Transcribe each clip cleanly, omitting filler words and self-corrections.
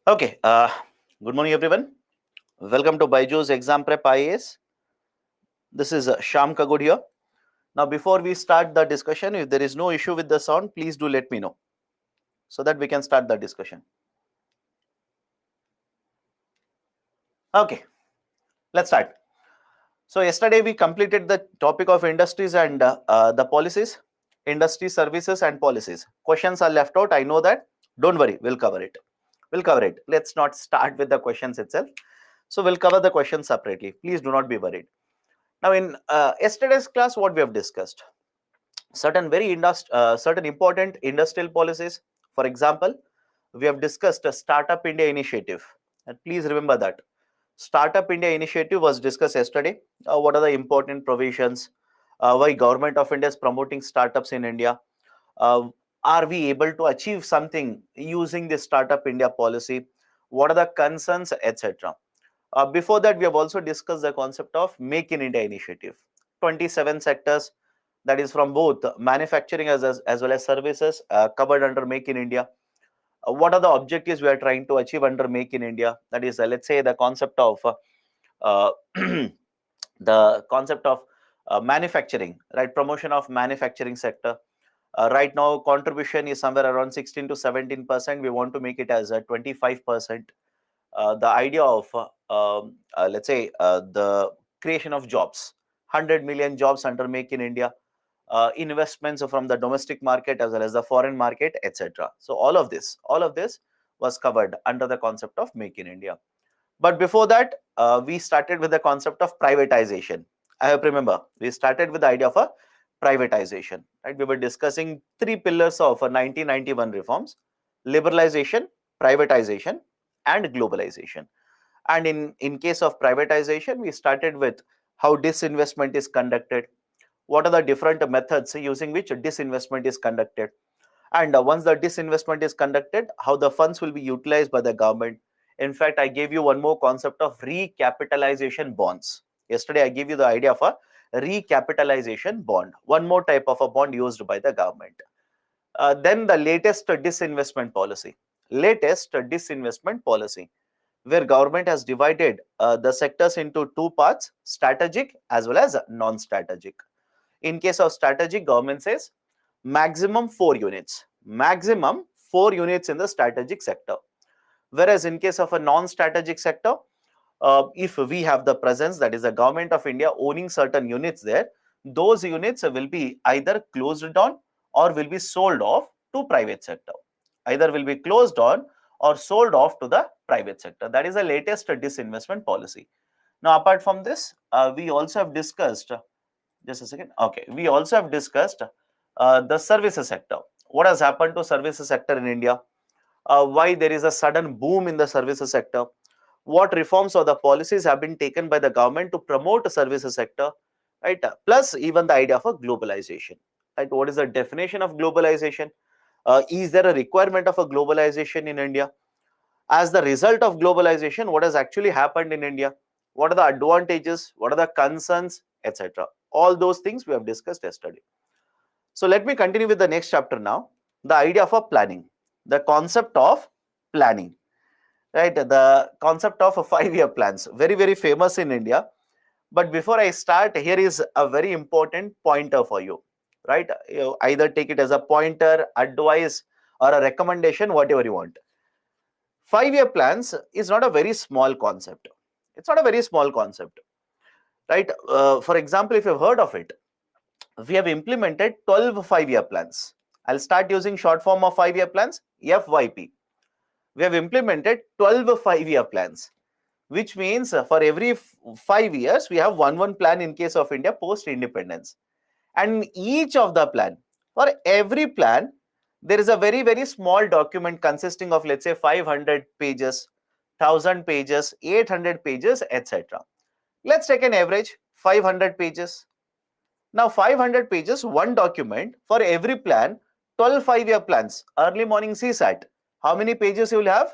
Okay, good morning everyone. Welcome to Byju's Exam Prep IAS. This is Sham Kagud here. Now, before we start the discussion, if there is no issue with the sound, please do let me know so that we can start the discussion. Okay, let's start. So, yesterday we completed the topic of industries and the policies, industry services and policies. Questions are left out. I know that. Don't worry, we'll cover it. We'll cover it. Let's not start with the questions itself. So, we'll cover the questions separately. Please do not be worried. Now, in yesterday's class, what we have discussed, certain important industrial policies. For example, we have discussed a Startup India initiative, and please remember that Startup India initiative was discussed yesterday. What are the important provisions? Why Government of India is promoting startups in India? Uh, are we able to achieve something using this Startup India policy? What are the concerns, etc.? Before that, we have also discussed the concept of Make in India initiative. 27 sectors, that is from both manufacturing as well as services, covered under Make in India. What are the objectives we are trying to achieve under Make in India? That is, let's say, the concept of uh, the concept of manufacturing, right? Promotion of manufacturing sector. Right now, contribution is somewhere around 16 to 17%. We want to make it as a 25%. The idea of let's say the creation of jobs, 100 million jobs under Make in India, investments from the domestic market as well as the foreign market, etc. So all of this was covered under the concept of Make in India. But before that, we started with the concept of privatization. I hope remember we started with the idea of a privatization, right? We were discussing three pillars of 1991 reforms: liberalization, privatization, and globalization. And in case of privatization, we started with how disinvestment is conducted, what are the different methods using which disinvestment is conducted, and once the disinvestment is conducted, how the funds will be utilized by the government. In fact, I gave you one more concept of recapitalization bonds. Yesterday, I gave you the idea of a recapitalization bond, one more type of a bond used by the government. Then the latest disinvestment policy. Latest disinvestment policy, where government has divided the sectors into two parts: strategic as well as non-strategic. In case of strategic, government says maximum 4 units, maximum 4 units in the strategic sector. Whereas in case of a non-strategic sector, if we have the presence, that is the government of India owning certain units there, those units will be either closed down or will be sold off to private sector. Either will be closed down or sold off to the private sector. That is the latest disinvestment policy. Now, apart from this, we also have discussed, just a second. Okay, we also have discussed the services sector. What has happened to services sector in India? Why there is a sudden boom in the services sector? What reforms or the policies have been taken by the government to promote the services sector, right? Plus, even the idea of a globalization, right? What is the definition of globalization? Is there a requirement of a globalization in India? As the result of globalization, what has actually happened in India? What are the advantages? What are the concerns, etc.? All those things we have discussed yesterday. So let me continue with the next chapter now. The idea of a planning, the concept of planning, right? The concept of a 5-year plans, very, very famous in India. But before I start, here is a very important pointer for you, right? You either take it as a pointer, advice, or a recommendation, whatever you want. 5-year plans is not a very small concept. It's not a very small concept, right? For example, if you've heard of it, we have implemented 12 5-year plans. I'll start using short form of 5-year plans, FYP. We have implemented 12 5-year plans, which means for every 5 years, we have one plan in case of India post independence. And each of the plan, for every plan, there is a very, very small document consisting of, let's say, 500 pages, 1000 pages, 800 pages, etc. Let's take an average 500 pages. Now, 500 pages, one document for every plan, 12 5-year plans. Early morning CSAT. How many pages you will have?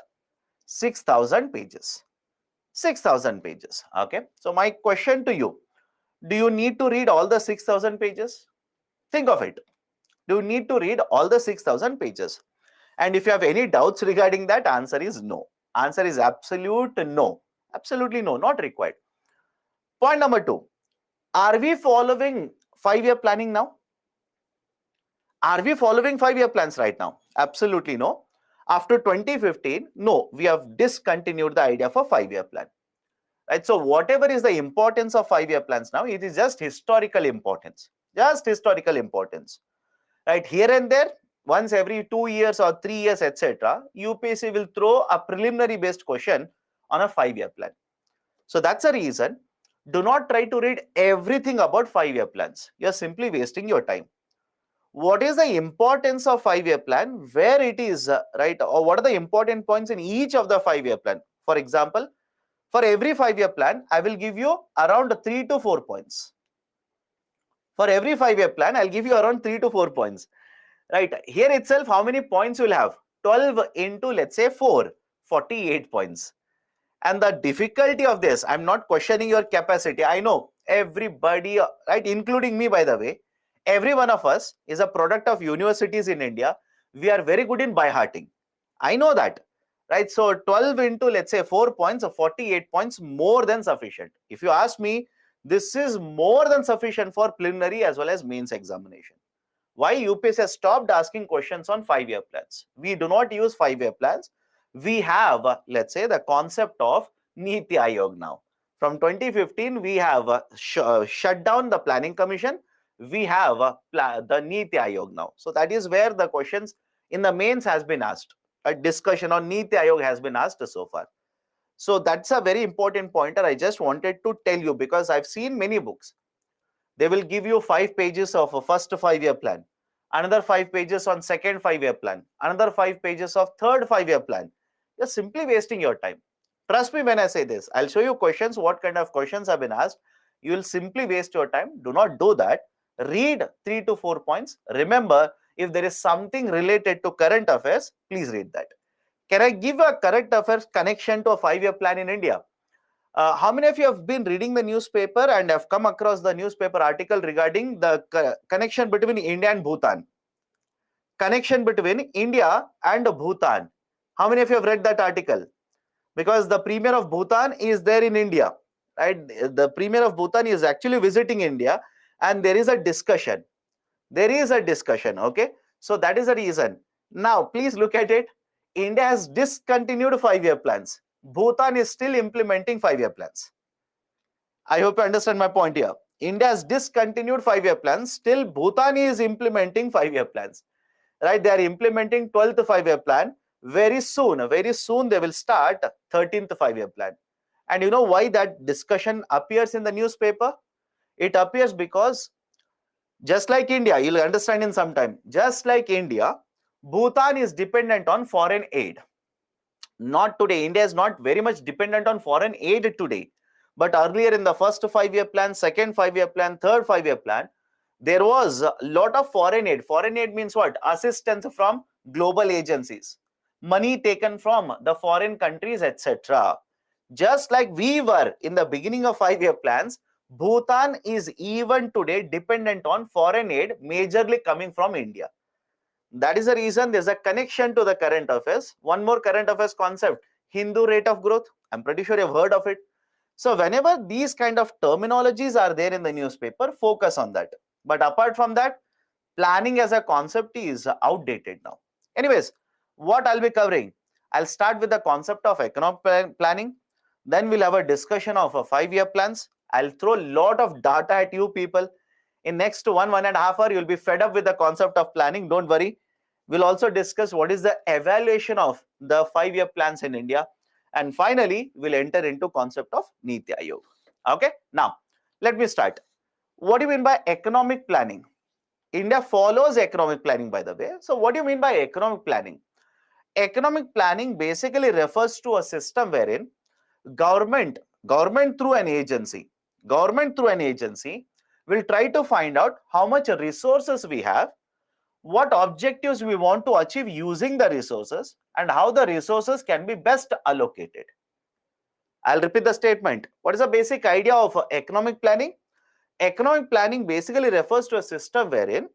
6,000 pages. 6,000 pages. Okay. So, my question to you, do you need to read all the 6,000 pages? Think of it. Do you need to read all the 6,000 pages? And if you have any doubts regarding that, answer is no. Answer is absolute no. Absolutely no, not required. Point number 2. Are we following 5-year planning now? Are we following 5-year plans right now? Absolutely no. After 2015, no, we have discontinued the idea for 5-year plan. Right? So whatever is the importance of 5-year plans now, it is just historical importance. Just historical importance. Right? Here and there, once every 2 years or 3 years, etc., UPSC will throw a preliminary based question on a 5-year plan. So that's a reason. Do not try to read everything about 5-year plans. You're simply wasting your time. What is the importance of 5-year plan, where it is, right, or what are the important points in each of the 5-year plan? For example, for every 5-year plan, I will give you around 3 to 4 points. For every 5-year plan, I'll give you around 3 to 4 points. Right, here itself, how many points you'll have? 12 into, let's say, 4, 48 points. And the difficulty of this, I'm not questioning your capacity. I know everybody, right, including me, by the way, every one of us is a product of universities in India. We are very good in by-hearting. I know that, right? So 12 into, let's say, 4 points, or 48 points, more than sufficient. If you ask me, this is more than sufficient for preliminary as well as mains examination. Why UPSC has stopped asking questions on 5-year plans? We do not use 5-year plans. We have, let's say, the concept of Niti Aayog now. From 2015, we have shut down the Planning Commission. We have the Niti Aayog now. So that is where the questions in the mains has been asked. A discussion on Niti Aayog has been asked so far. So that's a very important pointer. I just wanted to tell you, because I've seen many books. They will give you 5 pages of a first 5-year plan, another 5 pages on second 5-year plan, another 5 pages of third 5-year plan. You're simply wasting your time. Trust me when I say this. I'll show you questions, what kind of questions have been asked. You will simply waste your time. Do not do that. Read 3 to 4 points. Remember, if there is something related to current affairs, please read that. Can I give a current affairs connection to a 5-year plan in India? How many of you have been reading the newspaper and have come across the newspaper article regarding the connection between India and Bhutan? Connection between India and Bhutan. How many of you have read that article? Because the Premier of Bhutan is there in India, right? The Premier of Bhutan is actually visiting India, and there is a discussion. There is a discussion, okay? So that is the reason. Now, please look at it. India has discontinued 5-year plans. Bhutan is still implementing 5-year plans. I hope you understand my point here. India has discontinued 5-year plans. Still, Bhutan is implementing 5-year plans. Right? They are implementing 12th 5-year plan. Very soon they will start 13th 5-year plan. And you know why that discussion appears in the newspaper? It appears because just like India, you'll understand in some time, just like India, Bhutan is dependent on foreign aid. Not today. India is not very much dependent on foreign aid today. But earlier in the first 5-year plan, second 5-year plan, third 5-year plan, there was a lot of foreign aid. Foreign aid means what? Assistance from global agencies. Money taken from the foreign countries, etc. Just like we were in the beginning of 5-year plans, Bhutan is even today dependent on foreign aid, majorly coming from India. That is the reason there's a connection to the current affairs. One more current affairs concept, Hindu rate of growth. I'm pretty sure you've heard of it. So whenever these kind of terminologies are there in the newspaper, focus on that. But apart from that, planning as a concept is outdated now. Anyways, what I'll be covering, I'll start with the concept of economic planning. Then we'll have a discussion of a 5-year plans. I'll throw a lot of data at you people. In next 1.5 hours, you'll be fed up with the concept of planning. Don't worry. We'll also discuss what is the evaluation of the 5-year plans in India. And finally, we'll enter into concept of Niti Aayog. Okay. Now, let me start. What do you mean by economic planning? India follows economic planning, by the way. So what do you mean by economic planning? Economic planning basically refers to a system wherein government through an agency will try to find out how much resources we have, what objectives we want to achieve using the resources, and how the resources can be best allocated. I'll repeat the statement. What is the basic idea of economic planning? Economic planning basically refers to a system wherein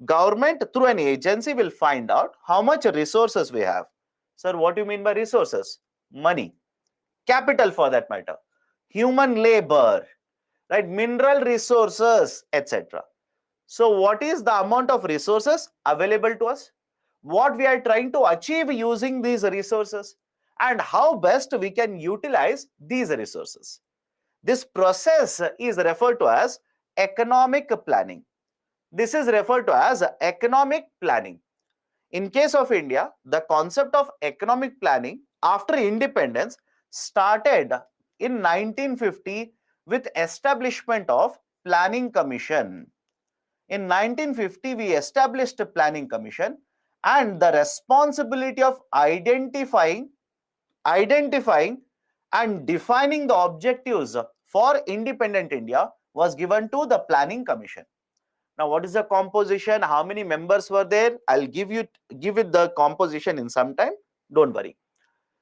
government through an agency will find out how much resources we have. Sir, what do you mean by resources? Money, capital for that matter, human labor, right? Mineral resources, etc. So what is the amount of resources available to us? What we are trying to achieve using these resources, and how best we can utilize these resources. This process is referred to as economic planning. This is referred to as economic planning. In case of India, the concept of economic planning after independence started in 1950 with establishment of Planning Commission. In 1950, we established a Planning Commission, and the responsibility of identifying and defining the objectives for independent India was given to the Planning Commission. Now, what is the composition? How many members were there? I'll give it the composition in some time. Don't worry.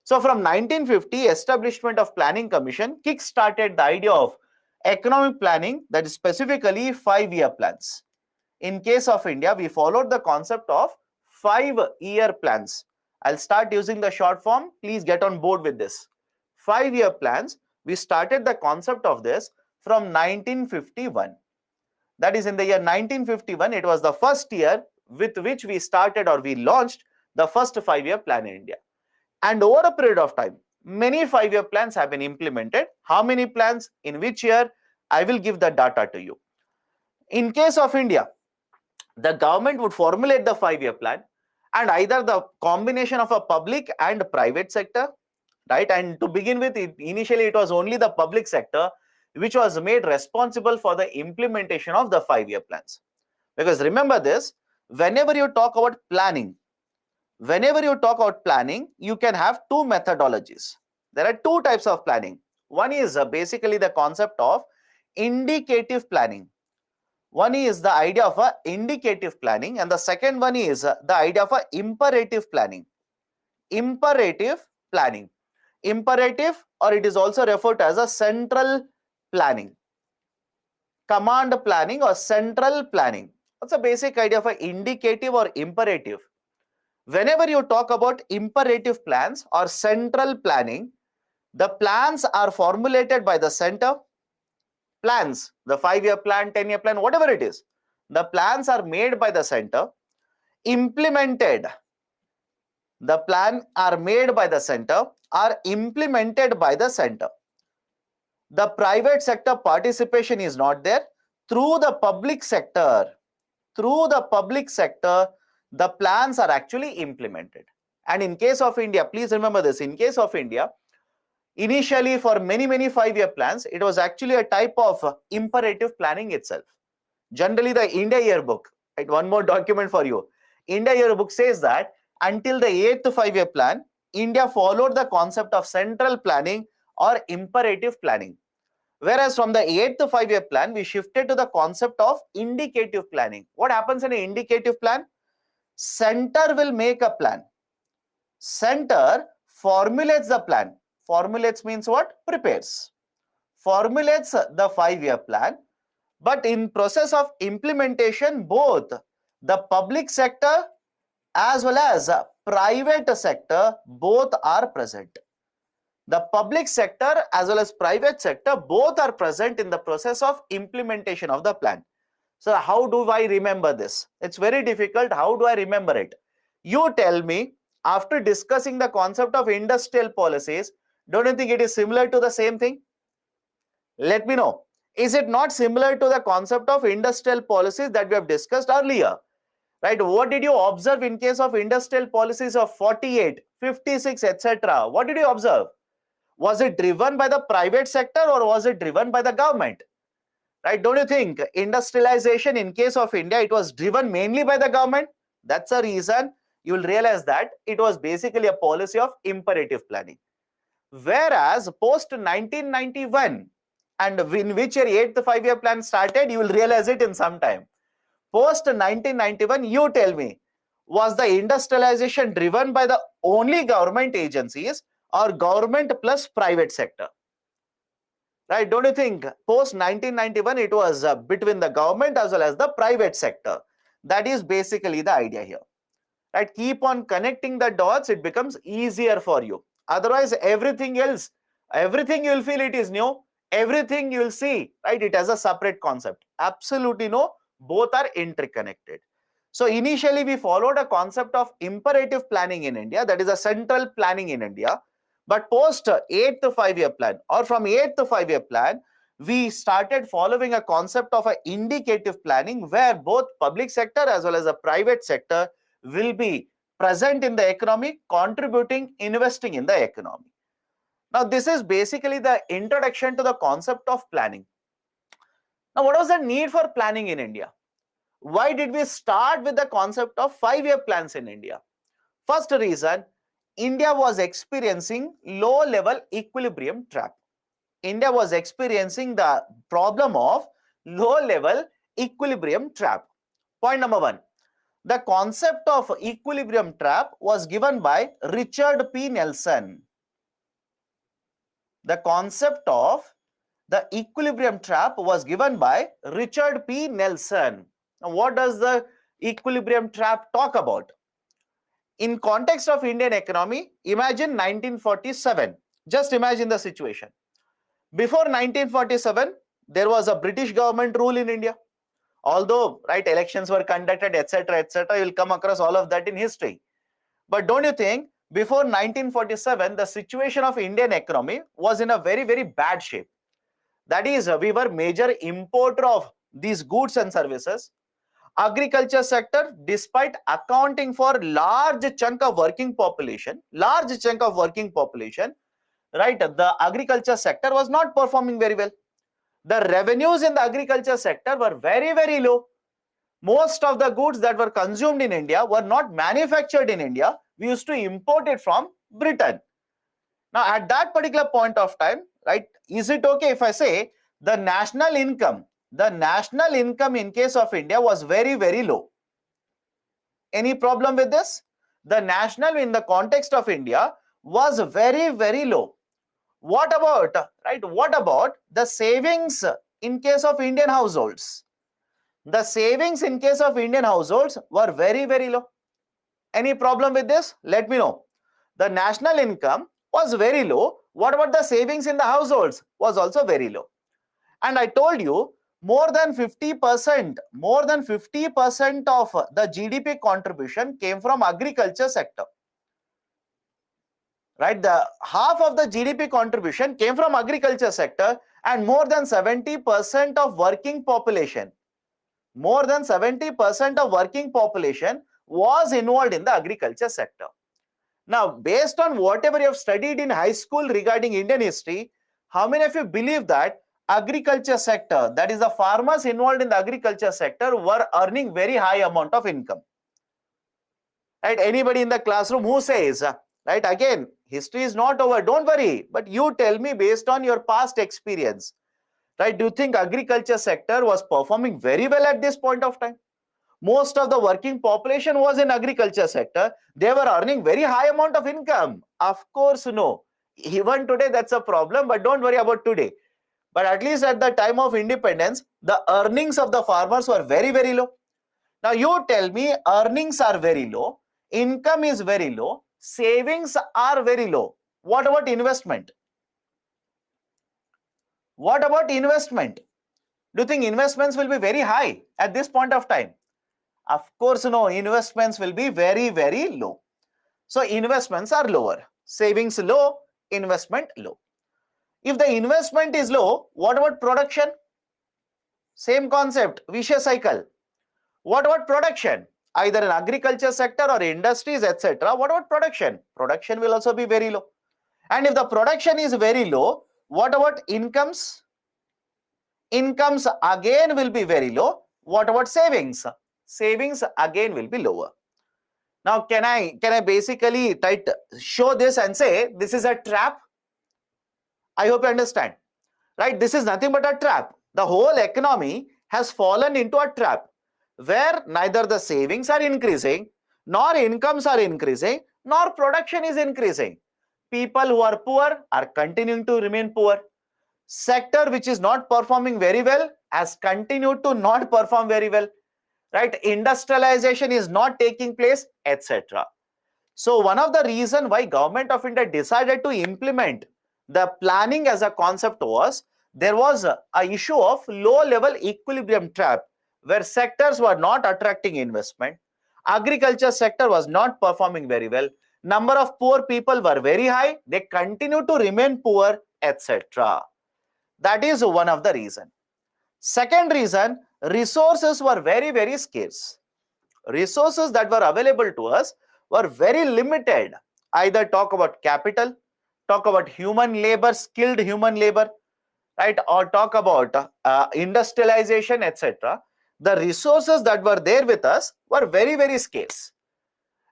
So, from 1950, establishment of Planning Commission kick-started the idea of economic planning, that is specifically 5-year plans. In case of India, we followed the concept of 5-year plans. I'll start using the short form. Please get on board with this. 5-year plans. We started the concept of this from 1951. That is, in the year 1951, it was the first year with which we started or we launched the first 5-year plan in India. And over a period of time, many 5-year plans have been implemented. How many plans? In which year? I will give the data to you. In case of India, the government would formulate the 5-year plan, and either the combination of a public and private sector, right? And to begin with, initially it was only the public sector which was made responsible for the implementation of the 5-year plans. Because remember this, whenever you talk about planning, you can have two methodologies. There are two types of planning. One is basically the concept of indicative planning. One is the idea of a indicative planning, and the second one is the idea of a imperative planning. Imperative, or it is also referred to as a central planning, command planning or central planning. What's the basic idea of an indicative or imperative? Whenever you talk about imperative plans or central planning, the plans are formulated by the center. Plans, the 5-year plan, 10-year plan, whatever it is, the plans are made by the center, implemented. The plan are made by the center, are implemented by the center. The private sector participation is not there. Through the public sector, the plans are actually implemented. And in case of India, please remember this, in case of India, initially for many 5-year plans, it was actually a type of imperative planning itself. Generally, the India Yearbook, right, one more document for you. India Yearbook says that until the 8th 5-year plan, India followed the concept of central planning or imperative planning. Whereas from the 8th 5-year plan, we shifted to the concept of indicative planning. What happens in an indicative plan? Center will make a plan. Center formulates the plan. Formulates means what? Prepares. Formulates the 5-year plan. But in process of implementation, both the public sector as well as private sector, both are present. The public sector as well as private sector, both are present in the process of implementation of the plan. So how do I remember this? It's very difficult. How do I remember it? You tell me, after discussing the concept of industrial policies, don't you think it is similar to the same thing? Let me know. Is it not similar to the concept of industrial policies that we have discussed earlier? Right? What did you observe in case of industrial policies of 48, 56, etc.? What did you observe? Was it driven by the private sector or was it driven by the government? Right? Don't you think industrialization in case of India, it was driven mainly by the government? That's the reason you will realize that it was basically a policy of imperative planning. Whereas post 1991, and in which year 8th 5-year plan started, you will realize it in some time. Post 1991, you tell me, was the industrialization driven by the only government agencies or government plus private sector? Right? Don't you think post 1991 it was between the government as well as the private sector? That is basically the idea here. Right? Keep on connecting the dots, it becomes easier for you. Otherwise, everything else, everything you will feel it is new, everything you will see, right, it has a separate concept. Absolutely no, both are interconnected. So initially we followed a concept of imperative planning in India, that is a central planning in India. But post 8th 5-year plan, or from 8th 5-year plan, we started following a concept of an indicative planning where both public sector as well as the private sector will be present in the economy, contributing, investing in the economy. Now, this is basically the introduction to the concept of planning. Now, what was the need for planning in India? Why did we start with the concept of 5-year plans in India? First reason, India was experiencing low level equilibrium trap. India was experiencing the problem of low level equilibrium trap. Point number one, the concept of equilibrium trap was given by Richard P. Nelson. The concept of the equilibrium trap was given by Richard P. Nelson. Now, what does the equilibrium trap talk about? In context of Indian economy, imagine 1947. Just imagine the situation. Before 1947, there was a British government rule in India. Although, right, elections were conducted, etc., you will come across all of that in history. But don't you think before 1947, the situation of Indian economy was in a very, very bad shape? That is, we were major importer of these goods and services. Agriculture sector, despite accounting for large chunk of working population, right, the agriculture sector was not performing very well. The revenues in the agriculture sector were very, very low. Most of the goods that were consumed in India were not manufactured in India. We used to import it from Britain. Now, at that particular point of time, right, is it okay if I say the national income in case of India was very, very low? Any problem with this? The national in the context of India was very, very low. What about, right, what about the savings in case of Indian households? The savings in case of Indian households were very, very low. Any problem with this? Let me know. The national income was very low. What about the savings in the households? Was also very low. And I told you, more than 50% of the GDP contribution came from agriculture sector. Right, the half of the GDP contribution came from agriculture sector, and more than 70% of working population, was involved in the agriculture sector. Now, based on whatever you have studied in high school regarding Indian history, how many of you believe that agriculture sector, that is the farmers involved in the agriculture sector, were earning very high amount of income? Right, anybody in the classroom who says, right, again, history is not over, don't worry, but you tell me based on your past experience, right, do you think agriculture sector was performing very well at this point of time? Most of the working population was in agriculture sector. They were earning very high amount of income. Of course, no. Even today, that's a problem, but don't worry about today. But at least at the time of independence, the earnings of the farmers were very, very low. Now, you tell me earnings are very low, income is very low, savings are very low. What about investment? What about investment? Do you think investments will be very high at this point of time? Of course, no. Investments will be very, very low. So, investments are lower. Savings low, investment low. If the investment is low, what about production? Same concept, vicious cycle. What about production? Either in agriculture sector or industries, etc. What about production? Production will also be very low. And if the production is very low, what about incomes? Incomes again will be very low. What about savings? Savings again will be lower. Now, can I basically try to show this and say this is a trap? I hope you understand. Right? This is nothing but a trap. The whole economy has fallen into a trap where neither the savings are increasing, nor incomes are increasing, nor production is increasing. People who are poor are continuing to remain poor. Sector which is not performing very well has continued to not perform very well. Right? Industrialization is not taking place, etc. So one of the reason why Government of India decided to implement the planning as a concept was there was a issue of low level equilibrium trap where sectors were not attracting investment. Agriculture sector was not performing very well. Number of poor people were very high. They continue to remain poor, etc. That is one of the reason. Second reason, resources were very scarce. Resources that were available to us were very limited. Either talk about capital, talk about human labor, skilled human labor, right, or talk about industrialization, etc. The resources that were there with us were very scarce.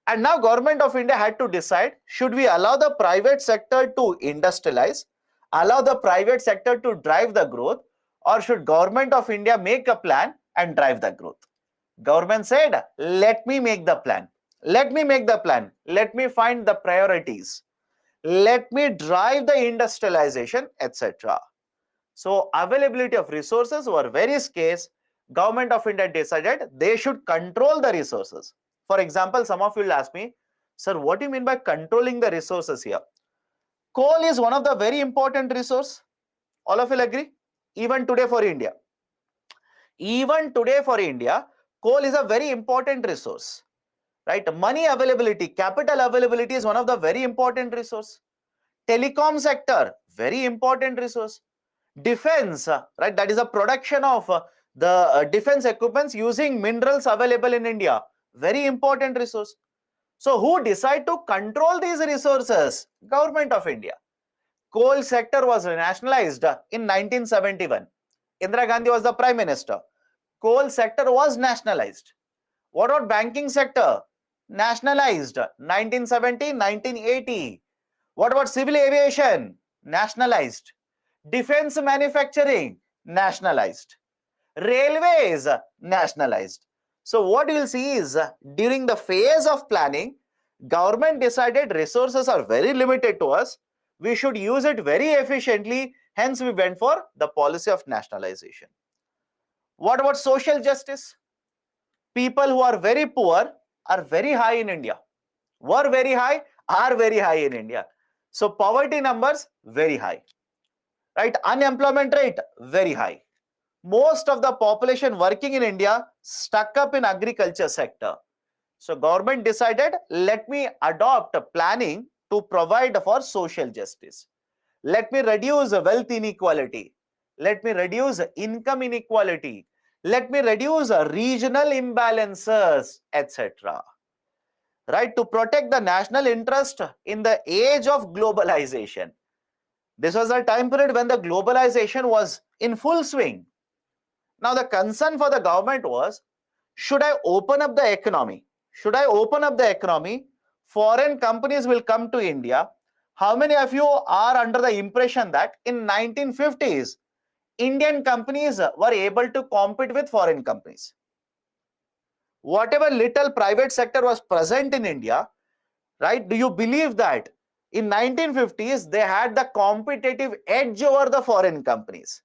And now Government of India had to decide, should we allow the private sector to industrialize, allow the private sector to drive the growth, or should Government of India make a plan and drive the growth? Government said, let me make the plan. Let me make the plan. Let me find the priorities. Let me drive the industrialization, etc. So availability of resources were very scarce. Government of India decided they should control the resources. For example, some of you will ask me, sir, what do you mean by controlling the resources here? Coal is one of the very important resource. All of you will agree? Even today for India. Even today for India, coal is a very important resource, right? Money availability, capital availability is one of the very important resource. Telecom sector, very important resource. Defense, right? That is a production of the defense equipments using minerals available in India. Very important resource. So who decide to control these resources? Government of India. Coal sector was nationalized in 1971. Indira Gandhi was the prime minister. Coal sector was nationalized. What about banking sector? Nationalized 1970, 1980. What about civil aviation? Nationalized. Defense manufacturing? Nationalized. Railways? Nationalized. So what you will see is during the phase of planning, government decided resources are very limited to us. We should use it very efficiently. Hence, we went for the policy of nationalization. What about social justice? People who are very poor are very high in India. Were very high, are very high in India. So poverty numbers very high, right? Unemployment rate very high. Most of the population working in India stuck up in agriculture sector. So government decided, let me adopt a planning to provide for social justice. Let me reduce wealth inequality. Let me reduce income inequality. Let me reduce regional imbalances, etc. Right, to protect the national interest in the age of globalization. This was a time period when the globalization was in full swing. Now the concern for the government was, should I open up the economy? Should I open up the economy? Foreign companies will come to India. How many of you are under the impression that in 1950s, Indian companies were able to compete with foreign companies? Whatever little private sector was present in India, right? Do you believe that in 1950s, they had the competitive edge over the foreign companies?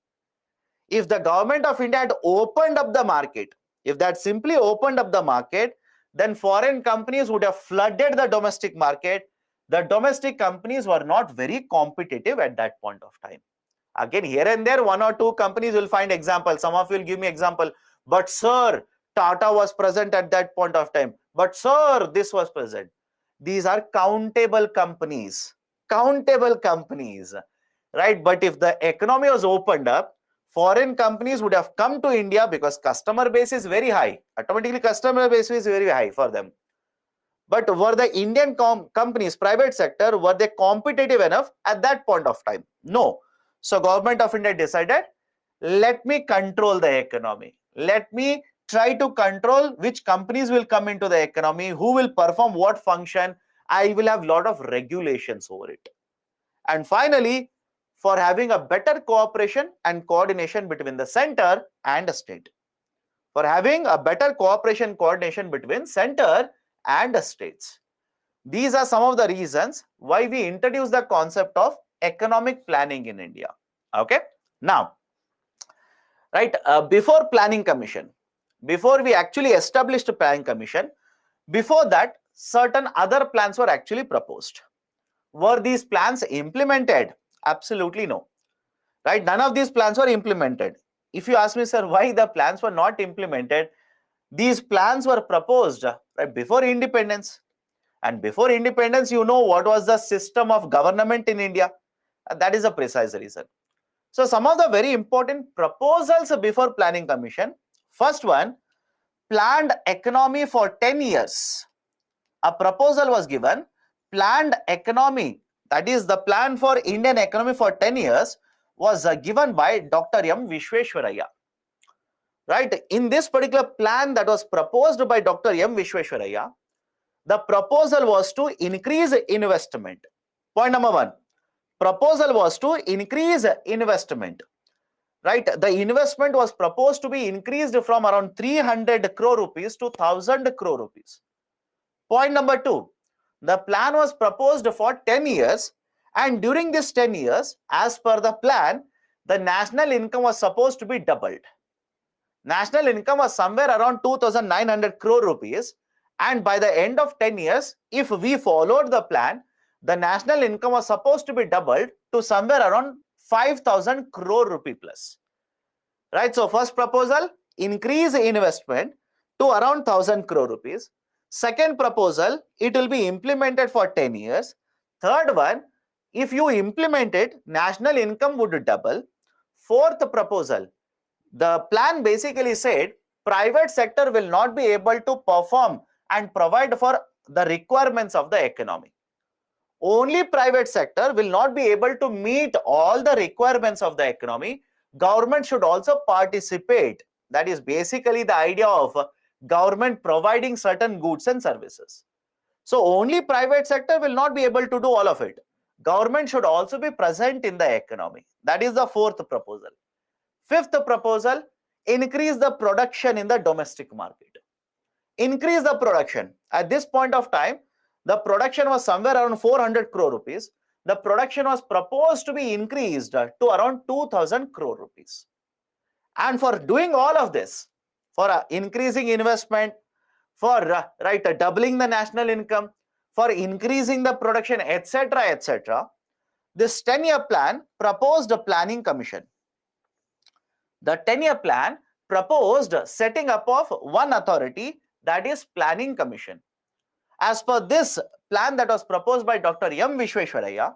If the government of India had opened up the market, if that simply opened up the market, then foreign companies would have flooded the domestic market. The domestic companies were not very competitive at that point of time. Again, here and there, one or two companies will find example. Some of you will give me example. But sir, Tata was present at that point of time. But sir, this was present. These are countable companies. Countable companies, right? But if the economy was opened up, foreign companies would have come to India because customer base is very high. Automatically, customer base is very high for them. But were the Indian companies, private sector, were they competitive enough at that point of time? No. So government of India decided, let me control the economy. Let me try to control which companies will come into the economy, who will perform what function. I will have a lot of regulations over it. And finally, for having a better cooperation and coordination between the center and the state. For having a better cooperation coordination between center and the states. These are some of the reasons why we introduced the concept of economic planning in India. Okay. Now, right, before planning commission, before we actually established a planning commission, before that, certain other plans were actually proposed. Were these plans implemented? Absolutely no. Right? None of these plans were implemented. If you ask me, sir, why the plans were not implemented, these plans were proposed right before independence. And before independence, you know what was the system of government in India. That is a precise reason. So some of the very important proposals before Planning Commission. First one, planned economy for 10 years. A proposal was given, planned economy, that is the plan for Indian economy for 10 years was given by Dr. M. Vishweshwaraya. Right? In this particular plan that was proposed by Dr. M. Vishweshwaraya, the proposal was to increase investment. Point number one, proposal was to increase investment. Right? The investment was proposed to be increased from around 300 crore rupees to 1000 crore rupees. Point number two, the plan was proposed for 10 years, and during this 10 years, as per the plan, the national income was supposed to be doubled. National income was somewhere around 2900 crore rupees, and by the end of 10 years, if we followed the plan, the national income was supposed to be doubled to somewhere around 5000 crore rupee plus. Right? So first proposal, increase investment to around 1000 crore rupees. Second proposal, it will be implemented for 10 years. Third one, if you implement it, national income would double. Fourth proposal, the plan basically said private sector will not be able to perform and provide for the requirements of the economy. Only private sector will not be able to meet all the requirements of the economy. Government should also participate. That is basically the idea of government providing certain goods and services. So only private sector will not be able to do all of it. Government should also be present in the economy. That is the fourth proposal. Fifth proposal, increase the production in the domestic market. Increase the production. At this point of time, the production was somewhere around 400 crore rupees. The production was proposed to be increased to around 2000 crore rupees. And for doing all of this, for increasing investment, for doubling the national income, for increasing the production, etc., etc., this 10-year plan proposed a planning commission. The 10-year plan proposed setting up of one authority, that is Planning Commission. As per this plan that was proposed by Dr. M. Vishweshwaraya,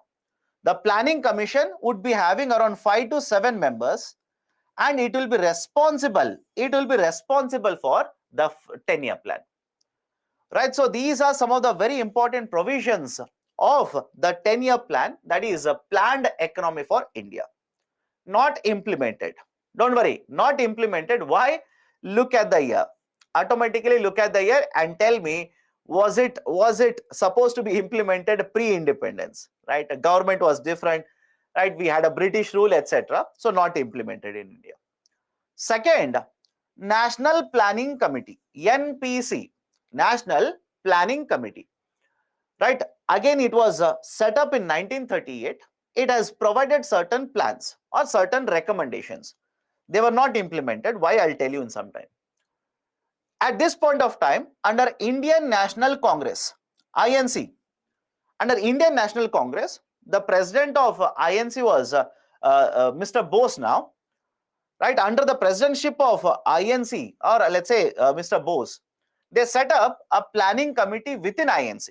the Planning Commission would be having around 5 to 7 members, and it will be responsible. It will be responsible for the 10-year plan. Right? So these are some of the very important provisions of the 10-year plan, that is a planned economy for India. Not implemented. Don't worry, not implemented. Why? Look at the year. Automatically look at the year and tell me, was it supposed to be implemented pre-independence? Right? The government was different. Right? We had a British rule, etc. So not implemented in India. Second, National Planning Committee, NPC, National Planning Committee. Right? Again, it was set up in 1938. It has provided certain plans or certain recommendations. They were not implemented. Why? I'll tell you in some time. At this point of time, under Indian National Congress, INC, under Indian National Congress, the president of INC was Mr. Bose now. Right? Under the presidency of INC, or let's say Mr. Bose, they set up a planning committee within INC.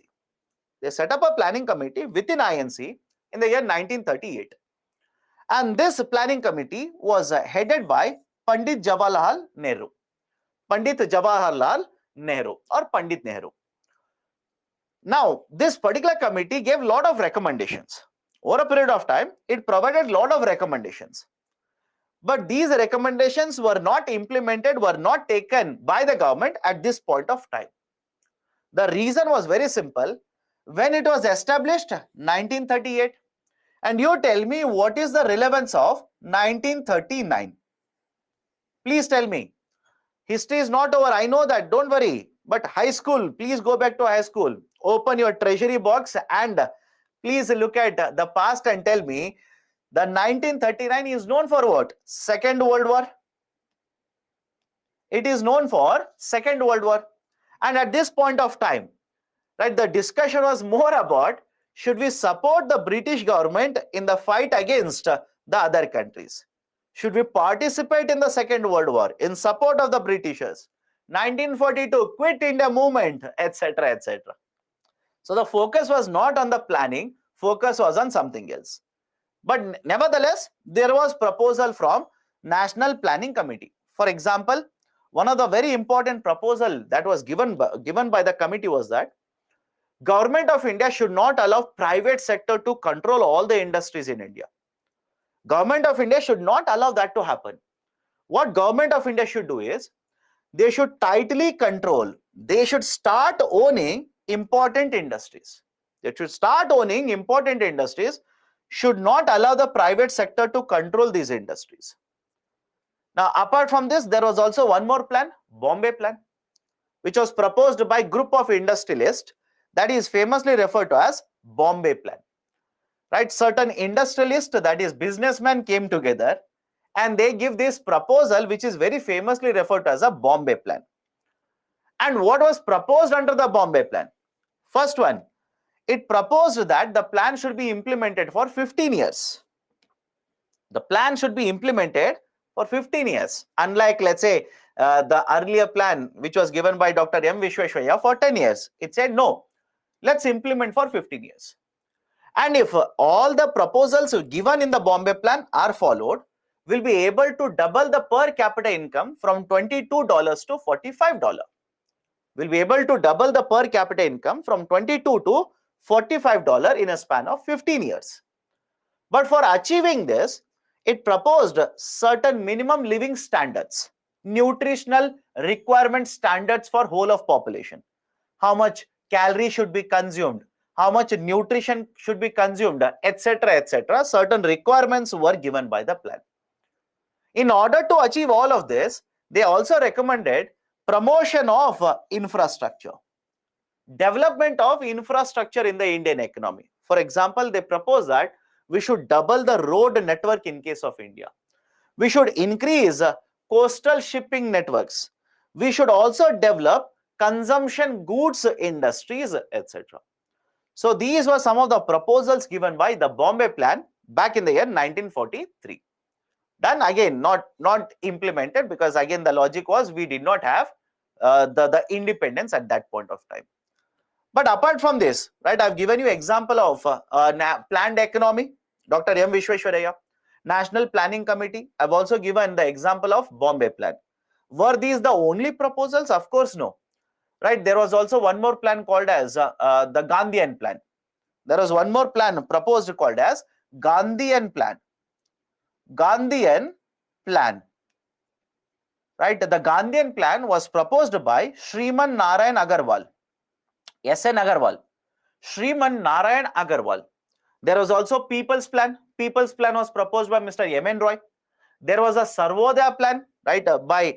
They set up a planning committee within INC in the year 1938. And this planning committee was headed by Pandit Jawaharlal Nehru. Pandit Jawaharlal Nehru or Pandit Nehru. Now, this particular committee gave a lot of recommendations. Over a period of time, it provided a lot of recommendations. But these recommendations were not implemented, were not taken by the government at this point of time. The reason was very simple. When it was established, 1938, and you tell me what is the relevance of 1939? Please tell me. History is not over. I know that. Don't worry. But high school, please go back to high school. Open your treasury box and please look at the past and tell me the 1939 is known for what? Second World War. It is known for Second World War. And at this point of time, right? The discussion was more about, should we support the British government in the fight against the other countries? Should we participate in the Second World War in support of the Britishers? 1942, Quit India movement, etc., etc. So the focus was not on the planning, focus was on something else. But nevertheless, there was proposal from National Planning Committee. For example, one of the very important proposal that was given by the committee was that Government of India should not allow private sector to control all the industries in India. Government of India should not allow that to happen. What Government of India should do is, they should tightly control, they should start owning important industries. They should start owning important industries, should not allow the private sector to control these industries. Now, apart from this, there was also one more plan, Bombay Plan, which was proposed by group of industrialists, that is famously referred to as Bombay Plan. Right? Certain industrialists, that is businessmen, came together and they give this proposal, which is very famously referred to as a Bombay Plan. And what was proposed under the Bombay Plan? First one, it proposed that the plan should be implemented for 15 years. The plan should be implemented for 15 years. Unlike, let's say, the earlier plan, which was given by Dr. M. Vishweshwarya for 10 years. It said, no, let's implement for 15 years. And if all the proposals given in the Bombay Plan are followed, we'll be able to double the per capita income from $22 to $45. We'll be able to double the per capita income from $22 to $45 in a span of 15 years. But for achieving this, it proposed certain minimum living standards, nutritional requirement standards for whole of population. How much calorie should be consumed, how much nutrition should be consumed, etc., etc. Certain requirements were given by the plan. In order to achieve all of this, they also recommended promotion of infrastructure, development of infrastructure in the Indian economy. For example, they propose that we should double the road network in case of India. We should increase coastal shipping networks. We should also develop consumption goods industries, etc. So these were some of the proposals given by the Bombay Plan back in the year 1943. Done again, not implemented, because again the logic was we did not have the independence at that point of time. But apart from this, right, I've given you example of planned economy, Dr. M. Vishweshwaraya, National Planning Committee. I've also given the example of Bombay Plan. Were these the only proposals? Of course, no. Right? There was also one more plan called as the Gandhian Plan. There was one more plan proposed called as Gandhian Plan. Gandhian Plan. Right? The Gandhian Plan was proposed by Shriman Narayan Agarwal. S.N. Agarwal. Shriman Narayan Agarwal. There was also People's Plan. People's Plan was proposed by Mr. M.N. Roy. There was a Sarvodaya Plan, right, by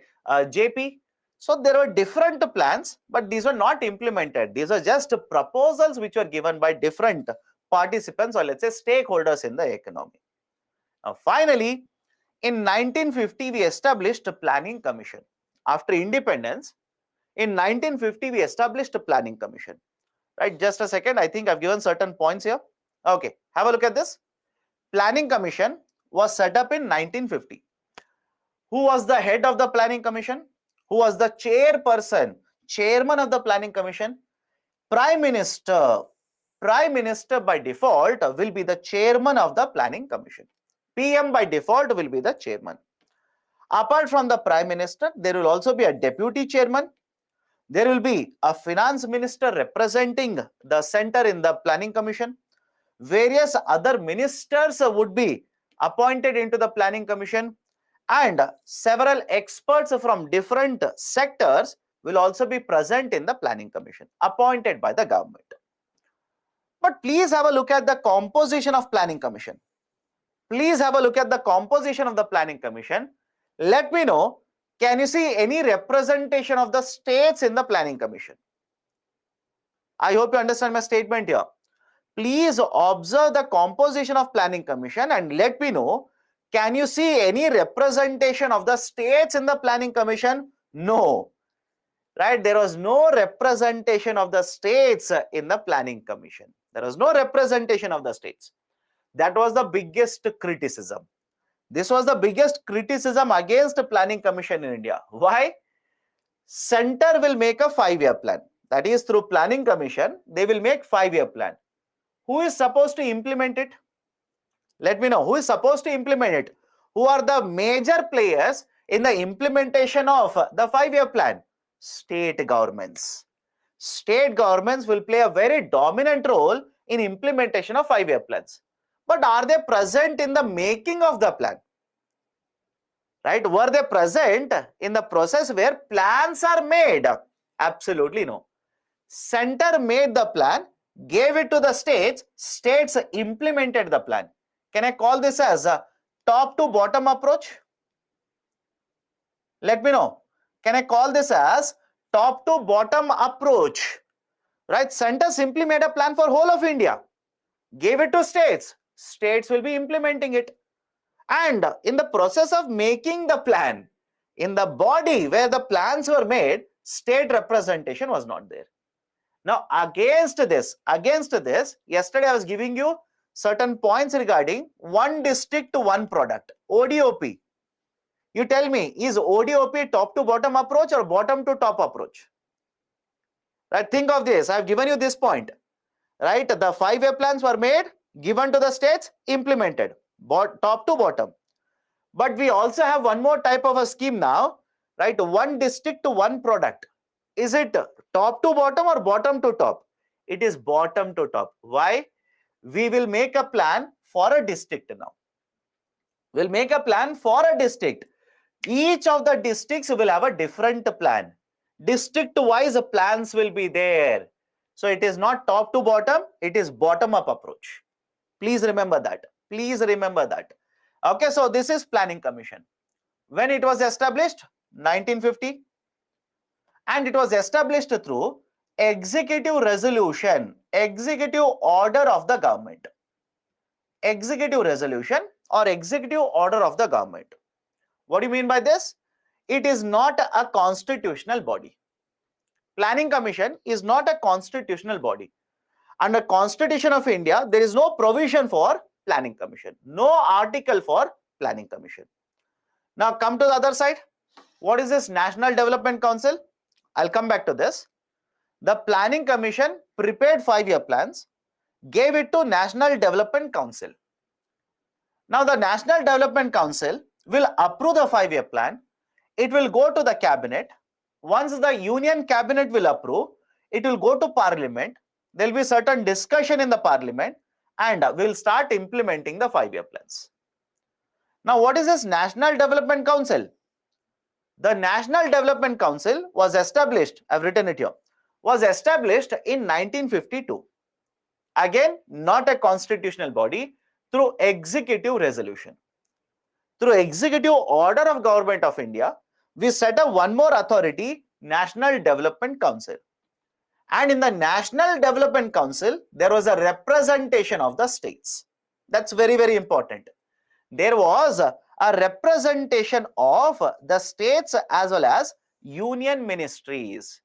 J.P. So there were different plans, but these were not implemented. These are just proposals which were given by different participants, or let's say stakeholders in the economy. Now, finally, in 1950, we established a planning commission. After independence, in 1950, we established a planning commission. Right? Just a second. I think I've given certain points here. Okay. Have a look at this. Planning commission was set up in 1950. Who was the head of the planning commission? Who was the chairperson, chairman of the planning commission? Prime Minister. Prime Minister by default will be the chairman of the planning commission. PM by default will be the chairman. Apart from the Prime Minister, there will also be a deputy chairman. There will be a finance minister representing the center in the planning commission. Various other ministers would be appointed into the planning commission, and several experts from different sectors will also be present in the planning commission, appointed by the government. But please have a look at the composition of planning commission. Please have a look at the composition of the planning commission. Let me know, can you see any representation of the states in the planning commission? I hope you understand my statement here. Please observe the composition of planning commission and let me know, can you see any representation of the states in the planning commission? No. right? There was no representation of the states in the planning commission. There was no representation of the states. That was the biggest criticism. This was the biggest criticism against the planning commission in India. Why? Center will make a 5-year plan. That is, through planning commission, they will make 5-year plan. Who is supposed to implement it? Let me know. Who is supposed to implement it? Who are the major players in the implementation of the 5-year plan? State governments. State governments will play a very dominant role in implementation of 5-year plans. But are they present in the making of the plan? Right? Were they present in the process where plans are made? Absolutely no. Center made the plan, gave it to the states, states implemented the plan. Can I call this as a top to bottom approach? Let me know. Can I call this as top to bottom approach? Right? Center simply made a plan for whole of India, gave it to states. States will be implementing it. And in the process of making the plan, in the body where the plans were made, state representation was not there. Now, against this, yesterday I was giving you certain points regarding one district to one product, ODOP. You tell me, is ODOP top to bottom approach or bottom to top approach? Right? Think of this. I have given you this point. Right? The 5-year plans were made, given to the states, implemented, top to bottom. But we also have one more type of a scheme now, right? One district to one product. Is it top to bottom or bottom to top? It is bottom to top. Why? We will make a plan for a district now. We'll make a plan for a district. Each of the districts will have a different plan. District wise plans will be there. So it is not top to bottom, it is bottom up approach. Please remember that. Please remember that. Okay, so this is planning commission. When it was established? 1950. And it was established through executive resolution, executive order of the government. Executive resolution or executive order of the government. What do you mean by this? It is not a constitutional body. Planning commission is not a constitutional body. Under Constitution of India, there is no provision for planning commission, no article for planning commission. Now come to the other side. What is this National Development Council? I'll come back to this. The planning commission prepared 5-year plans, gave it to National Development Council. Now the National Development Council will approve the 5-year plan. It will go to the cabinet. Once the union cabinet will approve, it will go to parliament. There will be certain discussion in the parliament and we'll start implementing the 5-year plans. Now what is this National Development Council? The National Development Council was established, I've written it here, was established in 1952. Again, not a constitutional body, through executive resolution. Through executive order of Government of India, we set up one more authority, National Development Council. And in the National Development Council, there was a representation of the states. That's very, very important. There was a representation of the states as well as union ministries.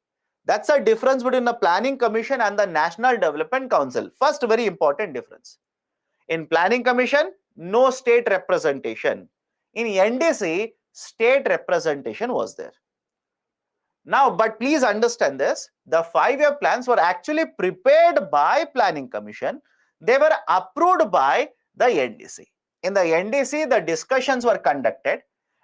That's a difference between the Planning Commission and the National Development Council. First, very important difference. In Planning Commission, no state representation. In NDC, state representation was there. Now, but please understand this, the 5-year plans were actually prepared by Planning Commission. They were approved by the NDC. In the NDC, the discussions were conducted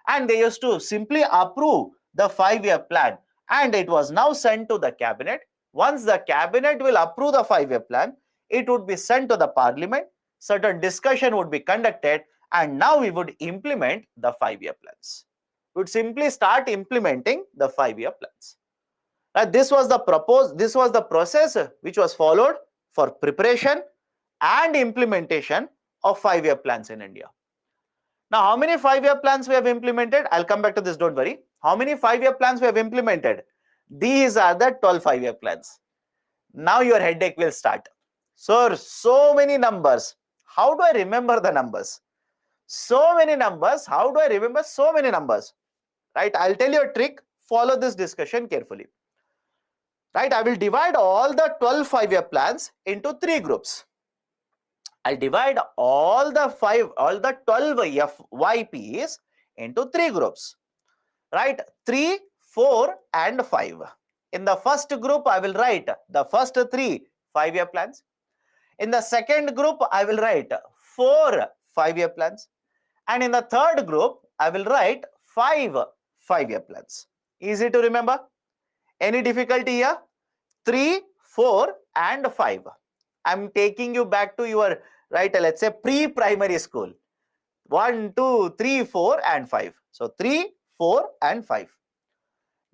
and they used to simply approve the 5-year plan and it was now sent to the cabinet. Once the cabinet will approve the 5-year plan, it would be sent to the parliament, certain discussion would be conducted and now we would implement the 5-year plans. We would simply start implementing the 5-year plans. This was the process which was followed for preparation and implementation of 5-year plans in India. Now, how many 5-year plans we have implemented? I'll come back to this, don't worry. How many 5-year plans we have implemented? These are the 12 5-year plans. Now your headache will start. So many numbers. How do I remember the numbers? So many numbers. How do I remember so many numbers? Right? I'll tell you a trick. Follow this discussion carefully. right? I will divide all the 12 5-year plans into 3 groups. I'll divide all the 12 FYPs into 3 groups, right? 3, 4 and 5. In the first group, I will write the first 3 5-year plans. In the second group, I will write 4 5-year plans. And in the third group, I will write 5 5-year plans. Easy to remember? Any difficulty here? 3, 4 and 5. I'm taking you back to your, right, let's say pre-primary school. 1, 2, 3, 4 and 5. So 3, 4 and 5.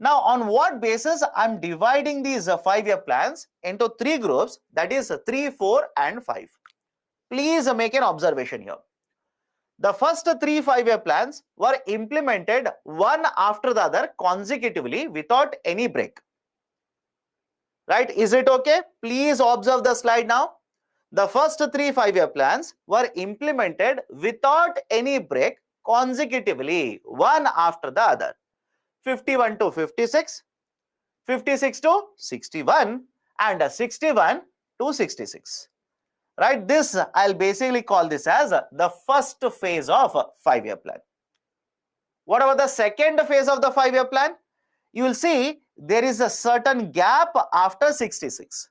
Now on what basis I'm dividing these 5-year plans into 3 groups, that is 3, 4 and 5. Please make an observation here. The first 3 5-year plans were implemented one after the other consecutively without any break. Right? Is it okay? Please observe the slide now. The first 3 5-year plans were implemented without any break consecutively, one after the other. 51 to 56, 56 to 61 and 61 to 66. Right? This, I'll basically call this as the first phase of 5-year plan. What about the second phase of the 5-year plan? You will see there is a certain gap after 66.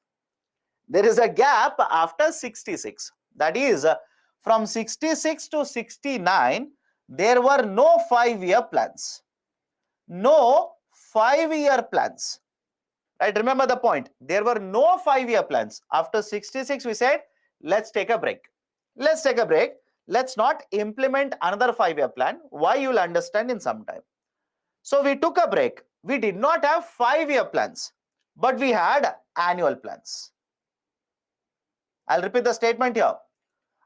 There is a gap after 66. That is, from 66 to 69, there were no 5-year plans. No 5-year plans. Right? Remember the point. There were no 5-year plans. After 66, we said, let's take a break. Let's take a break. Let's not implement another 5-year plan. Why, you will understand in some time. So we took a break. We did not have 5-year plans, but we had annual plans. I'll repeat the statement here.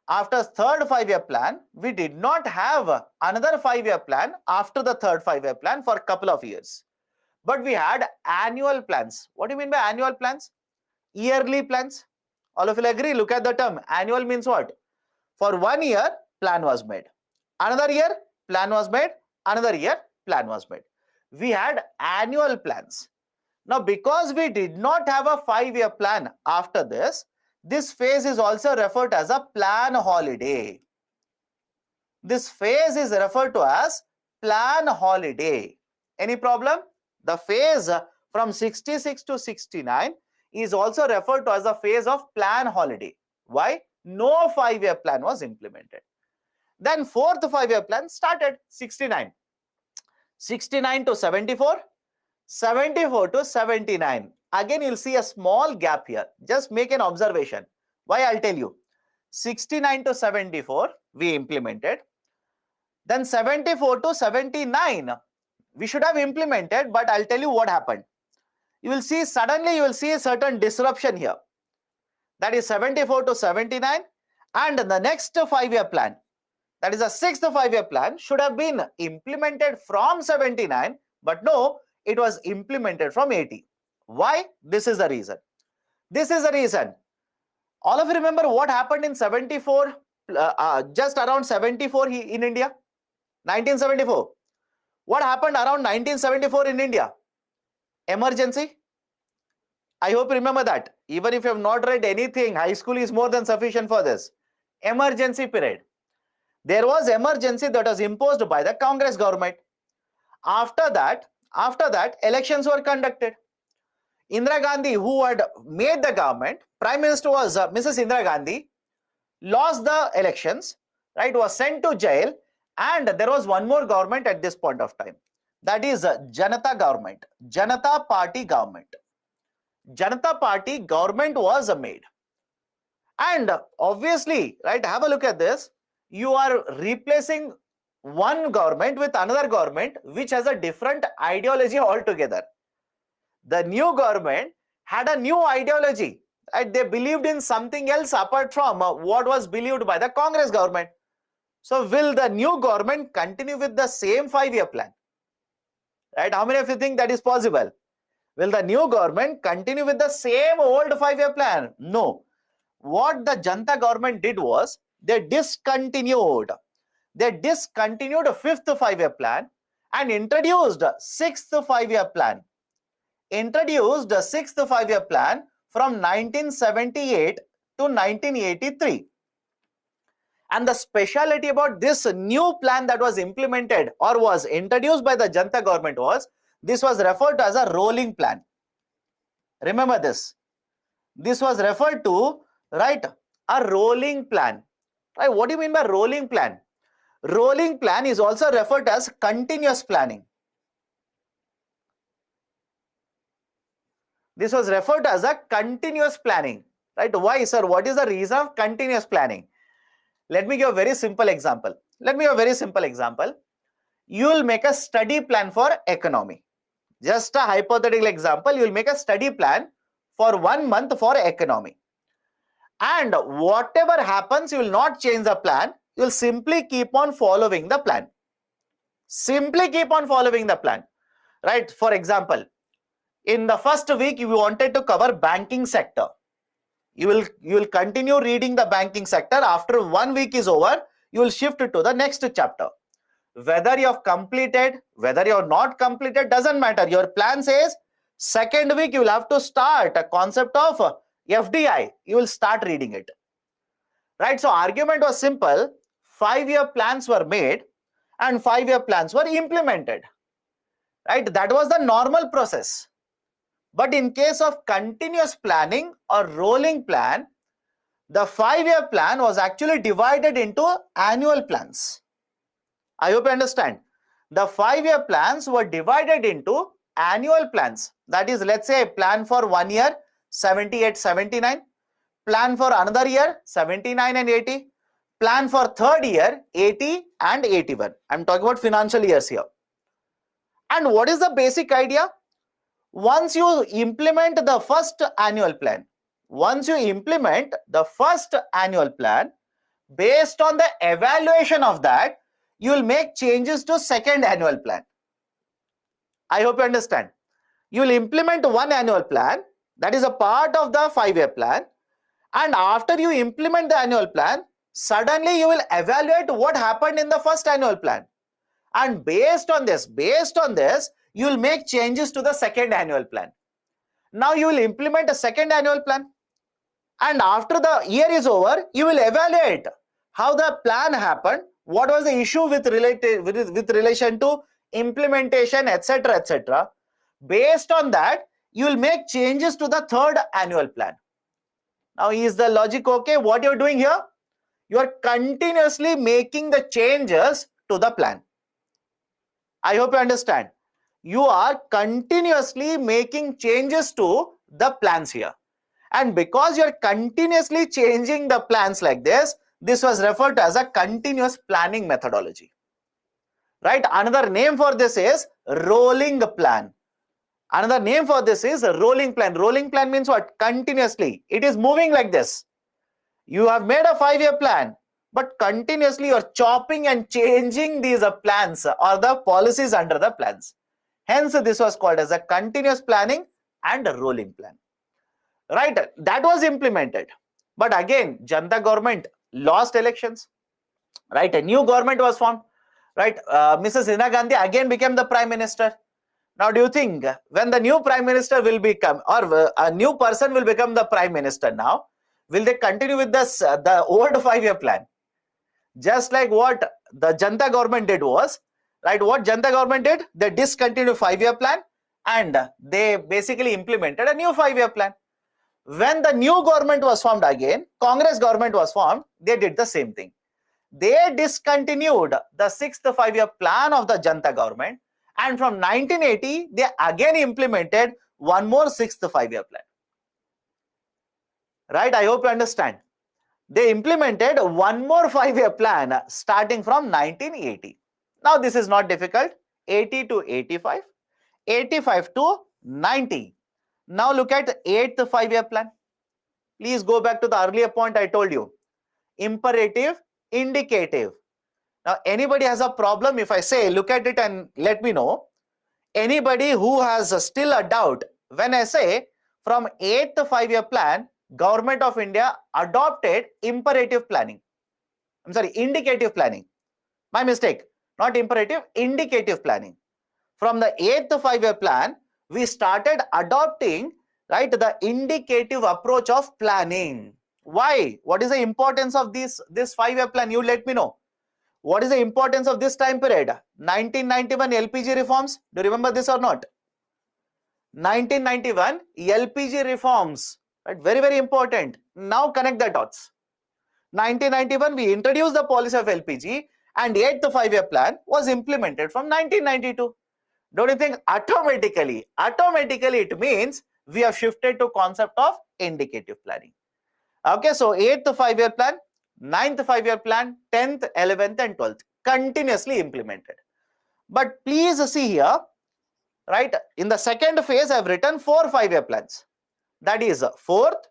After third 5-year plan, we did not have another 5-year plan after the third 5-year plan for a couple of years. But we had annual plans. What do you mean by annual plans? Yearly plans. All of you will agree. Look at the term. Annual means what? For 1 year, plan was made. Another year, plan was made. Another year, plan was made. We had annual plans. Now, because we did not have a 5-year plan after this, this phase is also referred as a plan holiday. This phase is referred to as plan holiday. Any problem? The phase from 66 to 69 is also referred to as a phase of plan holiday. Why? No 5-year plan was implemented. Then fourth 5-year plan started, 69. 69 to 74, 74 to 79. Again, you'll see a small gap here. Just make an observation. Why? I'll tell you. 69 to 74, we implemented. Then 74 to 79, we should have implemented, but I'll tell you what happened. You will see, suddenly you will see a certain disruption here. That is 74 to 79, and the next 5-year plan, that is the sixth 5-year plan, should have been implemented from 79, but no, it was implemented from 80. Why? This is the reason. This is the reason. All of you remember what happened in 74, just around 74 in India? 1974. What happened around 1974 in India? Emergency. I hope you remember that. Even if you have not read anything, high school is more than sufficient for this. Emergency period. There was emergency that was imposed by the Congress government. After that, elections were conducted. Indira Gandhi, who had made the government, Prime Minister was Mrs. Indira Gandhi, lost the elections, right, was sent to jail, and there was one more government at this point of time. That is Janata government, Janata Party government. Janata Party government was made. And obviously, right, have a look at this. You are replacing one government with another government which has a different ideology altogether. The new government had a new ideology. Right? They believed in something else apart from what was believed by the Congress government. So will the new government continue with the same 5-year plan? Right? How many of you think that is possible? Will the new government continue with the same old 5-year plan? No. What the Janata government did was, they discontinued a fifth 5-year plan and introduced a sixth 5-year plan. introduced the sixth five-year plan from 1978 to 1983. And the speciality about this new plan that was implemented or was introduced by the Janata government was, this was referred to as a rolling plan. Remember this. This was referred to, right, a rolling plan. Right? What do you mean by rolling plan? Rolling plan is also referred to as continuous planning. This was referred to as a continuous planning. Right? Why, sir? What is the reason of continuous planning? Let me give a very simple example. You will make a study plan for economy. Just a hypothetical example, you will make a study plan for 1 month for economy. And whatever happens, you will not change the plan. You will simply keep on following the plan. Simply keep on following the plan. Right? For example, in the first week, you wanted to cover banking sector. You will continue reading the banking sector. After 1 week is over, you will shift to the next chapter. Whether you have completed, whether you have not completed, doesn't matter. Your plan says second week you will have to start a concept of FDI. You will start reading it. Right? So argument was simple. 5-year plans were made and 5-year plans were implemented. Right? That was the normal process. But in case of continuous planning or rolling plan, the 5-year plan was actually divided into annual plans. I hope you understand. The 5-year plans were divided into annual plans. That is, let's say, plan for 1 year, 78, 79. Plan for another year, 79 and 80. Plan for third year, 80 and 81. I'm talking about financial years here. And what is the basic idea? Once you implement the first annual plan, based on the evaluation of that, you will make changes to second annual plan. I hope you understand. You will implement one annual plan that is a part of the 5-year plan, and after you implement the annual plan, suddenly you will evaluate what happened in the first annual plan, and based on this, you will make changes to the second annual plan. Now you will implement a second annual plan, and after the year is over, you will evaluate how the plan happened, what was the issue with relation to implementation, etc., etc. Based on that, you will make changes to the third annual plan. Now, is the logic okay? What you're doing here? You are continuously making the changes to the plan. I hope you understand. You are continuously making changes to the plans here. And because you are continuously changing the plans like this, this was referred to as a continuous planning methodology. Right? Another name for this is rolling plan. Another name for this is a rolling plan. Rolling plan means what? Continuously. It is moving like this. You have made a 5-year plan, but continuously you are chopping and changing these plans or the policies under the plans. Hence, this was called as a continuous planning and a rolling plan. Right? That was implemented. But again, Janata government lost elections. Right? A new government was formed. Right? Mrs. Indira Gandhi again became the Prime Minister. Now, do you think when the new Prime Minister will become, or a new person will become the Prime Minister now, will they continue with this, the old 5-year plan? Just like what the Janata government did was, right, what Janata government did, they discontinued 5-year plan and they basically implemented a new 5-year plan. When the new government was formed again, Congress government was formed, they did the same thing. They discontinued the 6th 5-year plan of the Janata government, and from 1980, they again implemented one more 6th 5-year plan. Right? I hope you understand. They implemented one more 5-year plan starting from 1980. Now, this is not difficult. 80 to 85, 85 to 90. Now, look at the 8th 5-year plan. Please go back to the earlier point I told you. Imperative, indicative. Now, anybody has a problem if I say, look at it and let me know. Anybody who has still a doubt, when I say from 8th 5-year plan, Government of India adopted imperative planning. I'm sorry, indicative planning. My mistake, not imperative, indicative planning. From the 8th 5-year plan, we started adopting, right, the indicative approach of planning. Why? What is the importance of this 5-year plan? You let me know. What is the importance of this time period? 1991 LPG reforms. Do you remember this or not? 1991 LPG reforms. Right? Very, very important. Now connect the dots. 1991 we introduced the policy of LPG, and yet the 5-year plan was implemented from 1992. Don't you think automatically it means we have shifted to concept of indicative planning. Okay, so 8th 5-year plan, 9th 5-year plan, 10th, 11th and 12th continuously implemented. But please see here, right, in the second phase I have written 4 5-year plans. That is 4th,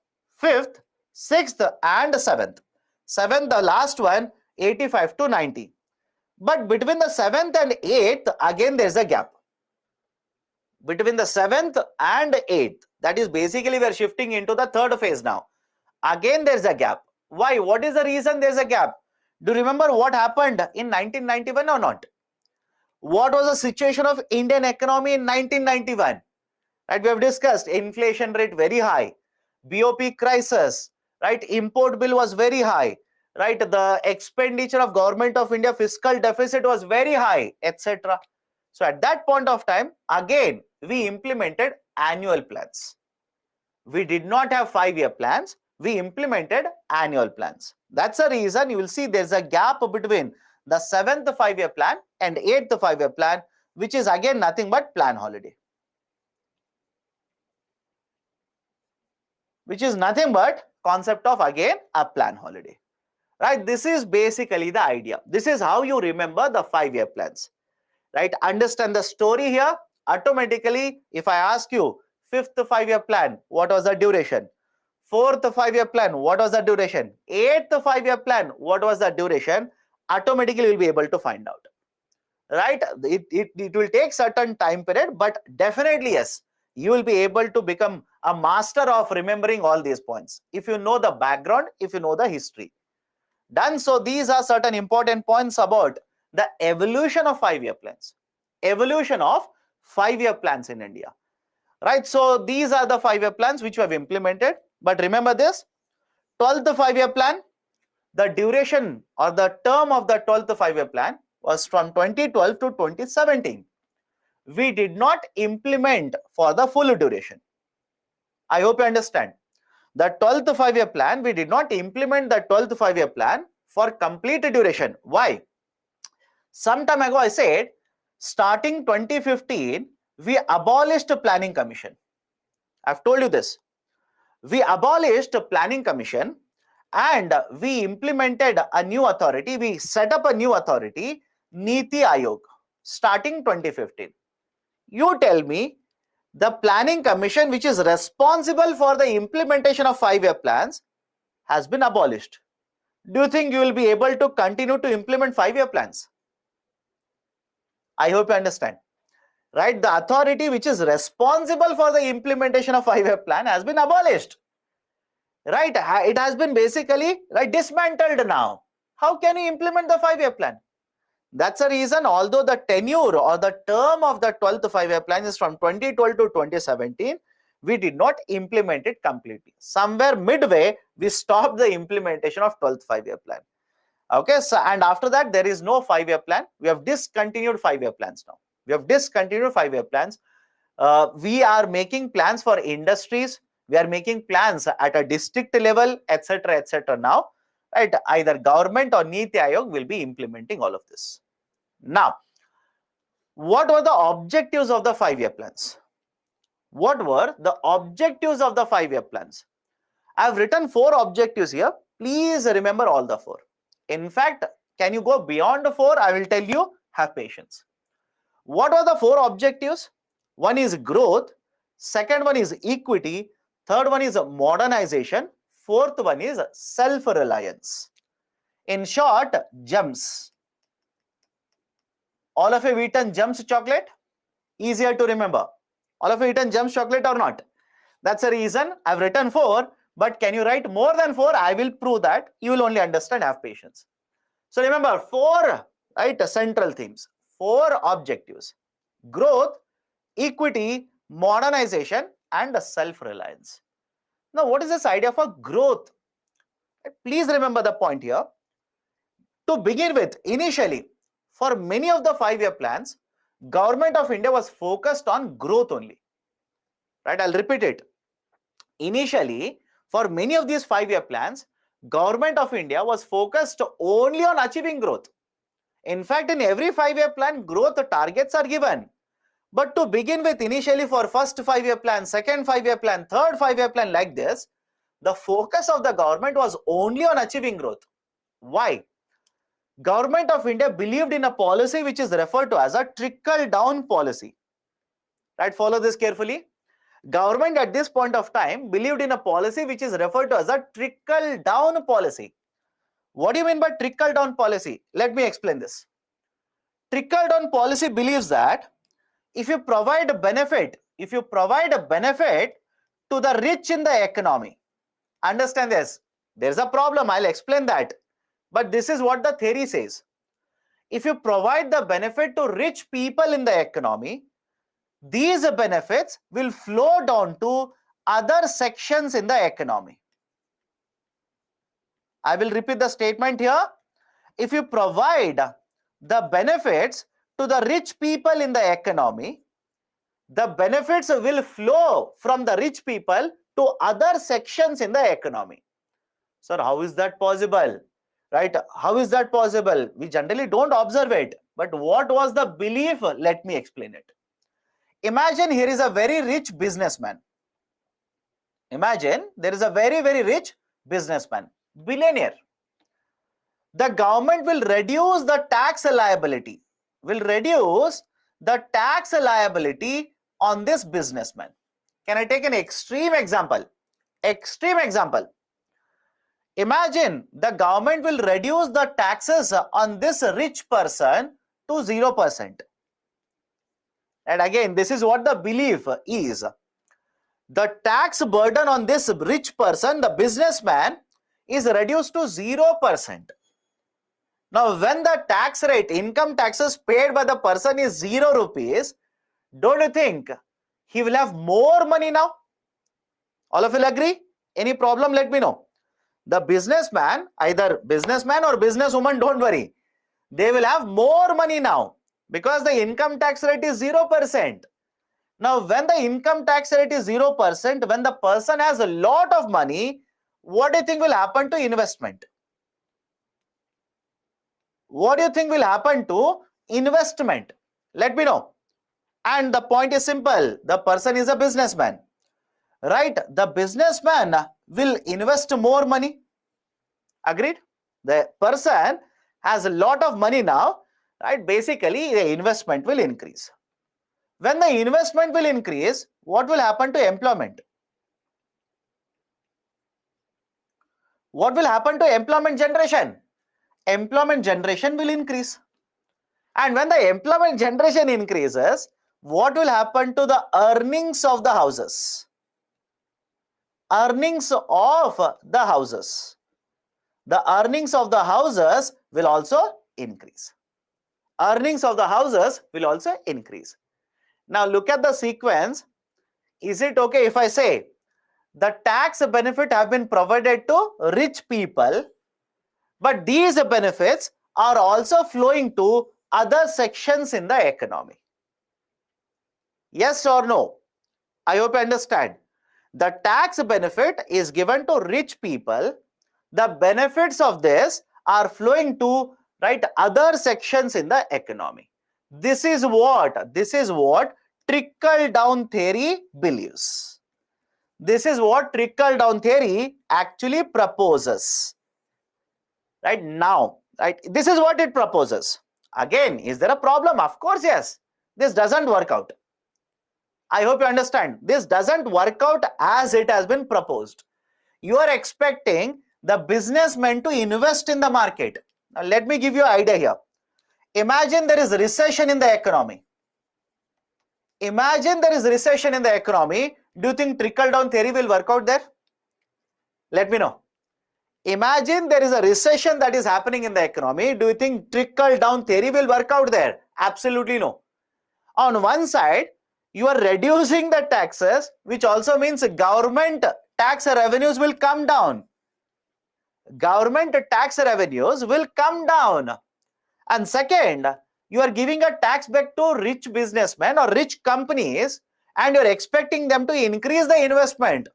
5th, 6th and 7th. 7th, the last one, 85 to 90. But between the 7th and 8th, again there is a gap. Between the 7th and 8th, that is basically we are shifting into the third phase now. Again there is a gap. Why? What is the reason there is a gap? Do you remember what happened in 1991 or not? What was the situation of Indian economy in 1991? Right, we have discussed inflation rate very high, BOP crisis, right, import bill was very high, right, the expenditure of government of India, fiscal deficit was very high, etc. So at that point of time, again we implemented annual plans. We did not have 5-year plans, we implemented annual plans. That's the reason you will see there's a gap between the 7th 5-year plan and 8th 5-year plan, which is again nothing but plan holiday. Which is nothing but concept of again a plan holiday. Right? This is basically the idea. This is how you remember the 5-year plans. Right? Understand the story here. Automatically, if I ask you 5th 5-year plan, what was the duration? 4th 5-year plan, what was the duration? 8th 5-year plan, what was the duration? Automatically you will be able to find out. Right? It will take certain time period, but definitely yes, you will be able to become a master of remembering all these points if you know the background, if you know the history. Done. So these are certain important points about the evolution of 5-year plans. Evolution of 5-year plans in India. Right. So these are the 5-year plans which we have implemented. But remember this, 12th 5-year plan, the duration or the term of the 12th 5-year plan was from 2012 to 2017. We did not implement for the full duration. I hope you understand. The 12th 5-year plan, we did not implement the 12th 5-year plan for complete duration. Why? Some time ago I said, starting 2015, we abolished planning commission. I've told you this. We abolished planning commission and we implemented a new authority. We set up a new authority, Niti Aayog, starting 2015. You tell me, the planning commission which is responsible for the implementation of 5-year plans has been abolished. Do you think you will be able to continue to implement 5-year plans? I hope you understand. Right? The authority which is responsible for the implementation of 5-year plan has been abolished. Right? It has been basically, right, dismantled now. How can you implement the 5-year plan? That's the reason, although the tenure or the term of the 12th 5-year plan is from 2012 to 2017, we did not implement it completely. Somewhere midway, we stopped the implementation of 12th 5-year plan. Okay, so and after that, there is no 5-year plan. We have discontinued 5-year plans now. We have discontinued 5-year plans. We are making plans for industries. We are making plans at a district level, etc., now. Right? Either government or Niti Aayog will be implementing all of this. Now, what were the objectives of the 5-year plans? What were the objectives of the 5-year plans? I have written 4 objectives here. Please remember all the 4. In fact, can you go beyond the 4? I will tell you, have patience. What were the 4 objectives? One is growth, second one is equity, third one is modernization, fourth one is self-reliance. In short, GEMS. All of you have eaten GEMS chocolate? Easier to remember. All of you eaten GEMS chocolate or not? That's the reason I've written 4, but can you write more than 4? I will prove that. You will only understand, have patience. So remember, 4, right, central themes, 4 objectives: growth, equity, modernization, and self-reliance. Now, what is this idea for growth? Please remember the point here. To begin with, initially, for many of the 5-year plans, Government of India was focused on growth only. Right? I'll repeat it. Initially, for many of these 5-year plans, Government of India was focused only on achieving growth. In fact, in every 5-year plan, growth targets are given. But to begin with, initially for first 5-year plan, second 5-year plan, third 5-year plan, like this, the focus of the government was only on achieving growth. Why? Government of India believed in a policy which is referred to as a trickle-down policy. Right? Follow this carefully. Government at this point of time believed in a policy which is referred to as a trickle-down policy. What do you mean by trickle-down policy? Let me explain this. Trickle-down policy believes that if you provide a benefit to the rich in the economy, understand this, there's a problem, I'll explain that. But this is what the theory says. If you provide the benefit to rich people in the economy, these benefits will flow down to other sections in the economy. I will repeat the statement here. If you provide the benefits to the rich people in the economy, the benefits will flow from the rich people to other sections in the economy. Sir, how is that possible? Right? How is that possible? We generally don't observe it. But what was the belief? Let me explain it. Imagine here is a very rich businessman. Imagine there is a very, very rich businessman, billionaire. The government will reduce the tax liability, on this businessman. Can I take an extreme example? Imagine the government will reduce the taxes on this rich person to 0%. And again, this is what the belief is. The tax burden on this rich person, the businessman, is reduced to 0%. Now, when the tax rate, income taxes paid by the person is 0 rupees, don't you think he will have more money now? All of you agree? Any problem? Let me know. The businessman, either businessman or businesswoman, don't worry. They will have more money now because the income tax rate is 0%. Now, when the income tax rate is 0%, when the person has a lot of money, what do you think will happen to investment? What do you think will happen to investment? Let me know. And the point is simple. The person is a businessman. Right? The businessman will invest more money. Agreed? The person has a lot of money now. Right? Basically, the investment will increase. When the investment will increase, what will happen to employment? What will happen to employment generation? Employment generation will increase. And when the employment generation increases, what will happen to the earnings of the houses? Earnings of the houses. The earnings of the houses will also increase. Earnings of the houses will also increase. Now look at the sequence. Is it okay if I say the tax benefit have been provided to rich people, but these benefits are also flowing to other sections in the economy? Yes or no? I hope you understand. The tax benefit is given to rich people. The benefits of this are flowing to other sections in the economy. This is what trickle-down theory believes. This is what trickle-down theory actually proposes. Right now, this is what it proposes. Again, is there a problem? Of course, yes. This doesn't work out. I hope you understand. This doesn't work out as it has been proposed. You are expecting the businessmen to invest in the market. Now, let me give you an idea here. Imagine there is a recession in the economy. Imagine there is recession in the economy. Do you think trickle-down theory will work out there? Let me know. Imagine there is a recession that is happening in the economy. Do you think trickle-down theory will work out there? Absolutely no. On one side, You are reducing the taxes, which also means government tax revenues will come down. Government tax revenues will come down. And second, you are giving a tax back to rich businessmen or rich companies, and you're expecting them to increase the investment.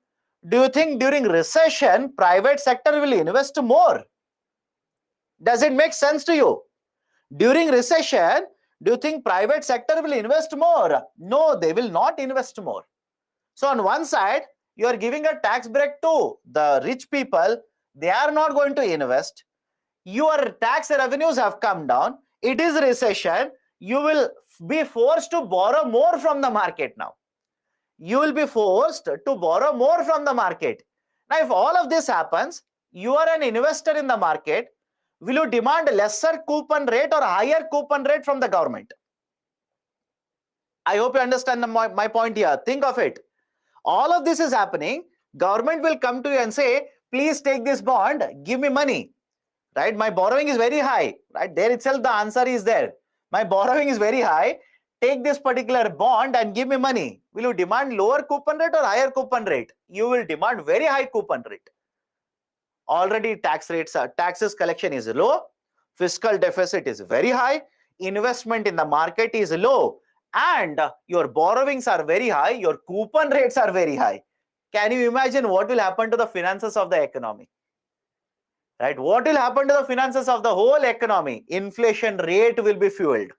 Do you think during recession, private sector will invest more? Does it make sense to you? During recession, do you think private sector will invest more? No, they will not invest more. So on one side, you are giving a tax break to the rich people. They are not going to invest. Your tax revenues have come down. It is recession. You will be forced to borrow more from the market now. You will be forced to borrow more from the market. Now, if all of this happens, you are an investor in the market. Will you demand lesser coupon rate or higher coupon rate from the government? I hope you understand my point here. Think of it. All of this is happening. Government will come to you and say, please take this bond, give me money. Right? My borrowing is very high. Right? There itself the answer is there. My borrowing is very high. Take this particular bond and give me money. Will you demand lower coupon rate or higher coupon rate? You will demand very high coupon rate. Already taxes collection is low. Fiscal deficit is very high. Investment in the market is low. And your borrowings are very high. Your coupon rates are very high. Can you imagine what will happen to the finances of the economy? Right? What will happen to the finances of the whole economy? Inflation rate will be fueled.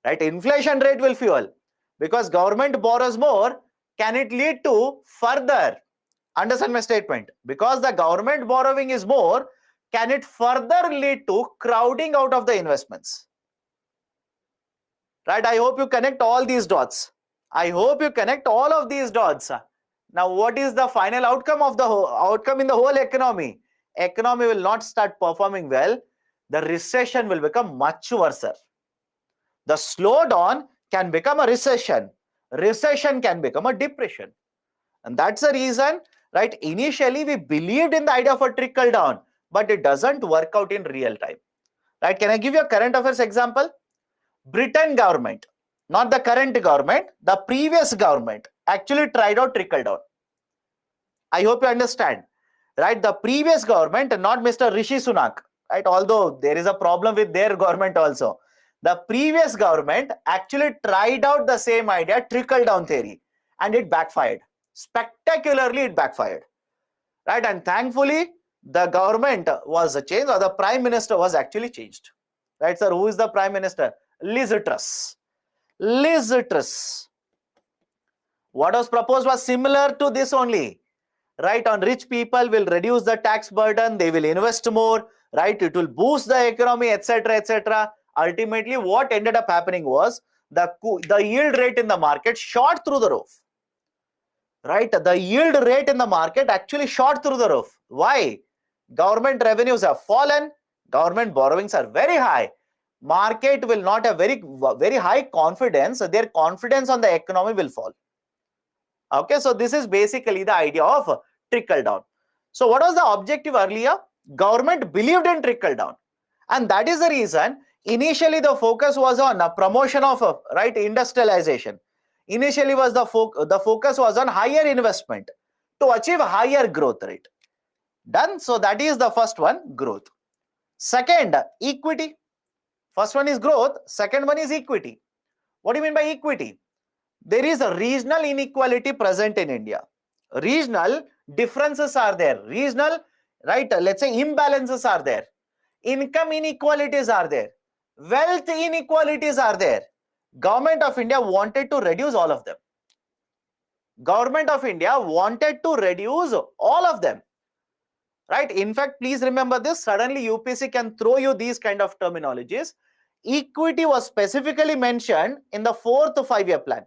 Right? Inflation rate will fuel. Because government borrows more, can it lead to further? Understand my statement? Because the government borrowing is more, can it further lead to crowding out of the investments? Right? I hope you connect all these dots. I hope you connect all of these dots. Now, what is the final outcome of the outcome in the whole economy? Economy will not start performing well. The recession will become much worse. The slowdown can become a recession. Recession can become a depression. And that's the reason, right? Initially, we believed in the idea of a trickle down, but it doesn't work out in real time. Right? Can I give you a current affairs example? Britain government, not the current government, the previous government actually tried out trickle down. I hope you understand. Right? The previous government, not Mr. Rishi Sunak, right? Although there is a problem with their government also. The previous government actually tried out the same idea, trickle down theory, and it backfired. Spectacularly, it backfired. Right? And thankfully, the government was changed, or the prime minister was actually changed. Right, sir? Who is the prime minister? Liz Truss. Liz Truss. What was proposed was similar to this only. Right? On rich people will reduce the tax burden, they will invest more, right? It will boost the economy, etc., etc. Ultimately, what ended up happening was the yield rate in the market shot through the roof. Right? The yield rate in the market actually shot through the roof. Why? Government revenues have fallen, government borrowings are very high. Market will not have very high confidence. Their confidence on the economy will fall. Okay, so this is basically the idea of trickle down. So what was the objective earlier? Government believed in trickle down, and that is the reason initially the focus was on a promotion of right industrialization. Initially was the focus was on higher investment to achieve higher growth rate. Done. So that is the first one, growth. Second, equity. First one is growth, second one is equity. What do you mean by equity? There is a regional inequality present in India. Regional differences are there. Regional, right, let's say imbalances are there. Income inequalities are there. Wealth inequalities are there. Government of India wanted to reduce all of them. Government of India wanted to reduce all of them. Right? In fact, please remember this. Suddenly UPSC can throw you these kind of terminologies. Equity was specifically mentioned in the fourth 5-year plan.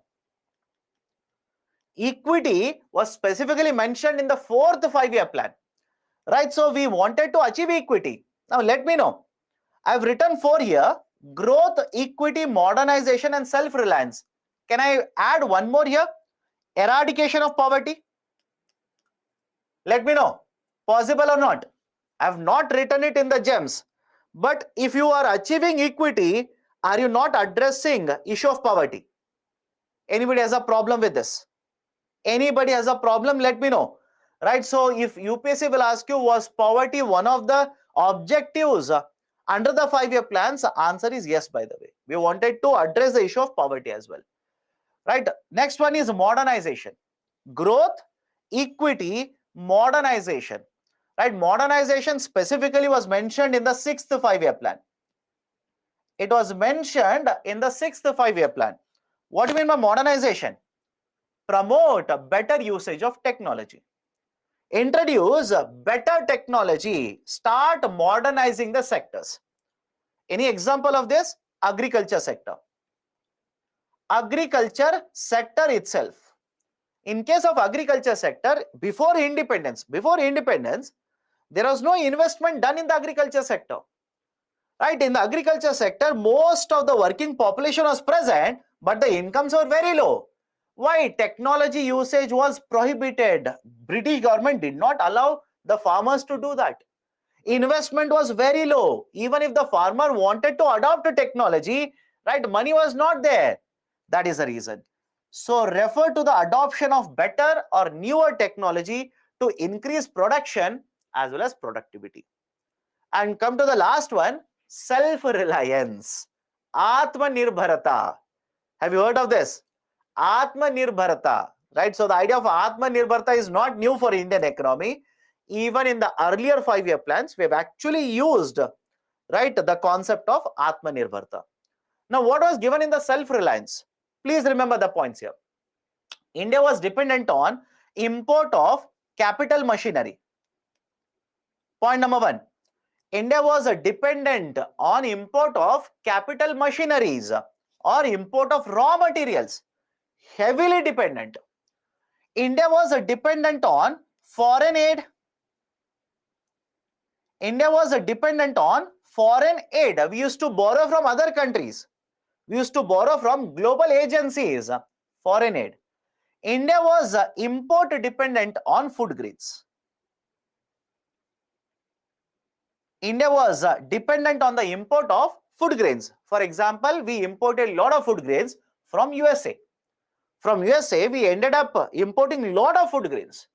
Equity was specifically mentioned in the fourth 5-year plan. Right? So we wanted to achieve equity. Now let me know. I've written 4 here: growth, equity, modernization, and self-reliance. Can I add one more here? Eradication of poverty. Let me know. Possible or not? I have not written it in the gems. But if you are achieving equity, are you not addressing issue of poverty? Anybody has a problem with this? Anybody has a problem, let me know. Right, so if UPSC will ask you, was poverty one of the objectives under the 5-year plans, the answer is yes. By the way, we wanted to address the issue of poverty as well. Right, next one is modernization. Growth, equity, modernization. Right, modernization specifically was mentioned in the 6th 5-year plan. It was mentioned in the 6th 5-year plan. What do you mean by modernization? Promote a better usage of technology. Introduce better technology. Start modernizing the sectors. Any example of this? Agriculture sector. Agriculture sector itself. In case of agriculture sector, before independence, there was no investment done in the agriculture sector. Right, in the agriculture sector, most of the working population was present, but the incomes were very low. Why? Technology usage was prohibited. British government did not allow the farmers to do that. Investment was very low. Even if the farmer wanted to adopt a technology, right, money was not there. That is the reason. So refer to the adoption of better or newer technology to increase production as well as productivity. And come to the last one, self-reliance. Atmanirbharata. Have you heard of this? Atmanirbharata. Right? So the idea of Atmanirbharata is not new for Indian economy. Even in the earlier 5-year plans, we have actually used, right, the concept of Atmanirbharata. Now, what was given in the self-reliance? Please remember the points here. India was dependent on import of capital machinery. Point number 1. India was dependent on import of capital machineries or import of raw materials. Heavily dependent. India was dependent on foreign aid. India was dependent on foreign aid. We used to borrow from other countries. We used to borrow from global agencies. Foreign aid. India was import dependent on food grains. India was dependent on the import of food grains. For example, we imported a lot of food grains from USA. From USA, we ended up importing a lot of food grains.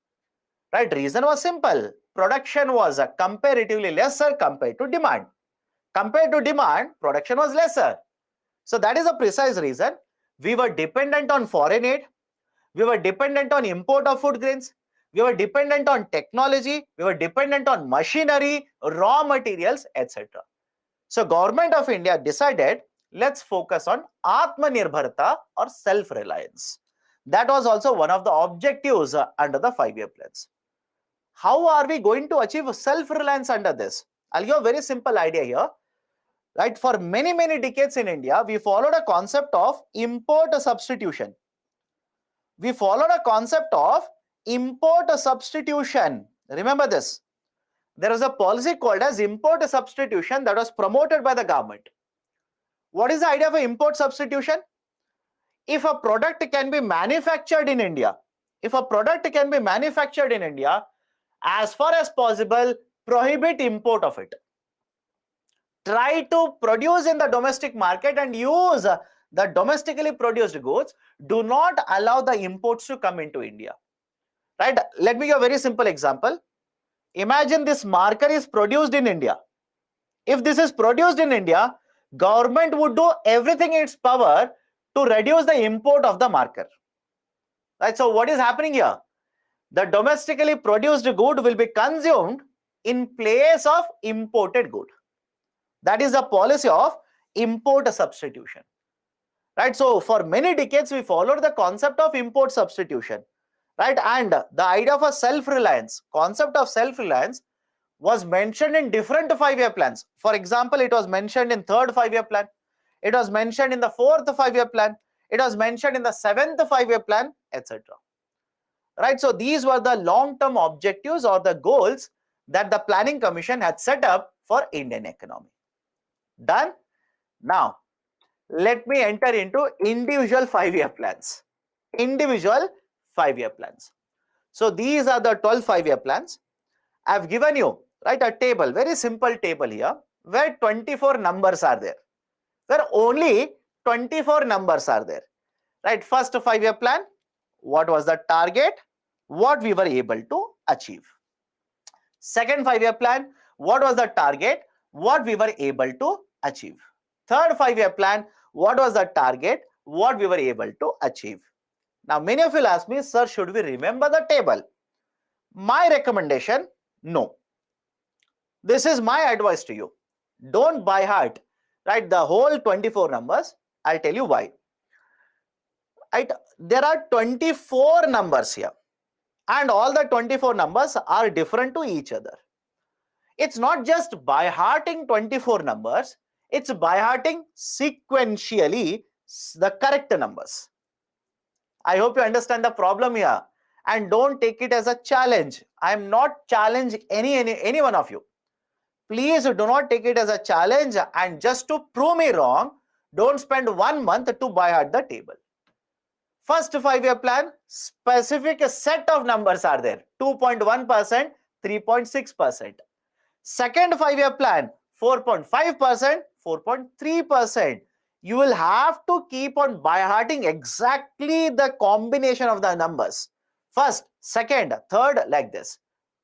Right? Reason was simple. Production was comparatively lesser compared to demand. Compared to demand, production was lesser. So that is a precise reason. We were dependent on foreign aid. We were dependent on import of food grains. We were dependent on technology. We were dependent on machinery, raw materials, etc. So Government of India decided, let's focus on Atmanirbharata or self-reliance. That was also one of the objectives under the 5-year plans. How are we going to achieve self-reliance under this? I'll give a very simple idea here. Right, for many decades in India, we followed a concept of import substitution. We followed a concept of import substitution. Remember this. There was a policy called as import substitution that was promoted by the government. What is the idea of import substitution? If a product can be manufactured in India, as far as possible, prohibit import of it. Try to produce in the domestic market and use the domestically produced goods. Do not allow the imports to come into India. Right? Let me give a very simple example. Imagine this marker is produced in India. If this is produced in India, government would do everything in its power to reduce the import of the marker. Right? So what is happening here? The domestically produced good will be consumed in place of imported good. That is the policy of import substitution. Right? So for many decades, we followed the concept of import substitution. Right? And the idea of a self-reliance, concept of self-reliance was mentioned in different 5-year plans. For example, it was mentioned in 3rd 5-year plan. It was mentioned in the 4th 5-year plan. It was mentioned in the 7th 5-year plan, etc. Right? So these were the long-term objectives or the goals that the Planning Commission had set up for Indian economy. Done? Now, let me enter into individual 5-year plans. Individual 5-year plans. So these are the 12 5-year plans. I have given you, right, a table, very simple table here, where 24 numbers are there. Where only 24 numbers are there. Right, first 5-year plan, what was the target, what we were able to achieve. Second 5-year plan, what was the target, what we were able to achieve. Third 5-year plan, what was the target, what we were able to achieve. Now many of you will ask me, sir, should we remember the table? My recommendation, no. This is my advice to you. Don't by heart, right, the whole 24 numbers. I'll tell you why. Right, there are 24 numbers here, and all the 24 numbers are different to each other. It's not just by hearting 24 numbers, it's by hearting sequentially the correct numbers. I hope you understand the problem here, and don't take it as a challenge. I am not challenging any one of you. Please do not take it as a challenge, and just to prove me wrong, don't spend 1 month to by heart the table. First 5-year plan, specific set of numbers are there, 2.1%, 3.6%. Second 5-year plan, 4.5%, 4.3%. You will have to keep on by hearting exactly the combination of the numbers. First, second, third, like this.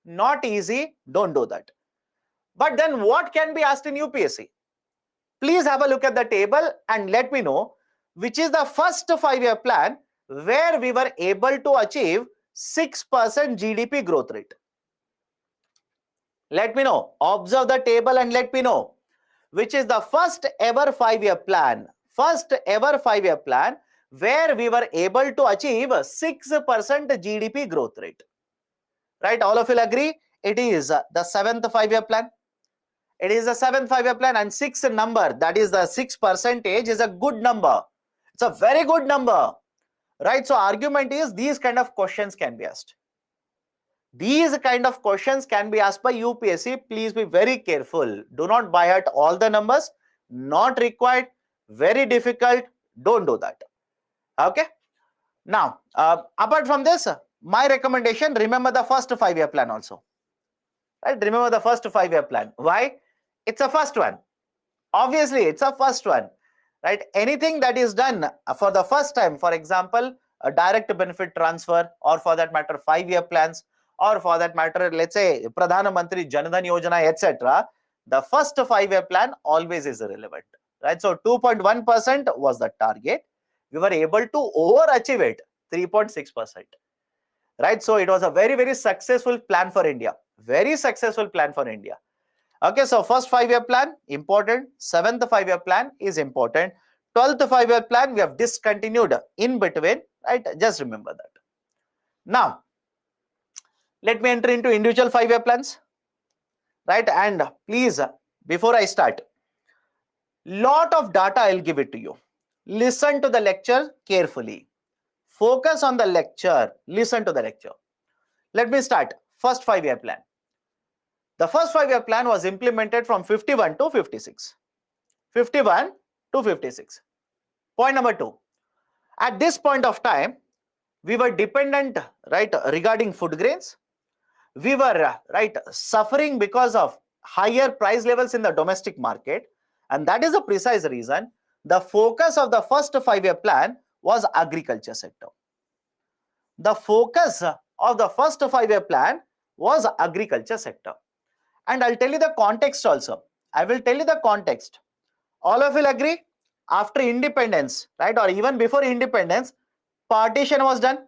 Not easy, don't do that. But then what can be asked in UPSC? Please have a look at the table and let me know which is the first 5-year plan where we were able to achieve 6% GDP growth rate. Let me know. Observe the table and let me know which is the first ever 5-year plan. First ever 5-year plan where we were able to achieve 6% GDP growth rate. Right? All of you will agree? It is the 7th 5-year plan. It is the 7th 5-year plan, and 6 number, that is the 6% is a good number. It's a very good number. Right? So argument is these kind of questions can be asked. These kind of questions can be asked by UPSC. Please be very careful. Do not by heart all the numbers. Not required. Very difficult. Don't do that. Okay. Now, apart from this, my recommendation, remember the first 5-year plan also. Right? Remember the first 5-year plan. Why? It's a first one. Obviously, it's a first one. Right? Anything that is done for the first time, for example, a direct benefit transfer, or for that matter, 5-year plans, or for that matter, let's say Pradhan Mantri Jan Dhan Yojana, etc. The first 5-year plan always is relevant. Right? So 2.1% was the target. We were able to overachieve it, 3.6%. Right? So it was a very, very successful plan for India. Very successful plan for India. Okay, so first 5-year plan, important. 7th 5-year plan is important. 12th 5-year plan, we have discontinued in between. Right? Just remember that. Now, let me enter into individual 5-year plans. Right? And please, before I start, lot of data I'll give it to you. Listen to the lecture carefully. Focus on the lecture. Listen to the lecture. Let me start. First 5-year plan. The first 5-year plan was implemented from 51 to 56. 51 to 56. Point number 2. At this point of time, we were dependent, right, regarding food grains. We were, right, suffering because of higher price levels in the domestic market. And that is the precise reason the focus of the first 5-year plan was agriculture sector. The focus of the first 5-year plan was agriculture sector. And I'll tell you the context also. I will tell you the context. All of you will agree? After independence, right, or even before independence, partition was done.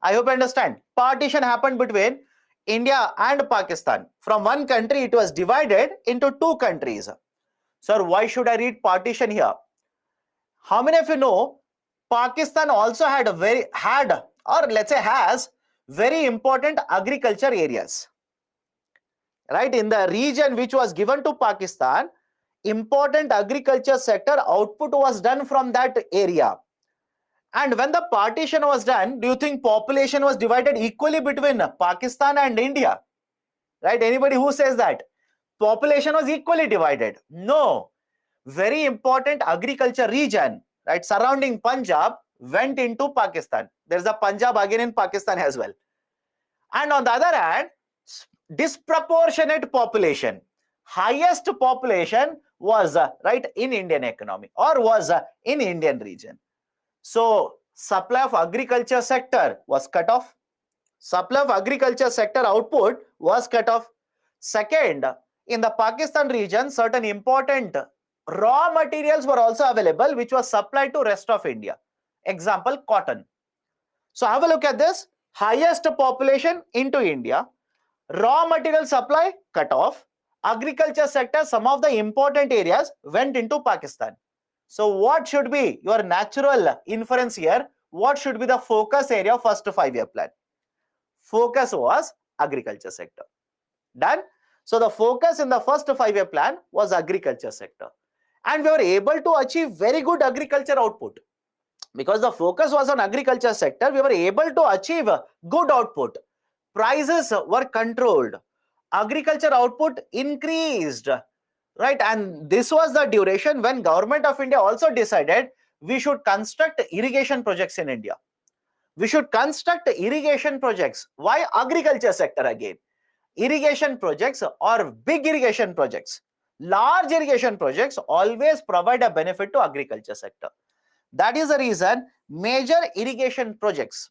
I hope you understand. Partition happened between India and Pakistan. From one country, it was divided into 2 countries. Sir, why should I read partition here? How many of you know Pakistan also had or let's say has very important agriculture areas? Right? In the region which was given to Pakistan, important agriculture sector output was done from that area. And when the partition was done, do you think population was divided equally between Pakistan and India? Right? Anybody who says that? Population was equally divided? No. Very important agriculture region, right, surrounding Punjab went into Pakistan. There's a Punjab again in Pakistan as well. And on the other hand, disproportionate population, highest population was right in Indian economy, or was in Indian region. So supply of agriculture sector was cut off. Supply of agriculture sector output was cut off. Second, in the Pakistan region, certain important raw materials were also available, which was supplied to rest of India. Example, cotton. So have a look at this. Highest population into India. Raw material supply cut off. Agriculture sector, some of the important areas went into Pakistan. So what should be your natural inference here? What should be the focus area of first 5-year plan? Focus was agriculture sector. Done. So the focus in the first 5-year plan was agriculture sector. And we were able to achieve very good agriculture output. Because the focus was on agriculture sector, we were able to achieve good output. Prices were controlled. Agriculture output increased, right? And this was the duration when Government of India also decided we should construct irrigation projects in India. We should construct irrigation projects. Why agriculture sector again? Irrigation projects or big irrigation projects, large irrigation projects always provide a benefit to agriculture sector. That is the reason major irrigation projects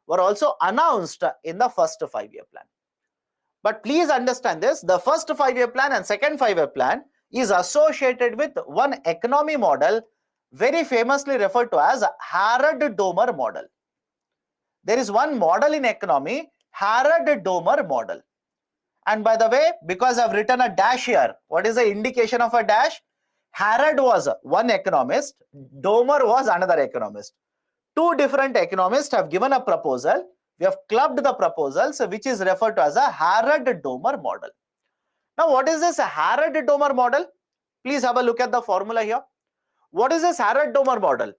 were also announced in the first 5-year plan. But please understand this, the first 5-year plan and second 5-year plan is associated with one economy model very famously referred to as Harrod-Domer model. There is one model in economy, Harrod-Domer model. And by the way, because I've written a dash here, what is the indication of a dash? Harrod was one economist, Domer was another economist. Two different economists have given a proposal. We have clubbed the proposals, which is referred to as a Harrod-Domer model. Now, what is this Harrod-Domer model? Please have a look at the formula here. What is this Harrod-Domer model?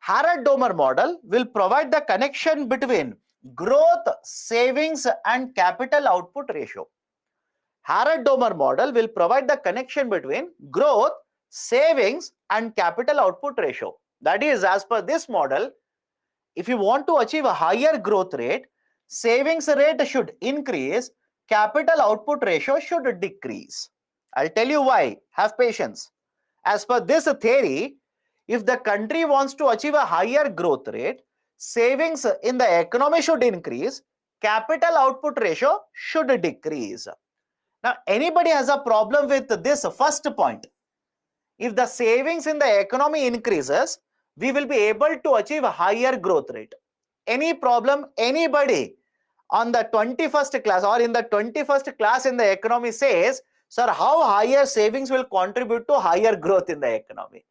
Harrod-Domer model will provide the connection between growth, savings, and capital output ratio. Harrod-Domer model will provide the connection between growth, savings, and capital output ratio. That is, as per this model, if you want to achieve a higher growth rate, savings rate should increase, capital output ratio should decrease. I'll tell you why. Have patience. As per this theory, if the country wants to achieve a higher growth rate, savings in the economy should increase, capital output ratio should decrease. Now, anybody has a problem with this first point? If the savings in the economy increases, we will be able to achieve a higher growth rate. Any problem? Anybody on the 21st class or in the 21st class in the economy says, sir, how higher savings will contribute to higher growth in the economy?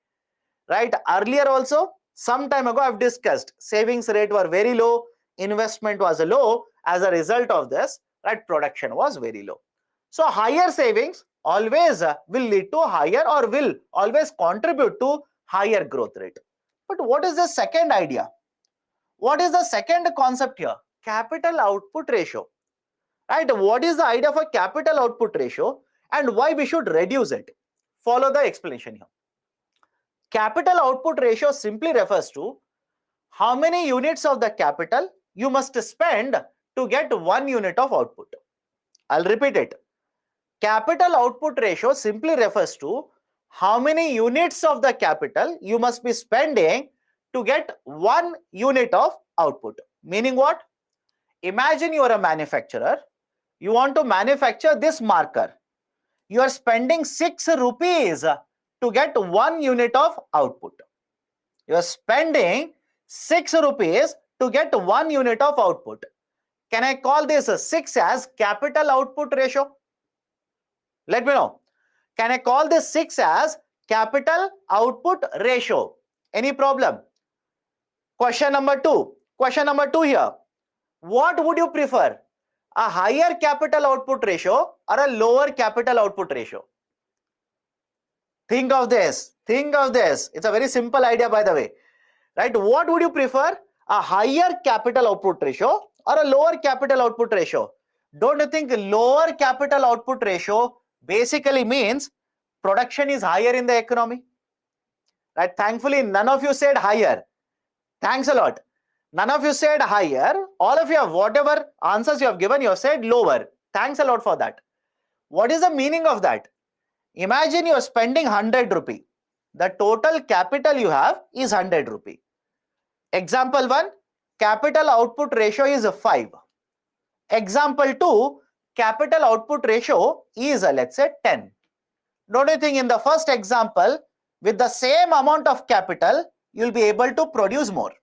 Right? Earlier also, some time ago, I've discussed savings rate were very low, investment was low. As a result of this, right, production was very low. So higher savings always will lead to higher or will always contribute to higher growth rate. But what is the second idea? What is the second concept here? Capital output ratio. Right? What is the idea of a capital output ratio and why we should reduce it? Follow the explanation here. Capital output ratio simply refers to how many units of the capital you must spend to get 1 unit of output. I'll repeat it. Capital output ratio simply refers to how many units of the capital you must be spending to get 1 unit of output. Meaning what? Imagine you are a manufacturer. You want to manufacture this marker. You are spending 6 rupees to get 1 unit of output. You are spending 6 rupees to get 1 unit of output. Can I call this 6 as capital output ratio? Let me know. Can I call this 6 as capital output ratio? Any problem? Question number 2. Question number 2 here. What would you prefer? A higher capital output ratio or a lower capital output ratio? Think of this. Think of this. It's a very simple idea, by the way. Right? What would you prefer? A higher capital output ratio or a lower capital output ratio? Don't you think lower capital output ratio basically means production is higher in the economy? Right? Thankfully, none of you said higher. Thanks a lot. None of you said higher. All of you have, whatever answers you have given, you have said lower. Thanks a lot for that. What is the meaning of that? Imagine you are spending 100 rupee. the total capital you have is 100 rupee. Example 1, capital output ratio is 5. Example 2, capital output ratio is let's say 10. Don't you think in the first example, with the same amount of capital, you'll be able to produce more?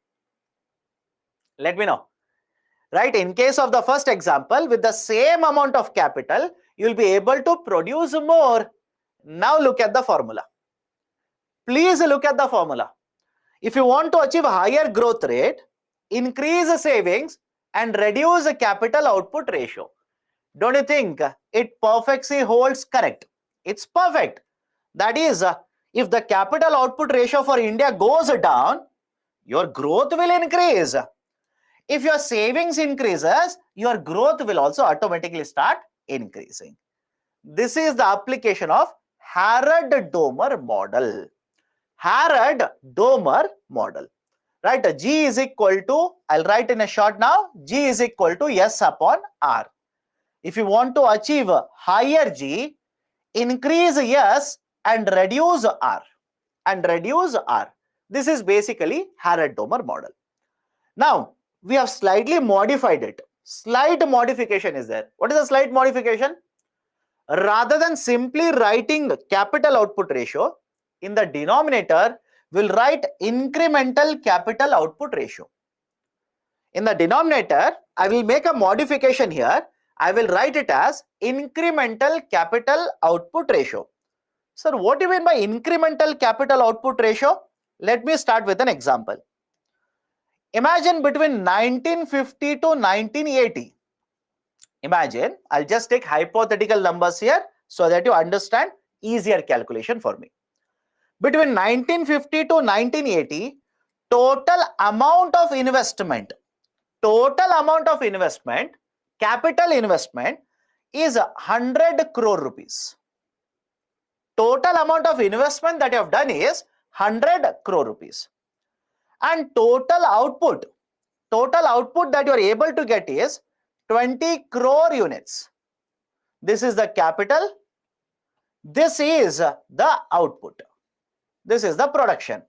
Let me know. Right? In case of the first example, with the same amount of capital, you'll be able to produce more. Now look at the formula. Please look at the formula. If you want to achieve a higher growth rate, increase savings and reduce the capital output ratio. Don't you think it perfectly holds correct? It's perfect. That is, if the capital output ratio for India goes down, your growth will increase. If your savings increases, your growth will also automatically start increasing. This is the application of Harrod-Domer model. Harrod-Domer model. Right? G is equal to, I'll write in a short now, G is equal to S upon R. If you want to achieve higher G, increase S and reduce R. This is basically Harrod-Domer model. Now, we have slightly modified it. Slight modification is there. What is a slight modification? Rather than simply writing capital output ratio, in the denominator, we'll write incremental capital output ratio. In the denominator, I will make a modification here. I will write it as incremental capital output ratio. Sir, what do you mean by incremental capital output ratio? Let me start with an example. Imagine between 1950 to 1980. Imagine, I'll just take hypothetical numbers here so that you understand easier calculation for me. Between 1950 to 1980, total amount of investment, capital investment is 100 crore rupees. Total amount of investment that you have done is 100 crore rupees. And total output that you are able to get is 20 crore units. This is the capital. This is the output. This is the production.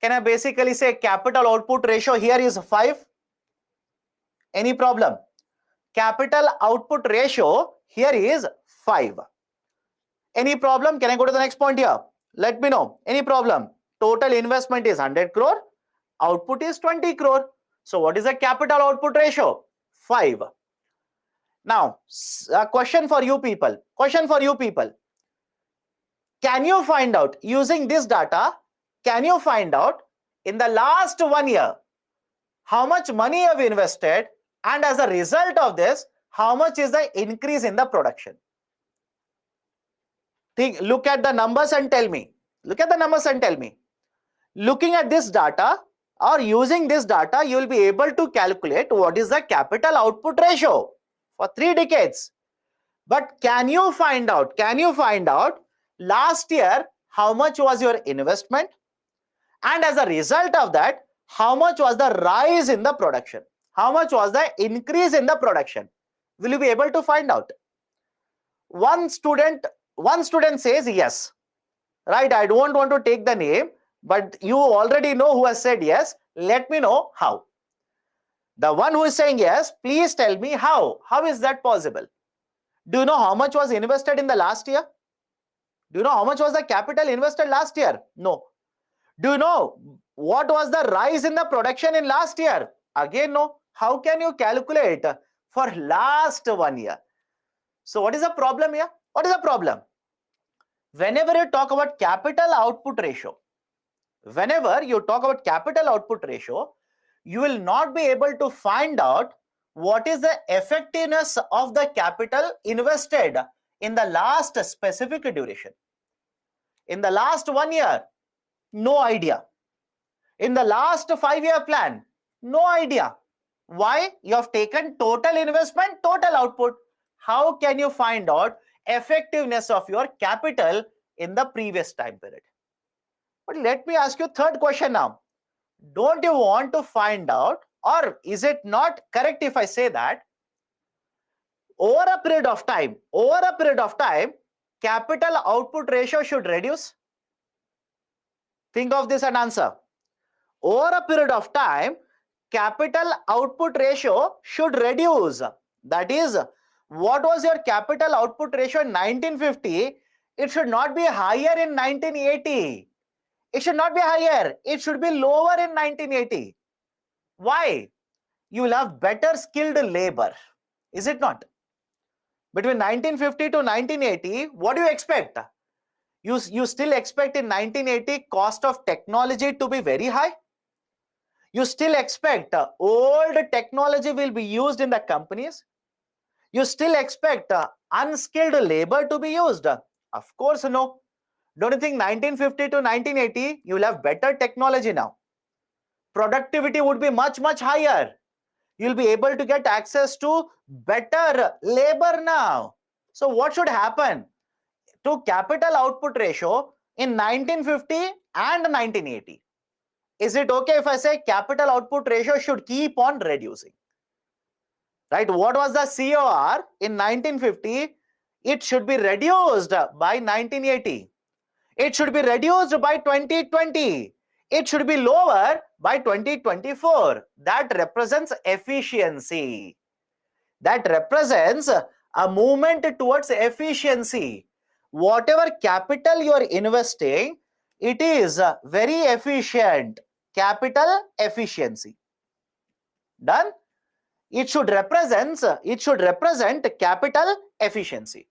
Can I basically say capital output ratio here is 5? Any problem? Capital output ratio here is 5. Any problem? Can I go to the next point here? Let me know. Any problem? Total investment is 100 crore. Output is 20 crore. So what is the capital output ratio? 5. Now, a question for you people. Can you find out, using this data, can you find out in the last 1 year how much money you have invested, and as a result of this, how much is the increase in the production? Look at the numbers and tell me. Looking at this data or using this data, you will be able to calculate what is the capital output ratio for 3 decades. But can you find out last year how much was your investment, and as a result of that, how much was the rise in the production? How much was the increase in the production? Will you be able to find out? One student says yes. Right? I don't want to take the name, but you already know who has said yes. Let me know how. The one who is saying yes, please tell me how. How is that possible? Do you know how much was invested in the last year? Do you know how much was the capital invested last year? No. Do you know what was the rise in the production in last year? Again, no. How can you calculate for last 1 year? So what is the problem here? Whenever you talk about capital output ratio, you will not be able to find out what is the effectiveness of the capital invested in the last specific duration. In the last 1 year, no idea. In the last 5-year plan, no idea. Why? You have taken total investment, total output. How can you find out effectiveness of your capital in the previous time period? But let me ask you a third question now. Don't you want to find out, or is it not correct if I say that over a period of time, capital output ratio should reduce? Think of this and answer. Over a period of time, capital output ratio should reduce. That is, what was your capital output ratio in 1950? It should not be higher in 1980. It should not be higher. It should be lower in 1980. Why? You will have better skilled labor. Is it not? Between 1950 to 1980, what do you expect? You still expect in 1980 cost of technology to be very high? You still expect old technology will be used in the companies? You still expect unskilled labor to be used? Of course, no. Don't you think 1950 to 1980, you will have better technology now? Productivity would be much, much higher. You'll be able to get access to better labor now. So what should happen to capital output ratio in 1950 and 1980? Is it okay if I say capital output ratio should keep on reducing? Right? What was the COR in 1950? It should be reduced by 1980. It should be reduced by 2020. It should be lower by 2024. That represents efficiency. That represents a movement towards efficiency. Whatever capital you are investing, it is very efficient. Capital efficiency. Done? It should represent capital efficiency.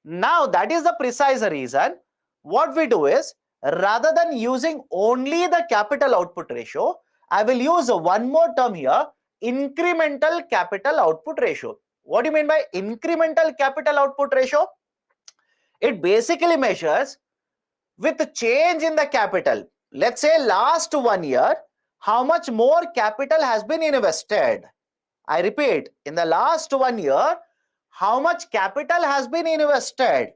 Now that is the precise reason. What we do is, rather than using only the capital output ratio, I will use one more term here, incremental capital output ratio. What do you mean by incremental capital output ratio? It basically measures with the change in the capital. Let's say last 1 year, how much more capital has been invested? I repeat, in the last 1 year, how much capital has been invested?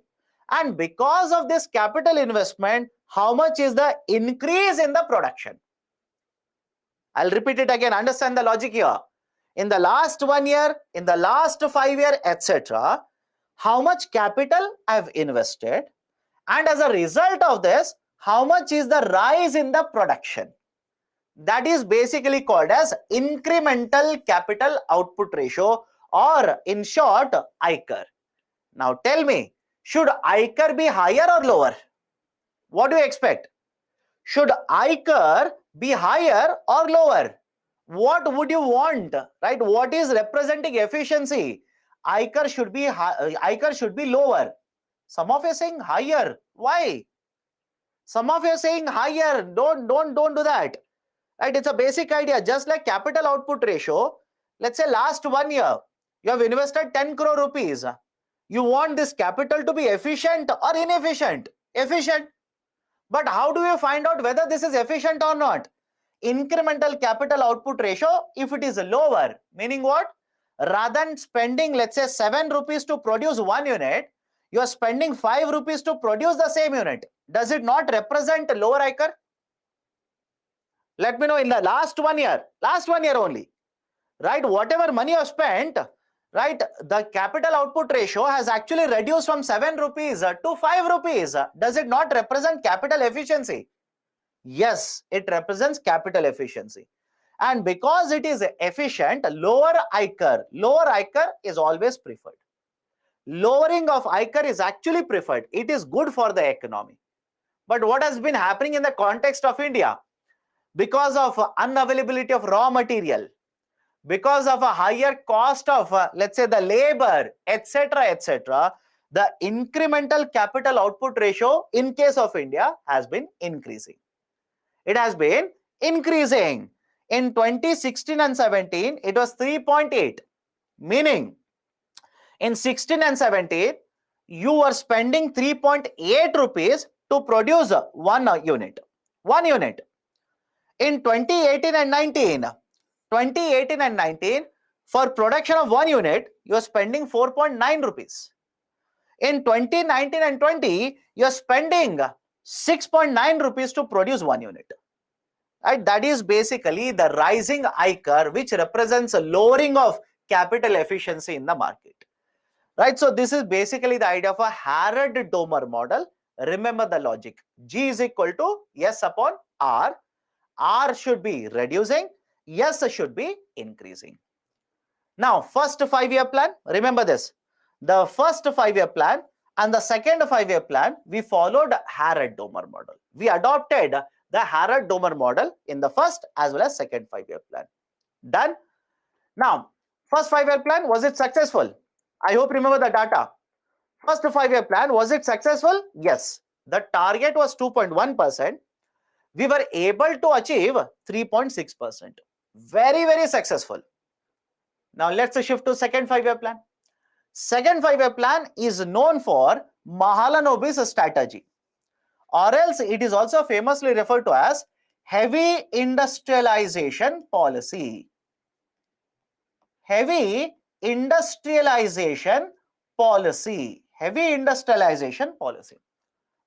And because of this capital investment, how much is the increase in the production? I'll repeat it again. Understand the logic here. In the last 1 year, in the last 5 years, etc., how much capital I've invested, and as a result of this, how much is the rise in the production? That is basically called as incremental capital output ratio, or in short, ICAR. Now tell me, should ICAR be higher or lower? What do you expect? Should ICAR be higher or lower? What would you want, right? What is representing efficiency? ICAR should be ICAR should be lower. Some of you are saying higher. Why? Some of you are saying higher. Don't do that. Right? It's a basic idea. Just like capital output ratio. Let's say last 1 year, you have invested 10 crore rupees. You want this capital to be efficient or inefficient? Efficient. But how do you find out whether this is efficient or not? Incremental capital output ratio, if it is lower, meaning what? Rather than spending, let's say 7 rupees to produce 1 unit, you are spending 5 rupees to produce the same unit. Does it not represent lower ICAR? Let me know in the last 1 year only, right? Whatever money you have spent, right? The capital output ratio has actually reduced from 7 rupees to 5 rupees. Does it not represent capital efficiency? Yes, it represents capital efficiency. And because it is efficient, lower ICAR is always preferred. Lowering of ICAR is actually preferred. It is good for the economy. But what has been happening in the context of India? Because of unavailability of raw material, because of a higher cost of, let's say, the labor, etc., the incremental capital output ratio in case of India has been increasing. It has been increasing. In 2016 and 17, it was 3.8. Meaning, in 16 and 17, you were spending 3.8 rupees to produce 1 unit. 1 unit. In 2018 and 19, for production of 1 unit, you are spending 4.9 rupees. In 2019 and 20, you are spending 6.9 rupees to produce 1 unit. Right? That is basically the rising ICAR, which represents a lowering of capital efficiency in the market. Right? So this is basically the idea of a Harrod-Domer model, Remember the logic. G is equal to S upon R. R should be reducing, S should be increasing. Now, first 5-year plan, remember this. The first 5-year plan and the second 5-year plan, we followed Harrod-Domer model. We adopted the Harrod-Domer model in the first as well as second 5-year plan. Done. Now, first 5-year plan, was it successful? I hope remember the data. First 5-year plan, was it successful? Yes. The target was 2.1%. We were able to achieve 3.6%. Very, very successful. Now, let's shift to second 5-year plan. Second 5-year plan is known for Mahalanobis strategy, or else it is also famously referred to as heavy industrialization policy. Heavy industrialization policy. Heavy industrialization policy.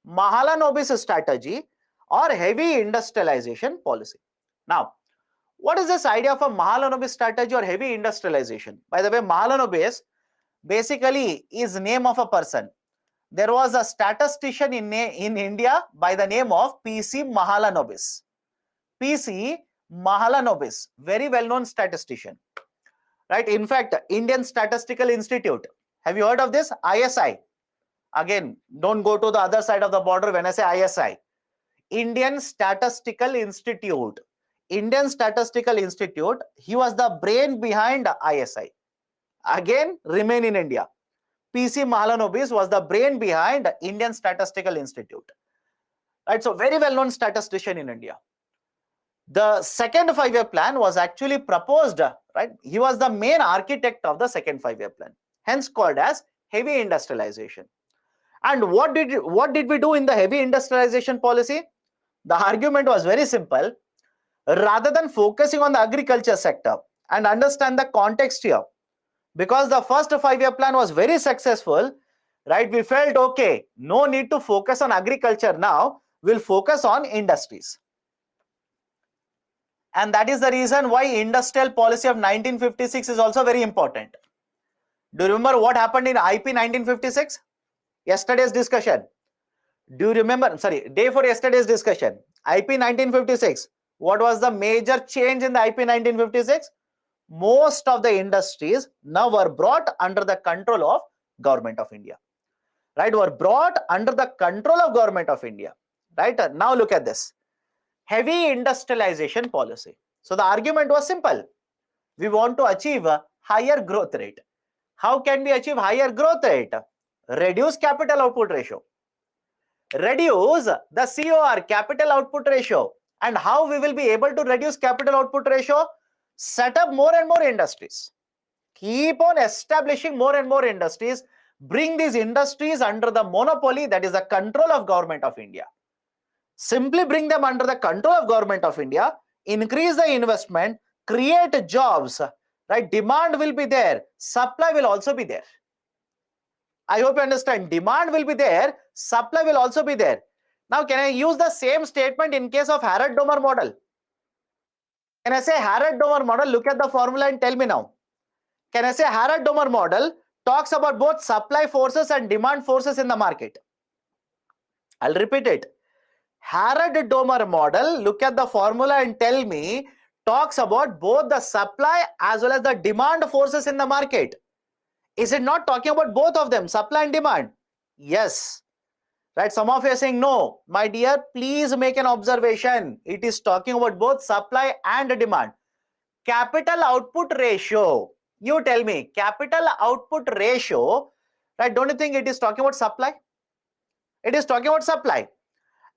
Mahalanobis strategy or heavy industrialization policy. Now, what is this idea of a Mahalanobis strategy or heavy industrialization? By the way, Mahalanobis basically is name of a person. There was a statistician in India by the name of P.C. Mahalanobis. P.C. Mahalanobis, very well-known statistician. Right? In fact, Indian Statistical Institute. Have you heard of this? ISI. Again, don't go to the other side of the border when I say ISI. Indian Statistical Institute. Indian Statistical Institute. He was the brain behind ISI. Again, remain in India. P.C. Mahalanobis was the brain behind Indian Statistical Institute. Right? So, very well-known statistician in India. The second 5-year plan was actually proposed, right? He was the main architect of the second 5-year plan, hence called as heavy industrialization. And what did we do in the heavy industrialization policy? The argument was very simple. Rather than focusing on the agriculture sector, and understand the context here, because the first 5-year plan was very successful, right? We felt, okay, no need to focus on agriculture now, we'll focus on industries. And that is the reason why industrial policy of 1956 is also very important. Do you remember what happened in IP 1956? Yesterday's discussion. Do you remember? Sorry, day for yesterday's discussion. IP 1956. What was the major change in the IP 1956? Most of the industries now were brought under the control of Government of India. Right? Were brought under the control of Government of India. Right? Now look at this. Heavy industrialization policy. So the argument was simple. We want to achieve a higher growth rate. How can we achieve higher growth rate? Reduce capital output ratio. Reduce the COR, capital output ratio. And how we will be able to reduce capital output ratio? Set up more and more industries. Keep on establishing more and more industries. Bring these industries under the monopoly, that is the control of Government of India. Simply bring them under the control of Government of India, increase the investment, create jobs, right? Demand will be there, supply will also be there. I hope you understand. Demand will be there, supply will also be there. Now, can I use the same statement in case of Harrod-Domer model? Can I say Harrod-Domer model? Look at the formula and tell me now. Can I say Harrod-Domer model talks about both supply forces and demand forces in the market? I'll repeat it. Harrod-Domer model, look at the formula and tell me, talks about both the supply as well as the demand forces in the market. Is it not talking about both of them, supply and demand? Yes. Right? Some of you are saying, no, my dear, please make an observation. It is talking about both supply and demand. Capital output ratio. You tell me, capital output ratio, right? Don't you think it is talking about supply? It is talking about supply.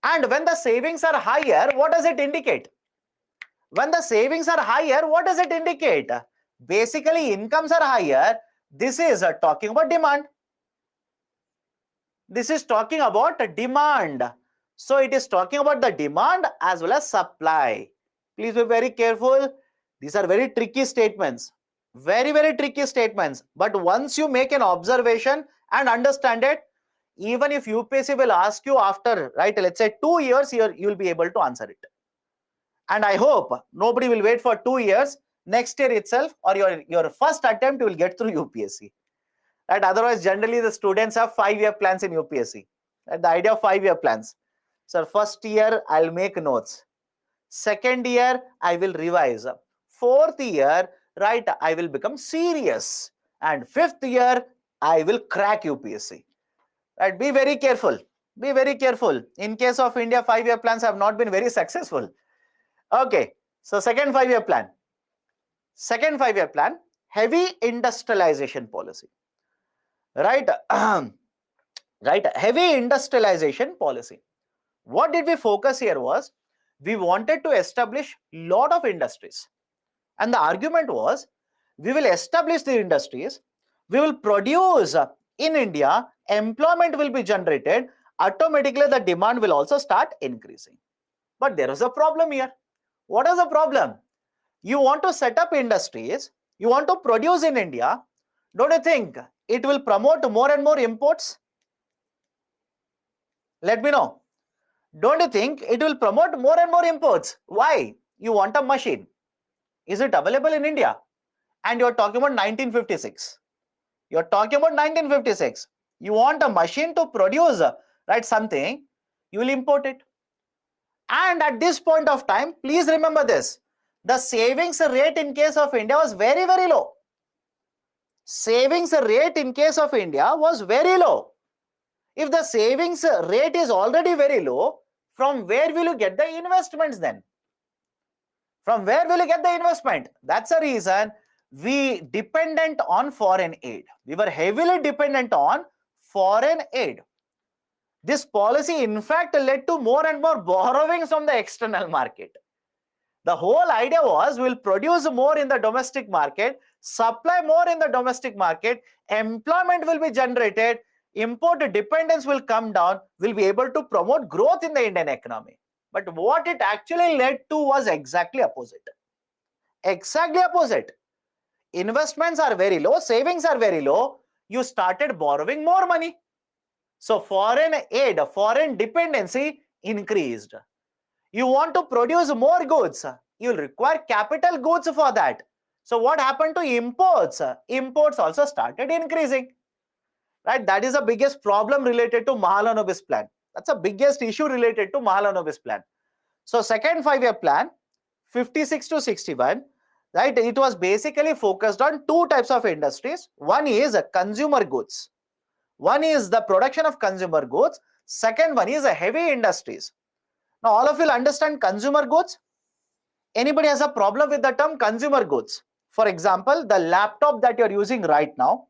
And when the savings are higher, what does it indicate? When the savings are higher, what does it indicate? Basically, incomes are higher. This is talking about demand. This is talking about demand. So it is talking about the demand as well as supply. Please be very careful. These are very tricky statements. Very, very tricky statements. But once you make an observation and understand it, even if UPSC will ask you after, right, let's say 2 years, you will be able to answer it. And I hope nobody will wait for 2 years. Next year itself, or your first attempt, you will get through UPSC. Right? Otherwise, generally the students have 5-year plans in UPSC. The idea of 5-year plans. So first year I'll make notes. Second year I will revise. Fourth year, right, I will become serious. And fifth year I will crack UPSC. Right, be very careful. Be very careful. In case of India, 5-year plans have not been very successful. Okay, so second 5-year plan. Second 5-year plan, heavy industrialization policy. Right, right, heavy industrialization policy. What did we focus here was, we wanted to establish lot of industries. And the argument was, we will establish the industries, we will produce in India, employment will be generated, automatically the demand will also start increasing. But there is a problem here. What is the problem? You want to set up industries, you want to produce in India, don't you think it will promote more and more imports? Let me know. Don't you think it will promote more and more imports? Why? You want a machine. Is it available in India? And you're talking about 1956. You're talking about 1956. You want a machine to produce, right, something, you will import it. And at this point of time, please remember this, the savings rate in case of India was very, very low. Savings rate in case of India was very low. If the savings rate is already very low, from where will you get the investments then? From where will you get the investment? That's the reason we dependent on foreign aid. We were heavily dependent on foreign aid. This policy in fact led to more and more borrowings from the external market. The whole idea was, we'll produce more in the domestic market, supply more in the domestic market, employment will be generated, import dependence will come down, we'll be able to promote growth in the Indian economy. But what it actually led to was exactly opposite. Exactly opposite. Investments are very low, savings are very low, you started borrowing more money. So foreign aid, foreign dependency increased. You want to produce more goods, you will require capital goods for that. So what happened to imports? Imports also started increasing. Right? That is the biggest problem related to Mahalanobis plan. That's the biggest issue related to Mahalanobis plan. So second 5-year plan, 56 to 61, right? It was basically focused on two types of industries. One is consumer goods. One is the production of consumer goods. Second one is heavy industries. Now all of you will understand consumer goods. Anybody has a problem with the term consumer goods? For example, the laptop that you're using right now,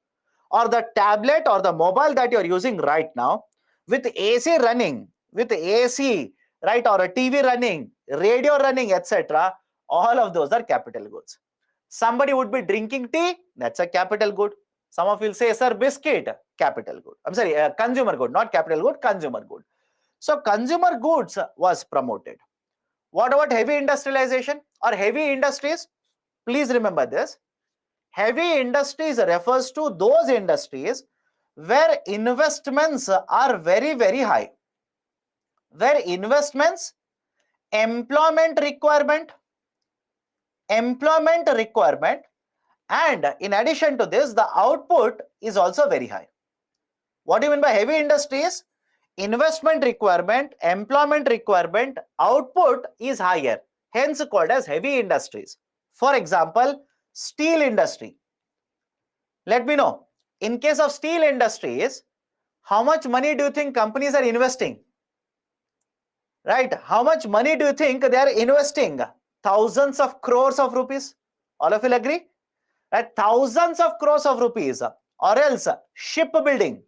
or the tablet or the mobile that you're using right now, with AC running, with AC, right, or a TV running, radio running, etc., all of those are capital goods. Somebody would be drinking tea, that's a capital good. Some of you will say, sir, biscuit, capital good. I'm sorry, consumer good, not capital good, consumer good. So consumer goods was promoted. What about heavy industrialization or heavy industries? Please remember this. Heavy industries refers to those industries where investments are very, very high. Where investments, employment requirement, and in addition to this, the output is also very high. What do you mean by heavy industries? Investment requirement, employment requirement, output is higher, hence called as heavy industries. For example, steel industry. Let me know, in case of steel industries, how much money do you think companies are investing? Right? How much money do you think they are investing? Thousands of crores of rupees. All of you will agree? Right? Thousands of crores of rupees. Or else shipbuilding,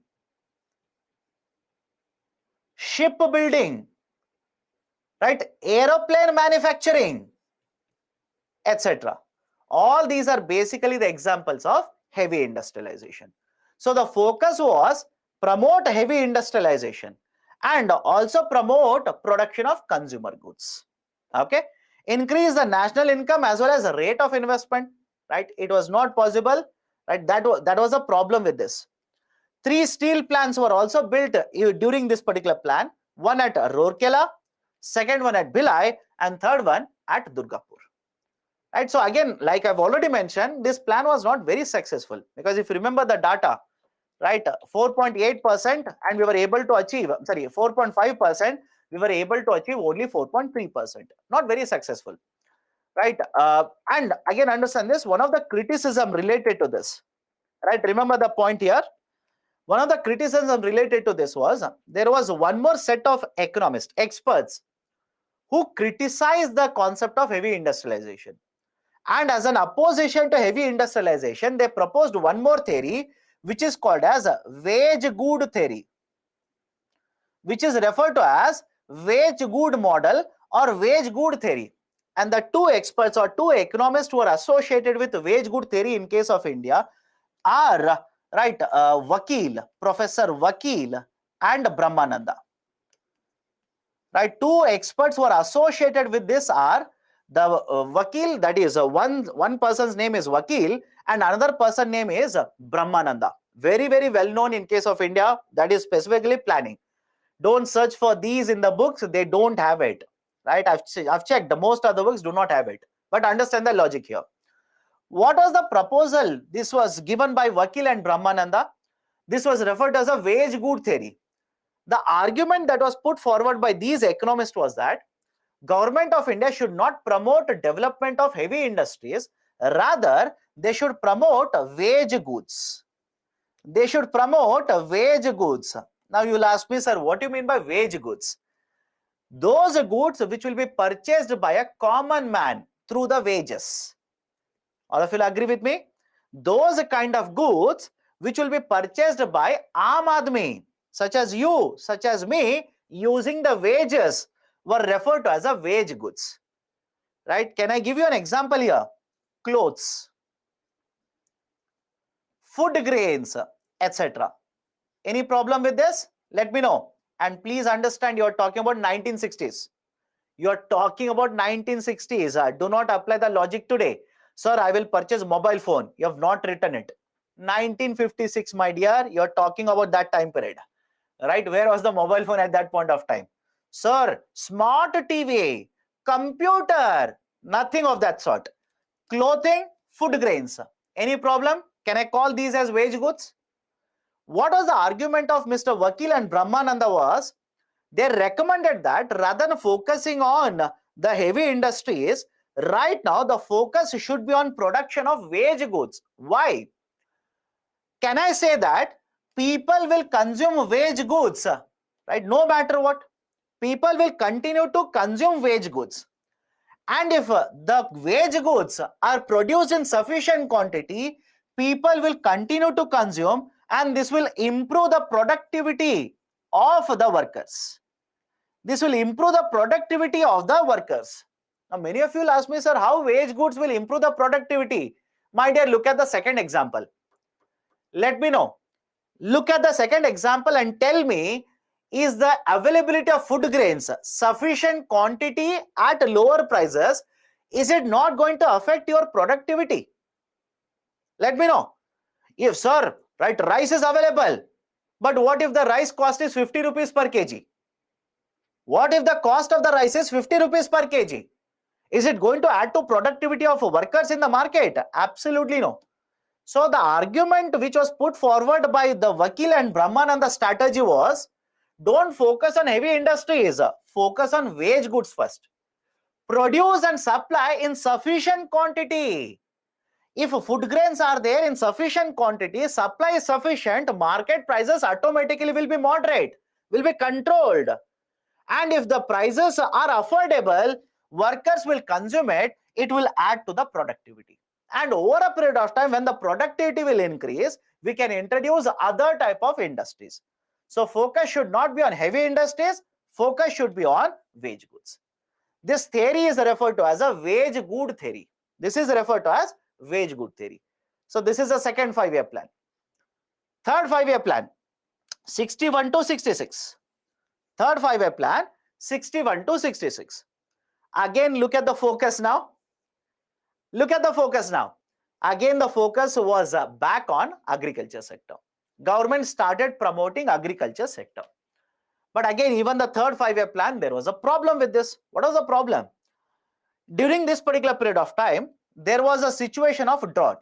right? Aeroplane manufacturing, etc. All these are basically the examples of heavy industrialization. So the focus was promote heavy industrialization and also promote production of consumer goods. Okay, increase the national income as well as the rate of investment. Right, it was not possible. Right, that was a problem with this. 3 steel plants were also built during this particular plan. One at Rourkela, second one at Bhilai, and third one at Durgapur. Right, so again, like I've already mentioned, this plan was not very successful because if you remember the data, right? 4.8%, and we were able to achieve, sorry, 4.5%, we were able to achieve only 4.3%. Not very successful, right? And again, understand this, one of the criticism related to this, right? Remember the point here. One of the criticism related to this was there was one more set of economists, experts, who criticized the concept of heavy industrialization. And as an opposition to heavy industrialization, they proposed one more theory, which is called as wage good theory, which is referred to as wage good model or wage good theory. And the two experts or two economists who are associated with wage good theory in case of India are, right, Professor Vakil and Brahmananda. Right, two experts who are associated with this are the Vakil, that is one person's name is Vakil and another person name is Brahmananda. Very, very well known in case of India, that is specifically planning. Don't search for these in the books, they don't have it, right? I've checked, most of the books do not have it, but understand the logic here. What was the proposal? This was given by Vakil and Brahmananda. This was referred to as a wage good theory. The argument that was put forward by these economists was that government of India should not promote development of heavy industries, rather they should promote wage goods. They should promote wage goods. Now you will ask me, sir, what do you mean by wage goods? Those goods which will be purchased by a common man through the wages. All of you will agree with me? Those kind of goods which will be purchased by Aam Aadmi, such as you, such as me, using the wages, were referred to as a wage goods. Right? Can I give you an example here? Clothes, food grains, etc. Any problem with this? Let me know. And please understand, you are talking about 1960s. You are talking about 1960s. Do not apply the logic today. Sir, I will purchase mobile phone. You have not written it. 1956, my dear, you are talking about that time period. Right? Where was the mobile phone at that point of time? Sir, smart TV, computer, nothing of that sort. Clothing, food grains. Any problem? Can I call these as wage goods? What was the argument of Mr. Vakil and Brahmananda was, they recommended that rather than focusing on the heavy industries, right now the focus should be on production of wage goods. Why? Can I say that people will consume wage goods, right? No matter what, people will continue to consume wage goods. And if the wage goods are produced in sufficient quantity, people will continue to consume, and this will improve the productivity of the workers. This will improve the productivity of the workers. Now, many of you will ask me, sir, how wage goods will improve the productivity? My dear, look at the second example. Let me know. Look at the second example and tell me, is the availability of food grains sufficient quantity at lower prices? Is it not going to affect your productivity? Let me know. If, sir, right, rice is available, but what if the rice cost is 50 rupees per kg? What if the cost of the rice is 50 rupees per kg? Is it going to add to productivity of workers in the market? Absolutely no. So the argument which was put forward by the Vakil and Brahmananda strategy was, don't focus on heavy industries, focus on wage goods first. Produce and supply in sufficient quantity. If food grains are there in sufficient quantity, supply is sufficient, market prices automatically will be moderate, will be controlled. And if the prices are affordable, workers will consume it, it will add to the productivity. And over a period of time, when the productivity will increase, we can introduce other type of industries. So focus should not be on heavy industries, focus should be on wage goods. This theory is referred to as a wage good theory. This is referred to as wage good theory. So this is the second 5-year plan. Third 5-year plan, 61 to 66. Third 5-year plan, 61 to 66. Again, look at the focus now. Look at the focus now. Again, the focus was back on agriculture sector. Government started promoting agriculture sector. But again, even the third 5-year plan, there was a problem with this. What was the problem? During this particular period of time, there was a situation of drought.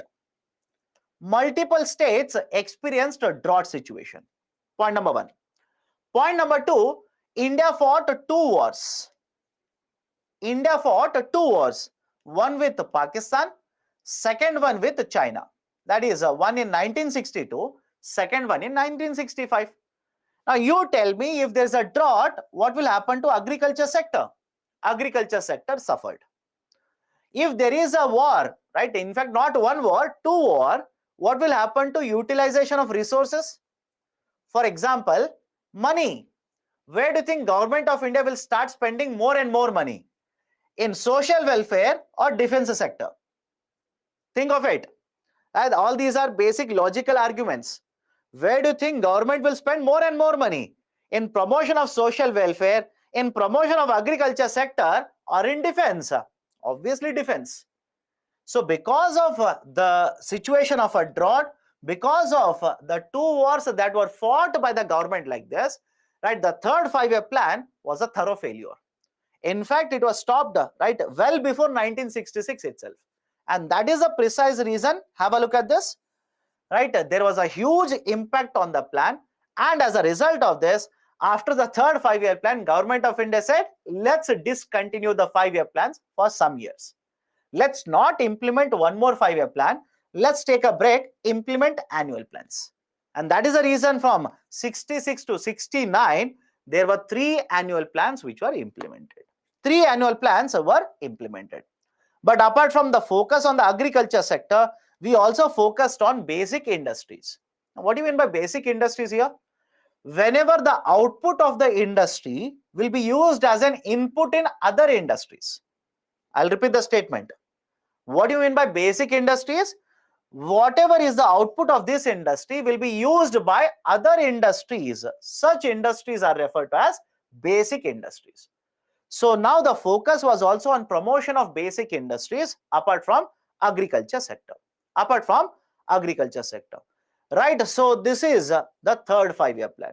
multiple states experienced a drought situation. Point number one. Point number two, India fought two wars. India fought two wars, one with Pakistan, second one with China. That is one in 1962, second one in 1965. Now you tell me, if there's a drought, what will happen to agriculture sector? Agriculture sector suffered. If there is a war, right, in fact not one war, two war, what will happen to utilization of resources? For example, money. Where do you think government of India will start spending more and more money? In social welfare or defense sector? Think of it. And all these are basic logical arguments. Where do you think government will spend more and more money? In promotion of social welfare, in promotion of agriculture sector, or in defense? Obviously defense. So because of the situation of a drought, because of the two wars that were fought by the government like this, right, the third five-year plan was a thorough failure. In fact, it was stopped, right, well before 1966 itself. And that is the precise reason. Have a look at this. Right, there was a huge impact on the plan, and as a result of this, after the third five-year plan, government of India said, let's discontinue the five-year plans for some years. Let's not implement one more five-year plan. Let's take a break, implement annual plans. And that is the reason from 66 to 69, there were three annual plans which were implemented. Three annual plans were implemented. But apart from the focus on the agriculture sector, we also focused on basic industries. Now, what do you mean by basic industries here? Whenever the output of the industry will be used as an input in other industries. I'll repeat the statement. What do you mean by basic industries? Whatever is the output of this industry will be used by other industries. Such industries are referred to as basic industries. So now the focus was also on promotion of basic industries apart from agriculture sector. Apart from agriculture sector. Right. So this is the third five-year plan.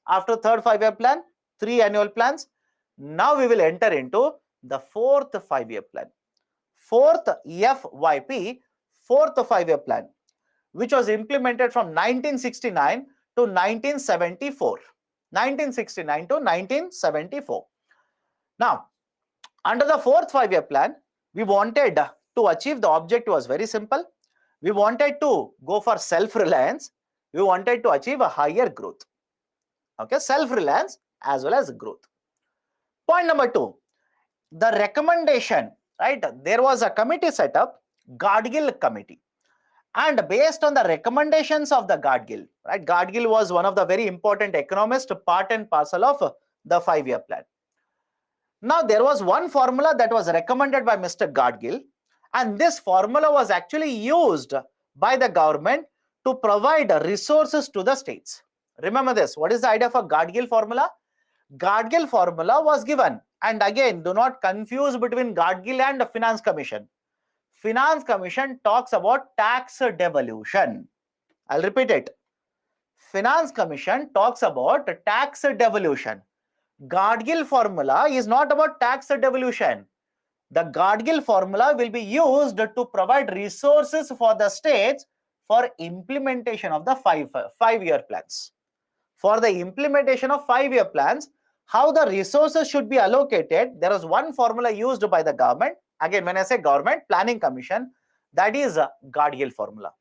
After third five-year plan, three annual plans. Now we will enter into the fourth five-year plan. Fourth FYP, fourth five-year plan, which was implemented from 1969 to 1974. 1969 to 1974. Now, under the fourth five-year plan, we wanted to achieve, the objective was very simple. We wanted to go for self-reliance. We wanted to achieve a higher growth. Okay, self-reliance as well as growth. Point number two, the recommendation, right? There was a committee set up, Gadgil committee. And based on the recommendations of the Gadgil, right? Gadgil was one of the very important economists, part and parcel of the five-year plan. Now, there was one formula that was recommended by Mr. Gadgil, and this formula was actually used by the government to provide resources to the states. Remember this. What is the idea for Gadgil formula? Gadgil formula was given, and again, do not confuse between Gadgil and Finance Commission. Finance Commission talks about tax devolution. I'll repeat it. Finance Commission talks about tax devolution. Gadgil formula is not about tax devolution. The Gadgil formula will be used to provide resources for the states for implementation of the five-year plans. For the implementation of five-year plans, how the resources should be allocated, there is one formula used by the government. Again, when I say government, Planning Commission, that is a Gadgil formula.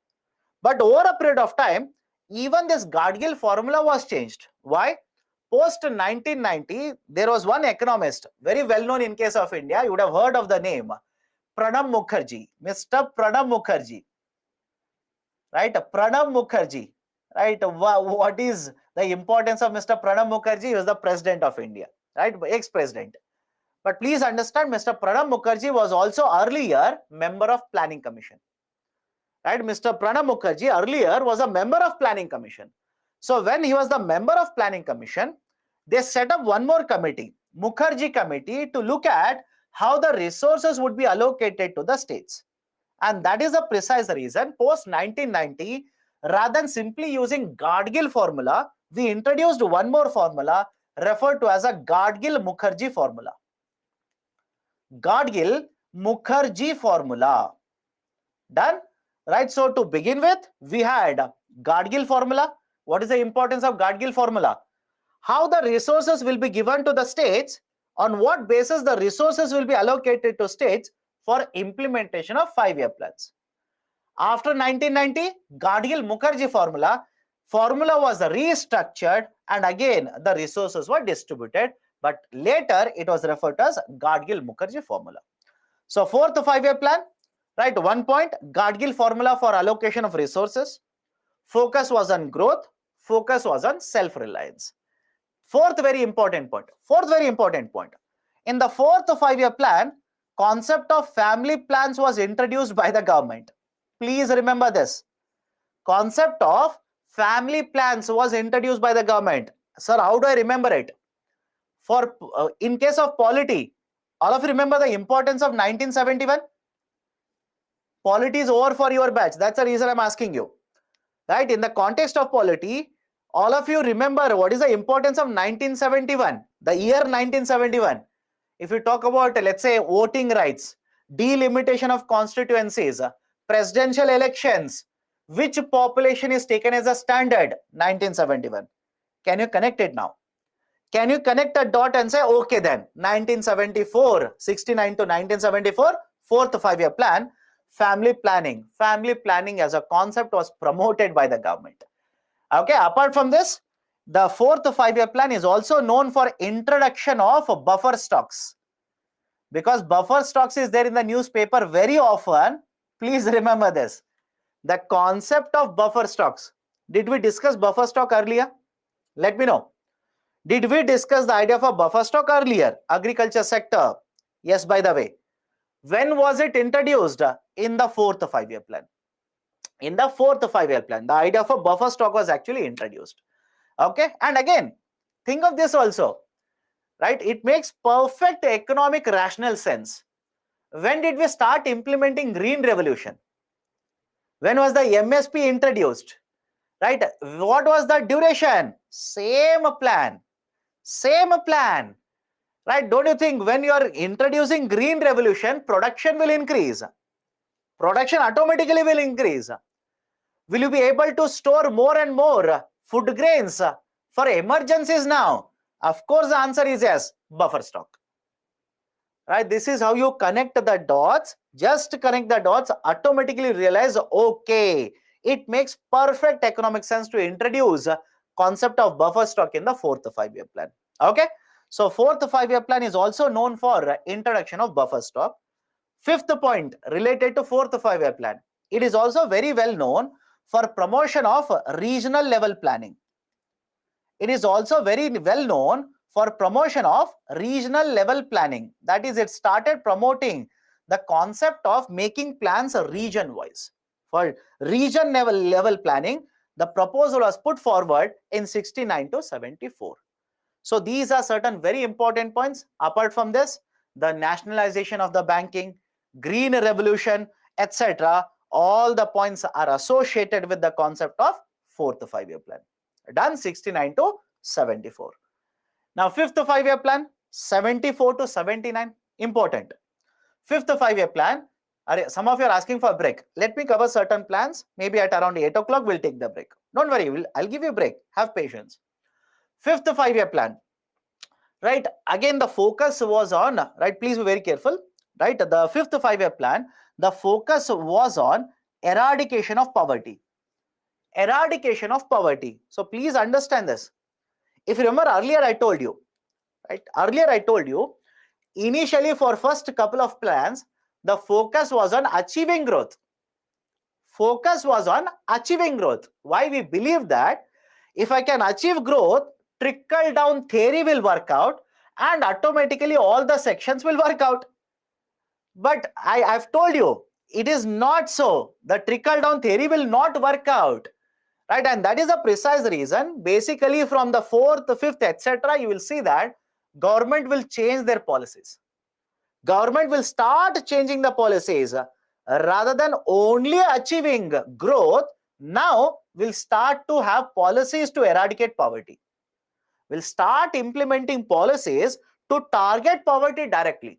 But over a period of time, even this Gadgil formula was changed. Why? Post 1990, there was one economist, very well known in case of India. You would have heard of the name, Pranab Mukherjee, Mr. Pranab Mukherjee. Right? Pranab Mukherjee. Right? What is the importance of Mr. Pranab Mukherjee? He was the president of India, right? Ex-president. But please understand, Mr. Pranab Mukherjee was also earlier member of Planning Commission. Right? Mr. Pranab Mukherjee earlier was a member of Planning Commission. So when he was the member of Planning Commission, they set up one more committee, Mukherjee Committee, to look at how the resources would be allocated to the states. And that is the precise reason, post 1990, rather than simply using Gadgil formula, we introduced one more formula referred to as a Gadgil-Mukherjee formula. Gadgil-Mukherjee formula. Done? right? So to begin with, we had Gadgil formula. What is the importance of Gadgil formula? How the resources will be given to the states, on what basis the resources will be allocated to states for implementation of 5-year plans. After 1990, Gadgil-Mukherjee formula was restructured, and again the resources were distributed, but later it was referred to as Gadgil-Mukherjee formula. So fourth 5-year plan, right? 1 point, Gadgil formula for allocation of resources. Focus was on growth, focus was on self-reliance. Fourth very important point. In the fourth 5-year plan, concept of family plans was introduced by the government. Please remember this. Concept of family plans was introduced by the government. Sir, how do I remember it? For in case of polity, all of you remember the importance of 1971? Polity is over for your batch. That's the reason I'm asking you. Right? In the context of polity, all of you remember what is the importance of 1971, the year 1971. If you talk about, let's say, voting rights, delimitation of constituencies, presidential elections, which population is taken as a standard? 1971. Can you connect it now? Can you connect a dot and say, okay then, 1974, 69 to 1974, fourth 5-year plan, family planning as a concept was promoted by the government. Okay, apart from this, the fourth 5-year plan is also known for introduction of buffer stocks. Because buffer stocks is there in the newspaper very often, please remember this. The concept of buffer stocks. Did we discuss buffer stock earlier? Let me know. Did we discuss the idea of a buffer stock earlier? Agriculture sector. Yes, by the way. When was it introduced? In the fourth 5-year plan. In the fourth 5-year plan, the idea of a buffer stock was actually introduced. Okay, and again, think of this also, right? It makes perfect economic rational sense. When did we start implementing green revolution? When was the MSP introduced? Right? What was the duration? Same plan. Right? Don't you think when you are introducing green revolution, production will increase? Production automatically will increase. Will you be able to store more and more food grains for emergencies now? Of course, the answer is yes, buffer stock. Right? This is how you connect the dots. Just connect the dots, automatically realize, okay, it makes perfect economic sense to introduce concept of buffer stock in the fourth 5-year plan. Okay, so fourth 5-year plan is also known for introduction of buffer stock. Fifth point related to fourth 5-year plan, it is also very well known for promotion of regional level planning. It is also very well known for promotion of regional level planning. That is, it started promoting the concept of making plans region wise. For region level planning, the proposal was put forward in 69 to 74. So these are certain very important points. Apart from this, the nationalization of the banking, green revolution, etc. All the points are associated with the concept of fourth 5-year plan. Done. 69 to 74. Now fifth 5-year plan, 74 to 79. Important. Fifth 5-year plan. Some of you are asking for a break. Let me cover certain plans. Maybe at around 8 o'clock we'll take the break. Don't worry, I'll give you a break. Have patience. Fifth 5-year plan. Right, again the focus was on, right, please be very careful, right, the fifth 5-year plan, the focus was on eradication of poverty. So please understand this. If you remember, earlier I told you, initially for first couple of plans, the focus was on achieving growth. Why? We believe that if I can achieve growth, trickle down theory will work out and automatically all the sections will work out. But I've told you, it is not so. The trickle down theory will not work out. Right? And that is a precise reason. Basically, from the fourth, fifth, etc., you will see that government will change their policies. Government will start changing the policies. Rather than only achieving growth, now we'll start to have policies to eradicate poverty. We'll start implementing policies to target poverty directly.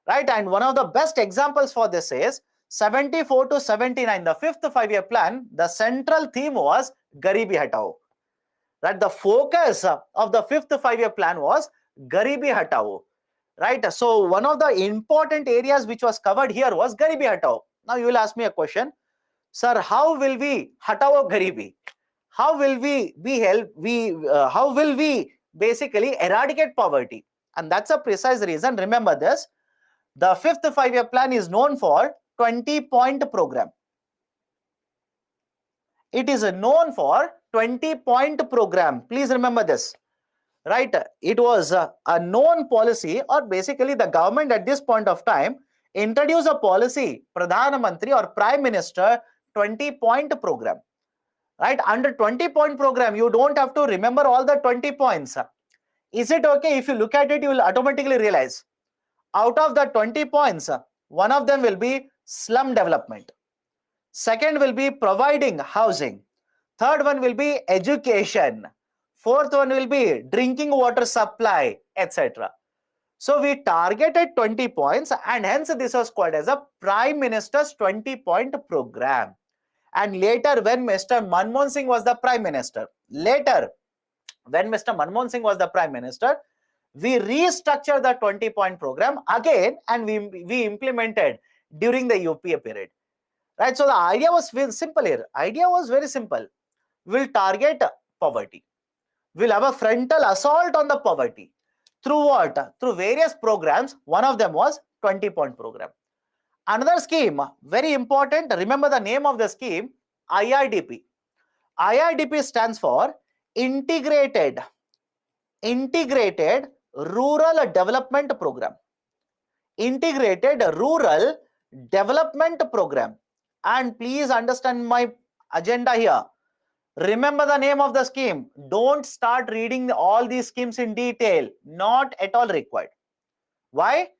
Right? And one of the best examples for this is 74 to 79, the fifth five-year plan, the central theme was Garibi Hatao. Right, the focus of the fifth five-year plan was Garibi Hatao. Right, so one of the important areas which was covered here was Garibi Hatao. Now you will ask me a question, sir, how will we hatao Garibi? How will how will we basically eradicate poverty? And that's a precise reason. Remember this, the fifth five-year plan is known for 20-point program. It is known for 20-point program. Please remember this. Right, it was a known policy, or basically the government at this point of time introduced a policy, Pradhan Mantri or Prime Minister 20-point program. Right, under 20-point program, you don't have to remember all the 20 points. Is it okay? If you look at it, you will automatically realize out of the 20 points, one of them will be slum development. Second will be providing housing. Third one will be education. Fourth one will be drinking water supply, etc. So we targeted 20 points, and hence this was called as a Prime Minister's 20-point program. And later, when Mr. Manmohan Singh was the Prime Minister, we restructured the 20-point program again, and we implemented during the UPA period. Right, so the idea was simple here. Idea was very simple. We'll target poverty. We'll have a frontal assault on the poverty. Through what? Through various programs. One of them was 20-point program. Another scheme, very important, remember the name of the scheme, IRDP. IRDP stands for Integrated Rural Development Program. Integrated Rural Development Program. And please understand my agenda here. Remember the name of the scheme. Don't start reading all these schemes in detail. Not at all required. Why?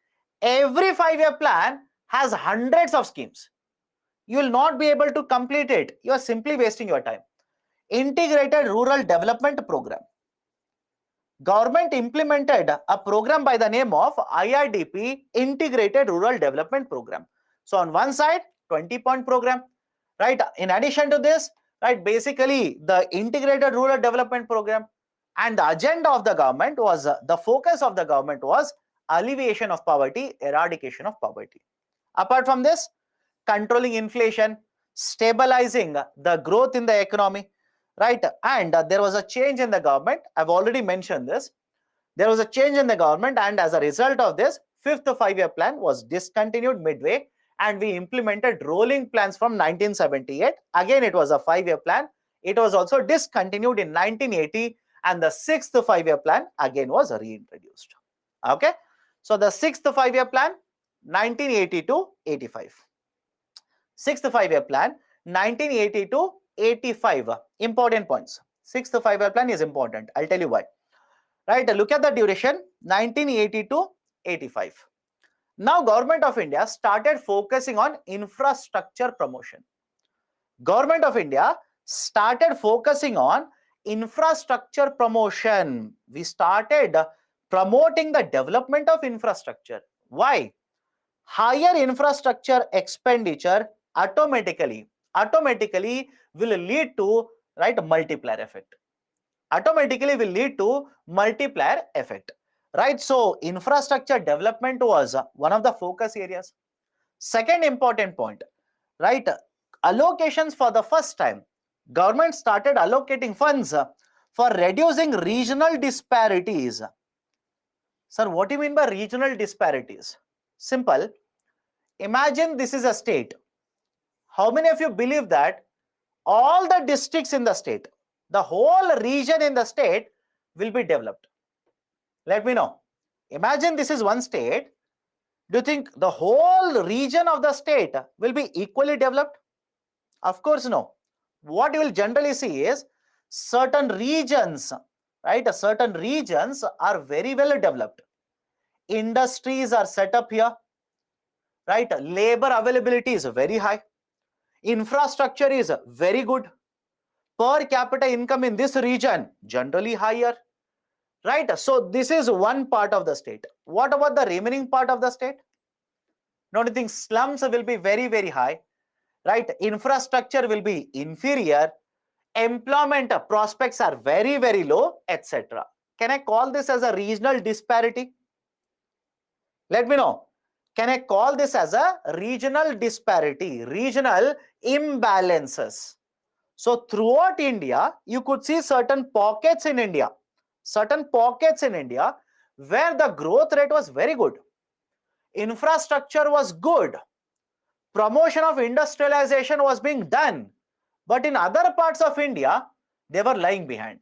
Every five-year plan has hundreds of schemes. You will not be able to complete it. You are simply wasting your time. Integrated Rural Development Program. Government implemented a program by the name of IRDP, Integrated Rural Development Program. So on one side, 20-point program. Right? In addition to this, right, basically the Integrated Rural Development Program, and the agenda of the government was, the focus of the government was alleviation of poverty, eradication of poverty. Apart from this, controlling inflation, stabilizing the growth in the economy, right? And there was a change in the government. I've already mentioned this. There was a change in the government, and as a result of this, fifth five-year plan was discontinued midway, and we implemented rolling plans from 1978. Again, it was a five-year plan. It was also discontinued in 1980, and the sixth five-year plan again was reintroduced. Okay, so the sixth five-year plan, 1980 to 85. Sixth five-year plan, 1980 to 85. Important points. Sixth five-year plan is important. I'll tell you why. Right, look at the duration, 1980 to 85. Now, Government of India started focusing on infrastructure promotion. Government of India started focusing on infrastructure promotion. We started promoting the development of infrastructure. Why? Higher infrastructure expenditure automatically will lead to, right, multiplier effect. Automatically will lead to multiplier effect. Right, so infrastructure development was one of the focus areas. Second important point, right, allocations. For the first time, government started allocating funds for reducing regional disparities. Sir, what do you mean by regional disparities? Simple. Imagine this is a state. How many of you believe that all the districts in the state, the whole region in the state will be developed? Let me know. Imagine this is one state. Do you think the whole region of the state will be equally developed? Of course, no. What you will generally see is certain regions, right? Certain regions are very well developed. Industries are set up here, right? Labor availability is very high. Infrastructure is very good. Per capita income in this region generally higher. Right, so this is one part of the state. What about the remaining part of the state? Don't you think slums will be very, very high, right? Infrastructure will be inferior, employment prospects are very, very low, etc. Can I call this as a regional disparity? Let me know. Can I call this as a regional disparity, regional imbalances? So throughout India, you could see certain pockets in India where the growth rate was very good. Infrastructure was good. Promotion of industrialization was being done. But in other parts of India, they were lying behind.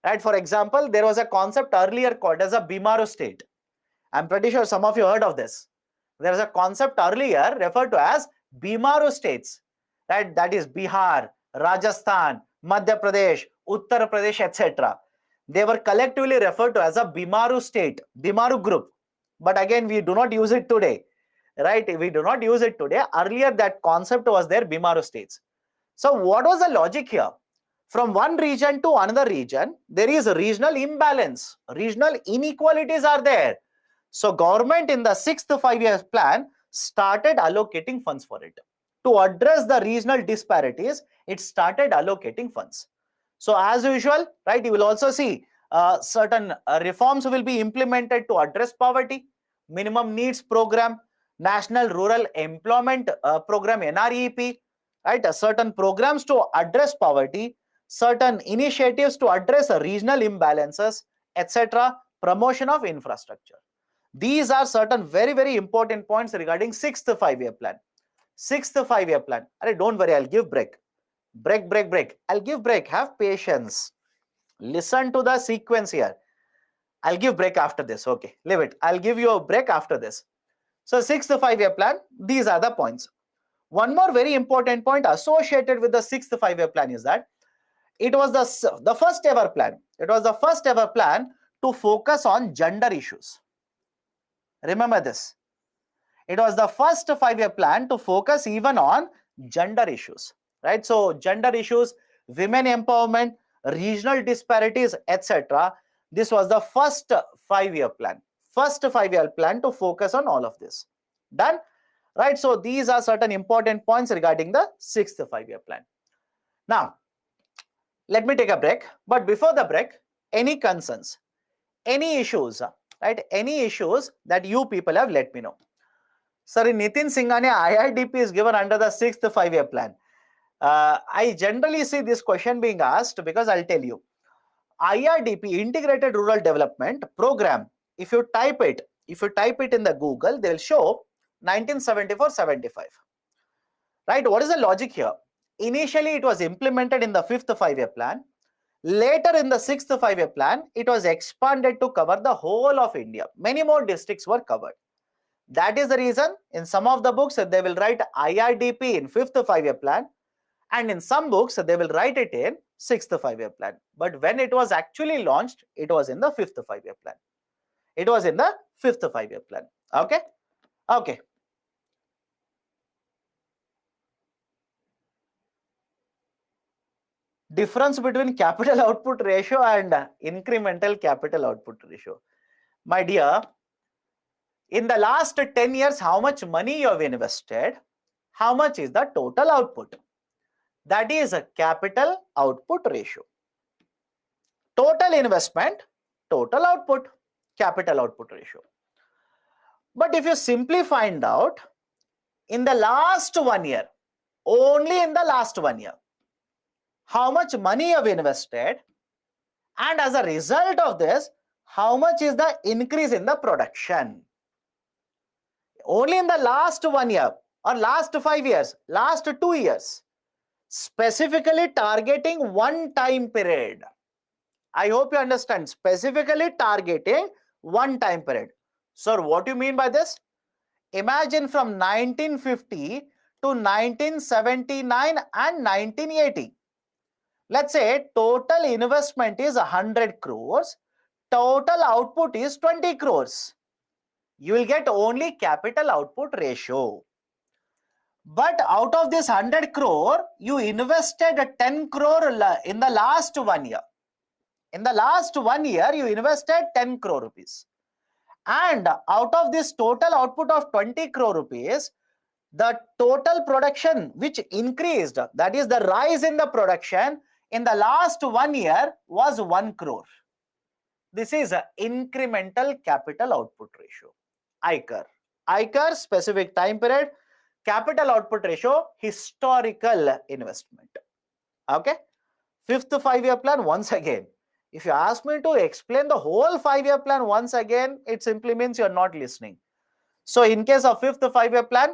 Right? For example, there was a concept earlier called as a Bimaru state. I'm pretty sure some of you heard of this. There was a concept earlier referred to as Bimaru states. Right? That is Bihar, Rajasthan, Madhya Pradesh, Uttar Pradesh, etc. They were collectively referred to as a Bimaru state, Bimaru group. But again, we do not use it today. Right? We do not use it today. Earlier, that concept was there, Bimaru states. So what was the logic here? From one region to another region, there is a regional imbalance. Regional inequalities are there. So government in the sixth 5-year plan started allocating funds for it. To address the regional disparities, it started allocating funds. So as usual, right, you will also see certain reforms will be implemented to address poverty. Minimum needs program, National Rural Employment Program, NREP, right? Certain programs to address poverty, certain initiatives to address regional imbalances, etc. Promotion of infrastructure. These are certain very, very important points regarding sixth 5-year plan. Sixth 5-year plan. Don't worry, I'll give break. Break. I'll give break. Have patience. Listen to the sequence here. I'll give break after this. Okay, leave it. I'll give you a break after this. So sixth 5-year plan, these are the points. One more very important point associated with the sixth 5-year plan is that it was the first ever plan. It was the first ever plan to focus on gender issues. Remember this. It was the first 5-year plan to focus even on gender issues, right? So gender issues, women empowerment, regional disparities, etc. This was the first 5-year plan. First 5-year plan to focus on all of this. Done? Right? So these are certain important points regarding the sixth 5-year plan. Now, let me take a break. But before the break, any concerns, any issues, right? Any issues that you people have, let me know. Sir, in Nitin Singhania, IRDP is given under the sixth 5-year plan. I generally see this question being asked because I'll tell you. IRDP, Integrated Rural Development Program, if you type it in the Google, they'll show 1974-75. Right? What is the logic here? Initially, it was implemented in the fifth 5-year plan. Later in the sixth 5-year plan, it was expanded to cover the whole of India. Many more districts were covered. That is the reason in some of the books they will write IRDP in fifth 5-year plan, and in some books they will write it in sixth 5-year plan. But when it was actually launched, it was in the fifth 5-year plan. It was in the fifth 5-year plan. Okay? Okay. Difference between capital output ratio and incremental capital output ratio. My dear, in the last 10 years, how much money you have invested? How much is the total output? That is a capital output ratio. Total investment, total output, capital output ratio. But if you simply find out, in the last 1 year, only in the last 1 year, how much money you have invested, and as a result of this, how much is the increase in the production? Only in the last 1 year or last 5 years, last 2 years, specifically targeting one time period. I hope you understand, specifically targeting one time period. Sir, what do you mean by this? Imagine from 1950 to 1979 and 1980. Let's say total investment is 100 crores, total output is 20 crores. You will get only capital output ratio. But out of this 100 crore, you invested 10 crore in the last 1 year. In the last 1 year, you invested 10 crore rupees. And out of this total output of 20 crore rupees, the total production which increased, that is the rise in the production in the last 1 year, was 1 crore. This is an incremental capital output ratio. ICAR. ICAR, specific time period, capital output ratio, historical investment. Okay. Fifth 5-year plan, once again. If you ask me to explain the whole 5-year plan once again, it simply means you're not listening. So in case of fifth 5-year plan,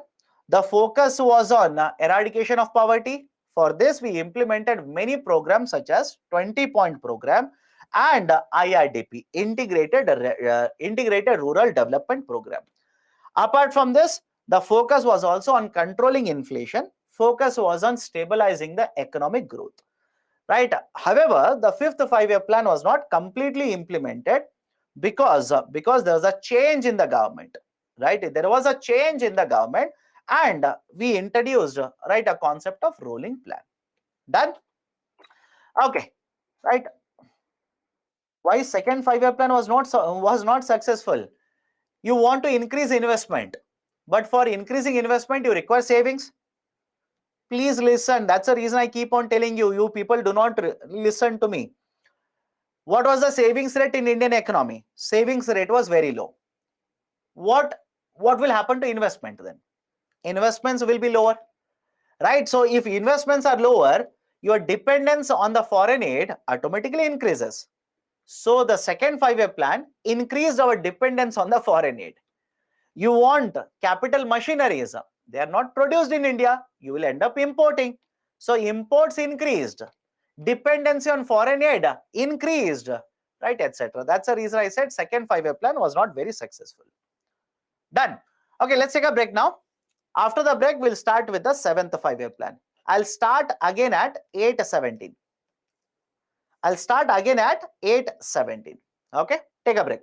the focus was on eradication of poverty. For this, we implemented many programs such as 20-point program and IRDP, Integrated Rural Development Program. Apart from this, the focus was also on controlling inflation. Focus was on stabilizing the economic growth. Right. However, the fifth 5-year plan was not completely implemented because there was a change in the government. Right. There was a change in the government, and we introduced right a concept of rolling plan. Done. Okay. Right. Why second 5-year plan was not successful? You want to increase investment, but for increasing investment, you require savings. Please listen. That's the reason I keep on telling you. You people do not listen to me. What was the savings rate in Indian economy? Savings rate was very low. What will happen to investment then? Investments will be lower, right? So if investments are lower, your dependence on the foreign aid automatically increases. So the second 5-year plan increased our dependence on the foreign aid. You want capital machineries, they are not produced in India, you will end up importing. So imports increased, dependency on foreign aid increased, right, etc. That's the reason I said second 5-year plan was not very successful. Done. Okay, let's take a break now. After the break, we'll start with the seventh 5-year plan. I'll start again at 8:17. I'll start again at 8:17. Okay, take a break.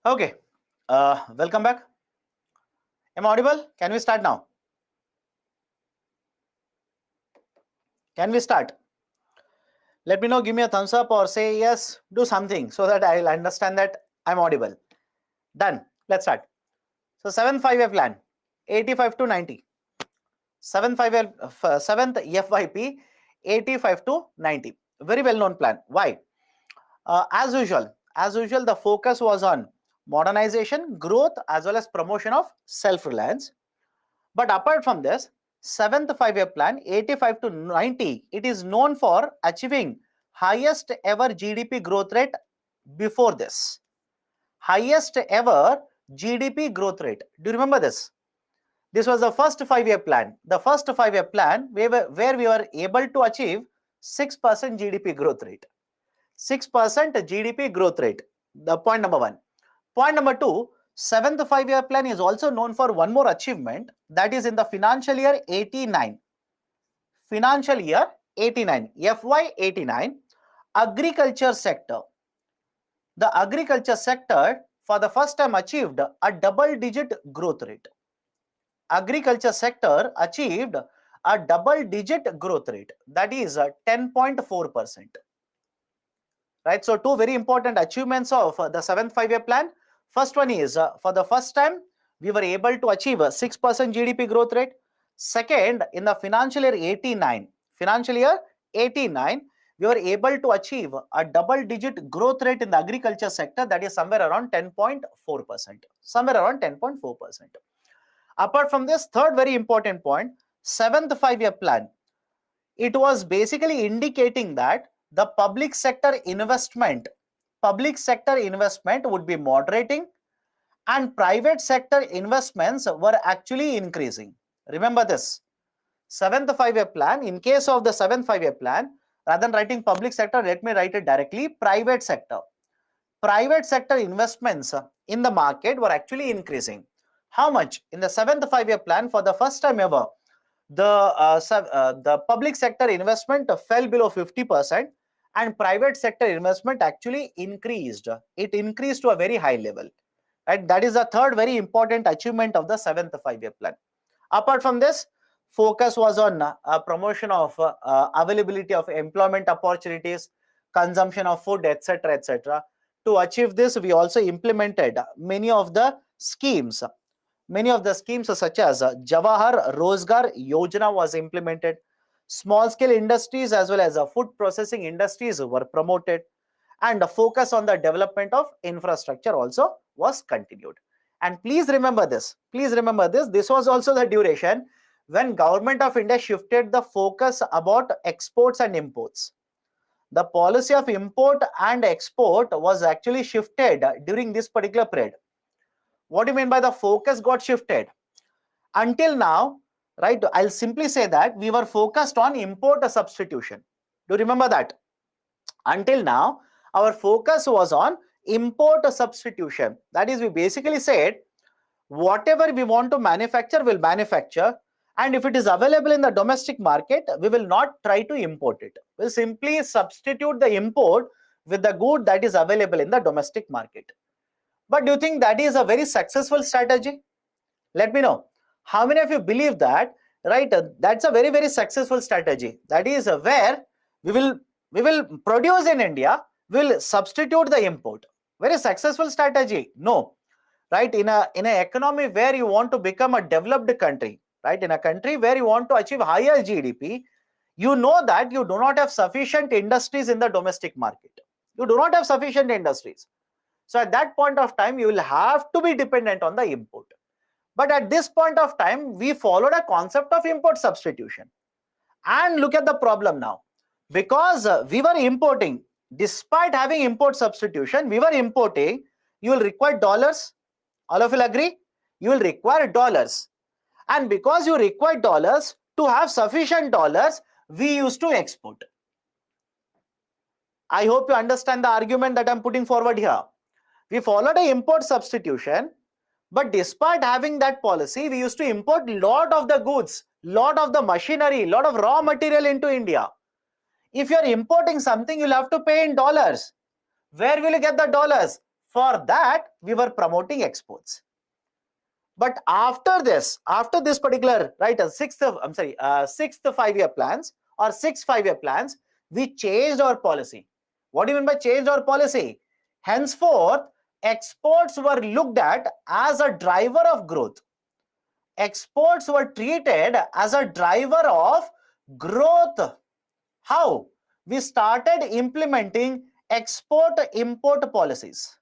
Okay, welcome back. Am I audible? Can we start now? Can we start? Let me know, give me a thumbs up or say yes, do something so that I'll understand that I'm audible. Done. Let's start. So 7-5-year plan, 85 to 90. 7th FYP, 85 to 90. Very well known plan. Why? As usual, the focus was on modernization, growth, as well as promotion of self-reliance. But apart from this, 7th 5-year plan, 85 to 90, it is known for achieving highest ever GDP growth rate before this. Highest ever GDP growth rate. Do you remember this? This was the first 5-year plan. The first 5-year plan where we were able to achieve 6% GDP growth rate. 6% GDP growth rate. The point number one. Point number two, 7th 5-year plan is also known for one more achievement, that is in the financial year 89. Financial year 89, FY 89, agriculture sector. The agriculture sector for the first time achieved a double-digit growth rate. Agriculture sector achieved a double-digit growth rate, that is 10.4%. Right, so two very important achievements of the 7th 5-year plan. First one is for the first time we were able to achieve a 6% GDP growth rate. Second, in the financial year 89, we were able to achieve a double-digit growth rate in the agriculture sector, that is somewhere around 10.4%. Somewhere around 10.4%. Apart from this, third very important point, 7th 5-year plan, it was basically indicating that the public sector investment would be moderating and private sector investments were actually increasing. Remember this. 7th 5-year plan, in case of the 7th 5-year plan, rather than writing public sector, let me write it directly, private sector. Private sector investments in the market were actually increasing. How much? In the 7th 5-year plan, for the first time ever, the public sector investment fell below 50% and private sector investment actually increased. It increased to a very high level. Right? That is the third very important achievement of the 7th 5-year plan. Apart from this, focus was on promotion of availability of employment opportunities, consumption of food, etc., etc. To achieve this, we also implemented many of the schemes. Many of the schemes such as Jawahar Rozgar Yojana was implemented. Small scale industries as well as food processing industries were promoted, and the focus on the development of infrastructure also was continued. And please remember this, this was also the duration when Government of India shifted the focus about exports and imports. The policy of import and export was actually shifted during this particular period. What do you mean by the focus got shifted? Until now, right, I'll simply say that we were focused on import substitution. Do you remember that? Until now, our focus was on import substitution. That is, we basically said, whatever we want to manufacture, we'll manufacture. And if it is available in the domestic market, we will not try to import it. We'll simply substitute the import with the good that is available in the domestic market. But do you think that is a very successful strategy? Let me know. How many of you believe that, right? That's a very, very successful strategy. That is where we will produce in India, will substitute the import. Very successful strategy? No. Right? In an economy where you want to become a developed country, right? In a country where you want to achieve higher GDP, you know that you do not have sufficient industries in the domestic market. You do not have sufficient industries. So at that point of time, you will have to be dependent on the import. But at this point of time, we followed a concept of import substitution. And look at the problem now. Because we were importing, despite having import substitution, we were importing, you will require dollars. All of you will agree? You will require dollars. And because you require dollars, to have sufficient dollars, we used to export. I hope you understand the argument that I'm putting forward here. We followed an import substitution, but despite having that policy, we used to import lot of the goods, lot of the machinery, lot of raw material into India. If you're importing something, you'll have to pay in dollars. Where will you get the dollars? For that, we were promoting exports. But after this particular, right, sixth 5-year plans or 6 5-year plans, we changed our policy. What do you mean by changed our policy? Henceforth, exports were looked at as a driver of growth. Exports were treated as a driver of growth. How? We started implementing export-import policies.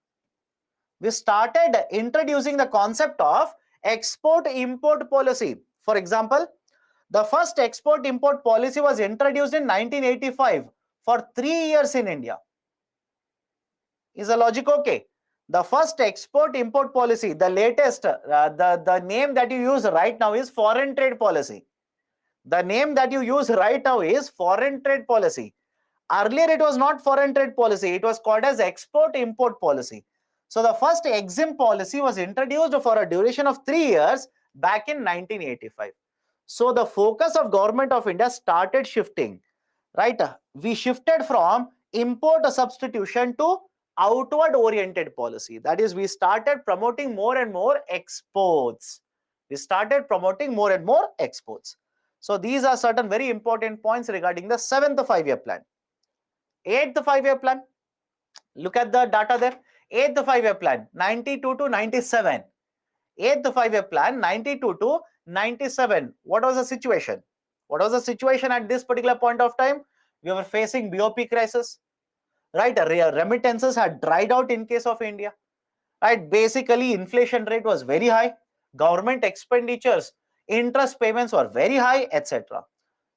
We started introducing the concept of export-import policy. For example, the first export-import policy was introduced in 1985 for 3 years in India. Is the logic okay? The first export-import policy, the latest, the name that you use right now is foreign trade policy. The name that you use right now is foreign trade policy. Earlier, it was not foreign trade policy. It was called as export-import policy. So the first EXIM policy was introduced for a duration of 3 years back in 1985. So the focus of Government of India started shifting, right? We shifted from import substitution to outward oriented policy. That is, we started promoting more and more exports. We started promoting more and more exports. So these are certain very important points regarding the 7th 5-year plan. 8th 5-year plan, look at the data there. 8th 5-year plan, 92 to 97. 8th 5-year plan, 92 to 97. What was the situation? What was the situation at this particular point of time? We were facing BOP crisis, right? Remittances had dried out in case of India, right? Basically, inflation rate was very high. Government expenditures, interest payments were very high, etc.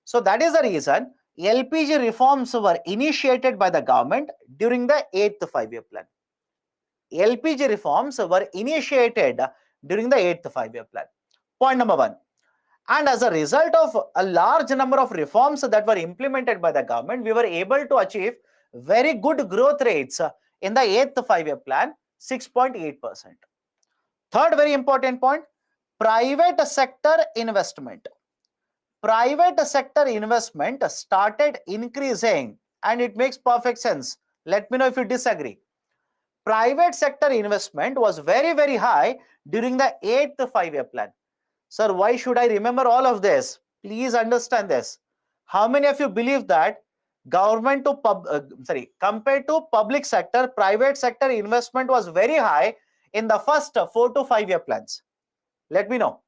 So that is the reason LPG reforms were initiated by the government during the 8th 5-year plan. LPG reforms were initiated during the 8th 5-year plan. Point number 1. And as a result of a large number of reforms that were implemented by the government, we were able to achieve very good growth rates in the 8th 5-year plan, 6.8%. Third very important point, private sector investment. Private sector investment started increasing, and it makes perfect sense. Let me know if you disagree. Private sector investment was very, very high during the 8th 5-year plan. Sir, why should I remember all of this? Please understand this. How many of you believe that government to compared to public sector, private sector investment was very high in the first 4 to 5-year plans? Let me know.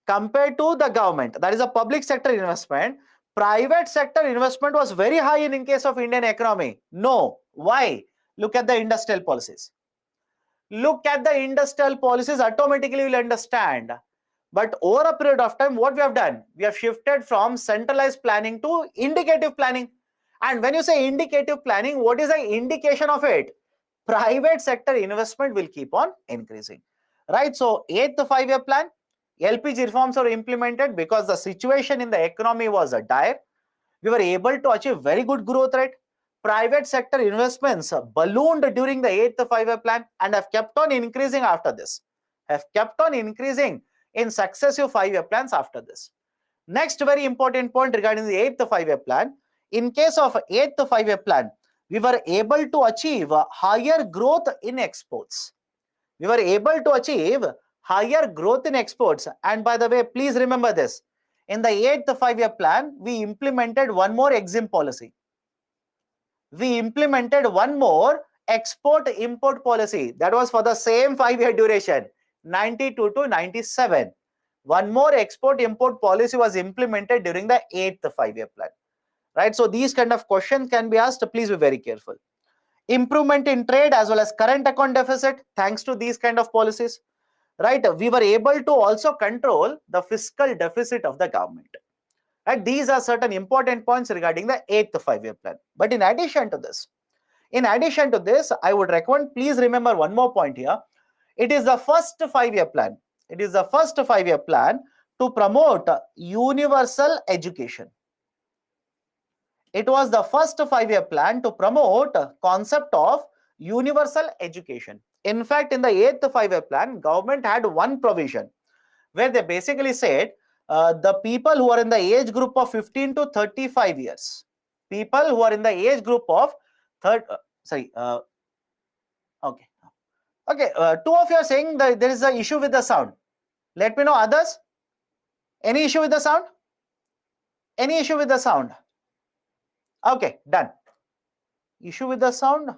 Compared to the government, that is a public sector investment, private sector investment was very high in case of Indian economy. No. Why? Look at the industrial policies. Look at the industrial policies, automatically you will understand. But over a period of time, what we have done? We have shifted from centralized planning to indicative planning. And when you say indicative planning, what is the indication of it? Private sector investment will keep on increasing. Right? So 8th 5-year plan, LPG reforms were implemented because the situation in the economy was dire. We were able to achieve very good growth rate. Private sector investments ballooned during the 8th 5-year plan and have kept on increasing after this. Have kept on increasing in successive 5-year plans after this. Next very important point regarding the 8th 5-year plan. In case of 8th 5-year plan, we were able to achieve higher growth in exports. We were able to achieve higher growth in exports. And by the way, please remember this. In the 8th 5-year plan, we implemented one more EXIM policy. We implemented one more export-import policy. That was for the same 5-year duration, 92 to 97. One more export-import policy was implemented during the 8th 5-year plan. Right? So these kind of questions can be asked. Please be very careful. Improvement in trade as well as current account deficit, thanks to these kind of policies. Right? We were able to also control the fiscal deficit of the government. Right? These are certain important points regarding the 8th 5-year plan. But in addition to this, I would recommend, please remember one more point here. It is the first 5-year plan. It is the first 5-year plan to promote universal education. It was the first 5-year plan to promote concept of universal education. In fact, in the 8th 5-year plan, government had one provision where they basically said the people who are in the age group of 15 to 35 years, people who are in the age group of Okay, two of you are saying that there is an issue with the sound. Let me know others. Any issue with the sound? Any issue with the sound? Okay, done. Issue with the sound.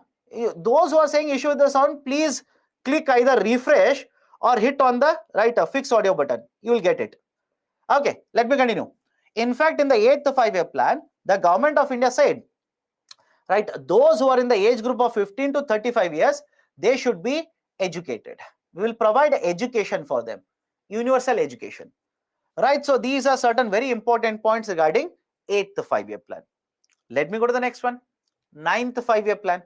Those who are saying issue with the sound, please click either refresh or hit on the right fix audio button. You will get it. Okay, let me continue. In fact, in the 8th 5-year plan, the government of India said, right, those who are in the age group of 15 to 35 years, they should be educated. We will provide education for them, universal education. Right, so these are certain very important points regarding 8th 5-year plan. Let me go to the next one. 9th 5-year plan.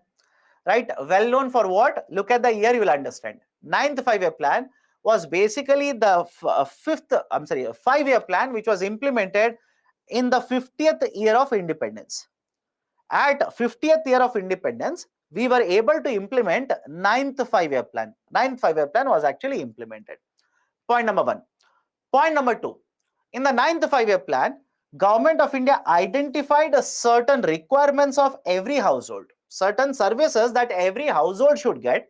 Right, well known for what? Look at the year, you will understand. 9th 5-year plan was basically the 5-year plan which was implemented in the 50th year of independence. At 50th year of independence, we were able to implement 9th 5-year plan. 9th 5-year plan was actually implemented. Point number one. Point number two. In the 9th 5-year plan, Government of India identified certain requirements of every household, certain services that every household should get,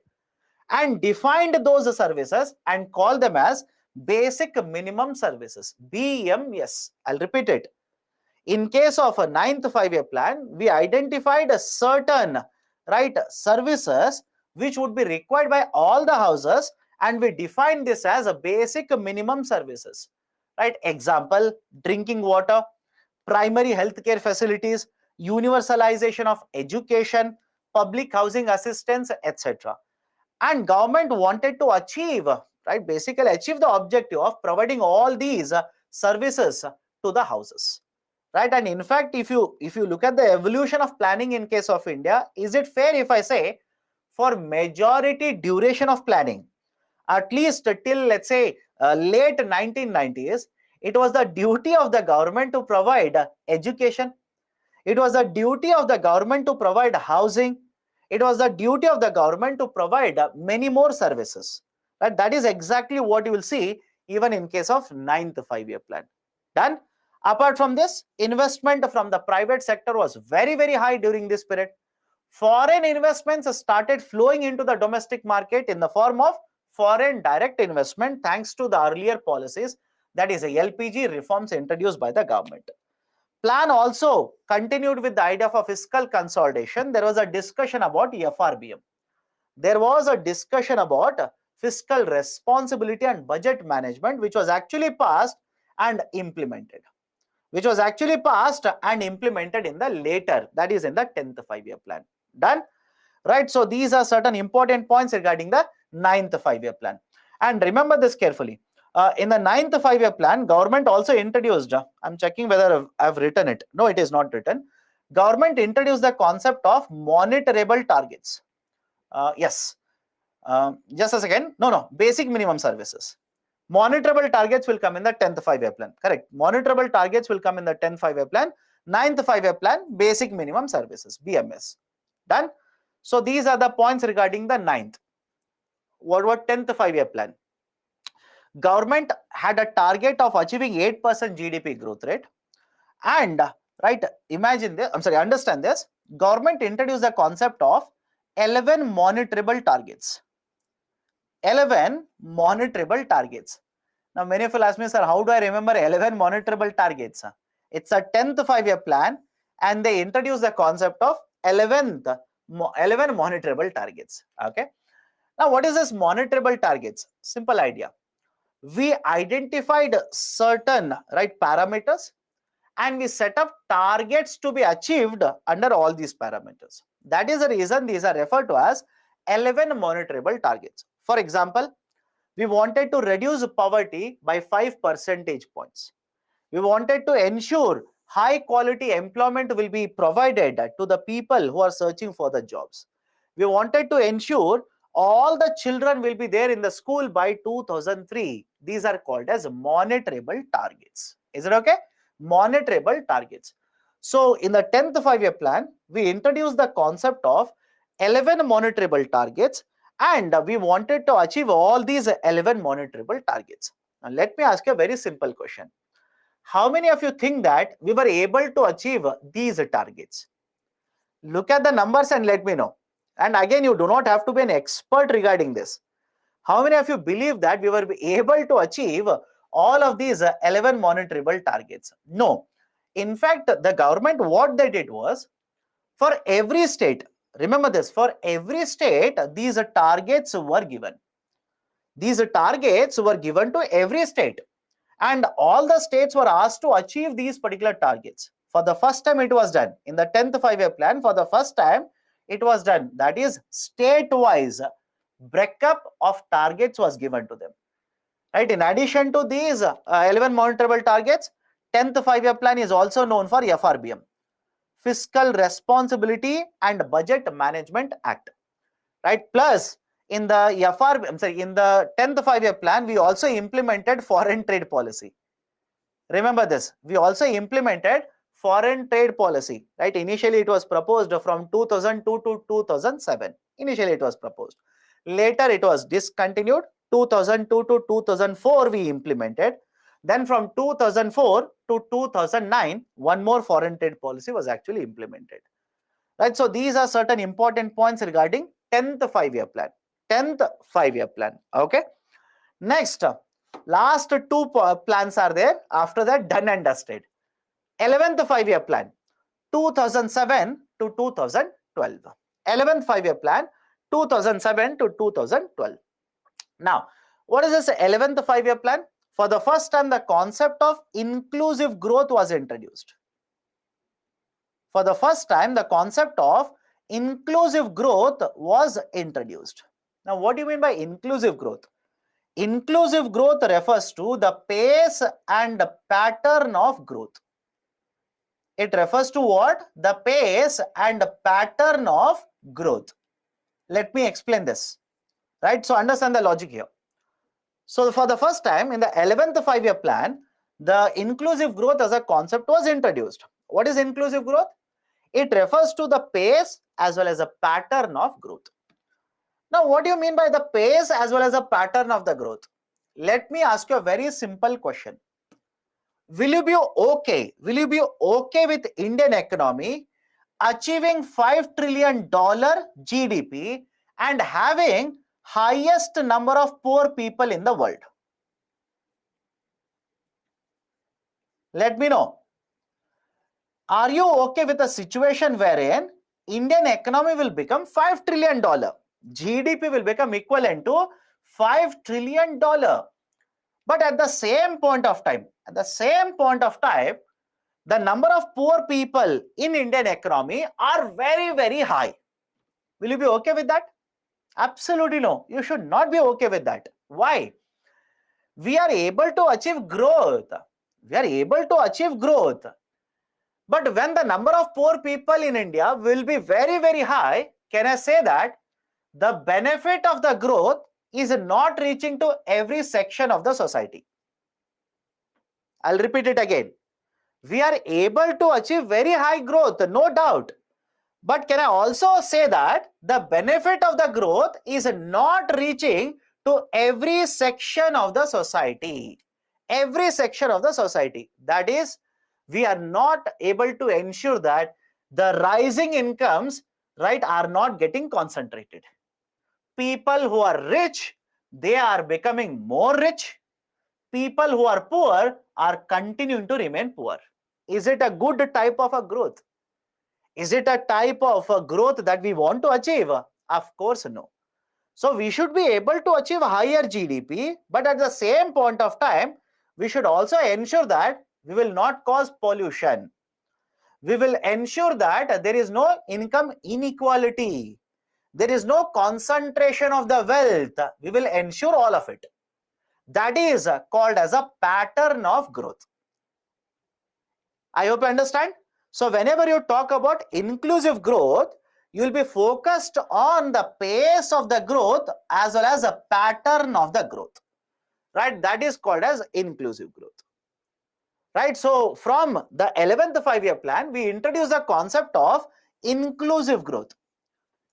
and defined those services and called them as basic minimum services, BMS. I'll repeat it. In case of a 9th 5-year plan, we identified a certain services which would be required by all the houses, and we defined this as a basic minimum services. Right? Example, drinking water, primary healthcare facilities, universalization of education, public housing assistance, etc. And government wanted to achieve, right, basically achieve the objective of providing all these services to the houses. Right, and in fact, if you look at the evolution of planning in case of India, is it fair if I say for majority duration of planning, at least till let's say late 1990s, it was the duty of the government to provide education. It was the duty of the government to provide housing. It was the duty of the government to provide many more services. Right? That is exactly what you will see even in case of 9th 5-year plan. Done. Apart from this, investment from the private sector was very, very high during this period. Foreign investments started flowing into the domestic market in the form of foreign direct investment, thanks to the earlier policies, that is LPG reforms introduced by the government. Plan also continued with the idea of fiscal consolidation. There was a discussion about FRBM. There was a discussion about fiscal responsibility and budget management, which was actually passed and implemented. Which was actually passed and implemented in the later, that is in the 10th 5-year plan. Done? Right, so these are certain important points regarding the 9th 5-year plan. And remember this carefully. In the 9th 5-year plan, government also introduced, I'm checking whether I've written it. No, it is not written. Government introduced the concept of monitorable targets. Yes. Just a second. No, basic minimum services. Monitorable targets will come in the 10th 5-year plan. Correct. Monitorable targets will come in the 10th 5-year plan. 9th 5-year plan, basic minimum services, BMS. Done. So these are the points regarding the 9th. What about 10th 5-year plan? Government had a target of achieving 8% GDP growth rate. And right, imagine this, understand this. Government introduced the concept of 11 monitorable targets. 11 monitorable targets. Now, many of you ask me, sir, how do I remember 11 monitorable targets? It's a 10th 5-year plan, and they introduced the concept of 11 monitorable targets. Okay. Now, what is this monitorable targets? Simple idea. We identified certain parameters, and we set up targets to be achieved under all these parameters. That is the reason these are referred to as 11 monitorable targets. For example, we wanted to reduce poverty by 5 percentage points. We wanted to ensure high quality employment will be provided to the people who are searching for the jobs. We wanted to ensure all the children will be there in the school by 2003. These are called as monitorable targets. Is it okay? Monitorable targets. So in the 10th 5-year plan, we introduced the concept of 11 monitorable targets, and we wanted to achieve all these 11 monitorable targets. Now let me ask you a very simple question. How many of you think that we were able to achieve these targets? Look at the numbers and let me know. And again, you do not have to be an expert regarding this. How many of you believe that we were able to achieve all of these 11 monitorable targets? No. In fact, the government, what they did was, for every state, remember this, for every state, these targets were given. These targets were given to every state, and all the states were asked to achieve these particular targets. For the first time, it was done in the 10th 5-year plan. For the first time, it was done. That is, state-wise breakup of targets was given to them. Right? In addition to these 11 monitorable targets, 10th 5-year plan is also known for FRBM, Fiscal Responsibility and Budget Management Act. Right? Plus, in the in the 10th 5-year plan, we also implemented foreign trade policy. Remember this, we also implemented foreign trade policy, right? Initially, it was proposed from 2002 to 2007. Initially, it was proposed. Later, it was discontinued. 2002 to 2004, we implemented. Then from 2004 to 2009, one more foreign trade policy was actually implemented. Right? So these are certain important points regarding 10th 5-year plan. 10th 5-year plan. Okay. Next, last two plans are there. After that, done and dusted. 11th 5-year plan, 2007 to 2012. 11th 5-year plan, 2007 to 2012. Now, what is this 11th 5-year plan? For the first time, the concept of inclusive growth was introduced. For the first time, the concept of inclusive growth was introduced. Now, what do you mean by inclusive growth? Inclusive growth refers to the pace and pattern of growth. It refers to what? The pace and pattern of growth. Let me explain this. Right? So understand the logic here. So for the first time in the 11th 5-year plan, the inclusive growth as a concept was introduced. What is inclusive growth? It refers to the pace as well as a pattern of growth. Now, what do you mean by the pace as well as a pattern of the growth? Let me ask you a very simple question. Will you be okay? Will you be okay with Indian economy achieving $5 trillion GDP and having highest number of poor people in the world? Let me know. Are you okay with a situation wherein Indian economy will become $5 trillion? GDP will become equivalent to $5 trillion. But at the same point of time, the number of poor people in Indian economy are very, very high. Will you be okay with that? Absolutely no. You should not be okay with that. Why? We are able to achieve growth. But when the number of poor people in India will be very, very high, can I say that the benefit of the growth is not reaching to every section of the society? I'll repeat it again. We are able to achieve very high growth, no doubt. But can I also say that the benefit of the growth is not reaching to every section of the society? Every section of the society. That is, we are not able to ensure that the rising incomes, right, are not getting concentrated. People who are rich, they are becoming more rich. People who are poor are continuing to remain poor. Is it a good type of a growth? Is it a type of a growth that we want to achieve? Of course, no. So we should be able to achieve higher GDP, but at the same point of time, we should also ensure that we will not cause pollution. We will ensure that there is no income inequality. There is no concentration of the wealth. We will ensure all of it. That is called as a pattern of growth. I hope you understand. So whenever you talk about inclusive growth, you will be focused on the pace of the growth as well as a pattern of the growth. Right? That is called as inclusive growth. Right? So from the 11th 5-year plan, we introduced the concept of inclusive growth.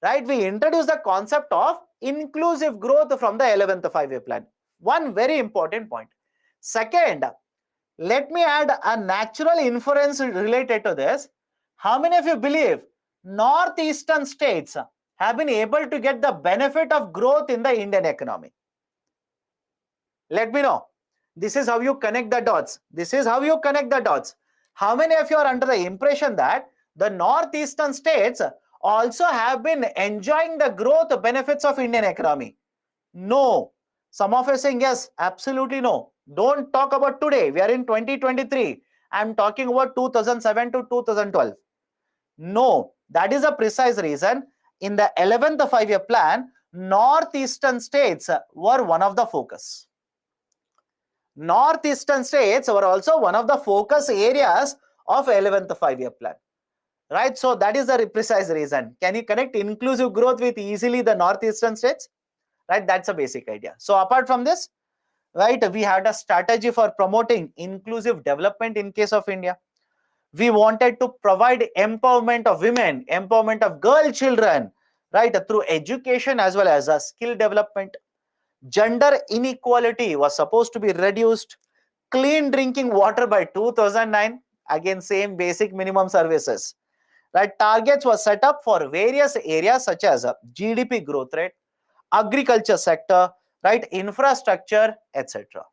Right? We introduced the concept of inclusive growth from the 11th 5-year plan. One very important point. Second, let me add a natural inference related to this. How many of you believe northeastern states have been able to get the benefit of growth in the Indian economy? Let me know. This is how you connect the dots. This is how you connect the dots. How many of you are under the impression that the northeastern states also have been enjoying the growth benefits of Indian economy? No. Some of you are saying yes, absolutely no. Don't talk about today. We are in 2023. I'm talking about 2007 to 2012. No, that is a precise reason. In the 11th five-year plan, northeastern states were one of the focus. Northeastern states were also one of the focus areas of 11th five-year plan. Right? So that is the precise reason. Can you connect inclusive growth with easily the northeastern states? Right? That's a basic idea. So apart from this, right, we had a strategy for promoting inclusive development in case of India. We wanted to provide empowerment of women, empowerment of girl children, right, through education as well as a skill development. Gender inequality was supposed to be reduced. Clean drinking water by 2009. Again, same basic minimum services. Right, targets were set up for various areas such as GDP growth rate, agriculture sector, right, infrastructure, etc.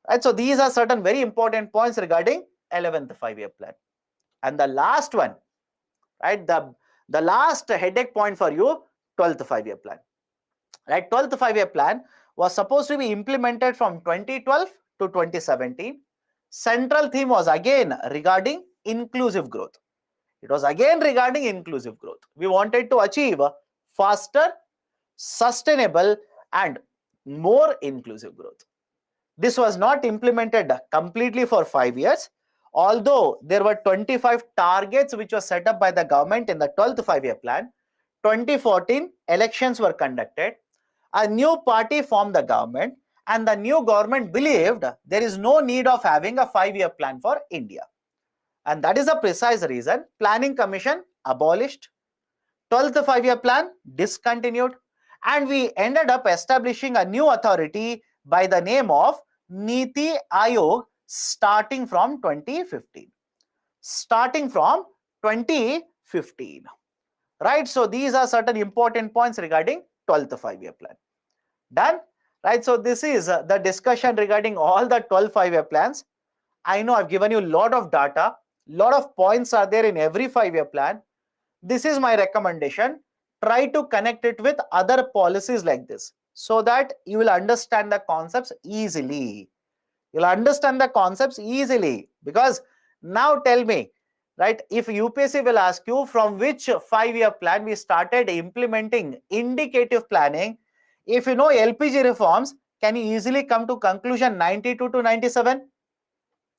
Right, so these are certain very important points regarding 11th five-year plan. And the last one, right, the last headache point for you, 12th five-year plan. Right, 12th five-year plan was supposed to be implemented from 2012 to 2017. Central theme was again regarding inclusive growth. It was again regarding inclusive growth. We wanted to achieve faster, sustainable, and more inclusive growth. This was not implemented completely for 5 years, although there were 25 targets which were set up by the government in the 12th five-year plan. 2014 elections were conducted. A new party formed the government, and the new government believed there is no need of having a 5-year plan for India. And that is the precise reason Planning Commission abolished, 12th five-year plan discontinued, and we ended up establishing a new authority by the name of Niti Aayog starting from 2015. Starting from 2015. Right, so these are certain important points regarding 12th five-year plan. Done? Right, so this is the discussion regarding all the 12 five-year plans. I know I've given you a lot of data, lot of points are there in every 5-year plan. This is my recommendation. Try to connect it with other policies like this so that you will understand the concepts easily. You'll understand the concepts easily, because now tell me, right, if UPSC will ask you from which 5-year plan we started implementing indicative planning, if you know LPG reforms, can you easily come to conclusion 92 to 97?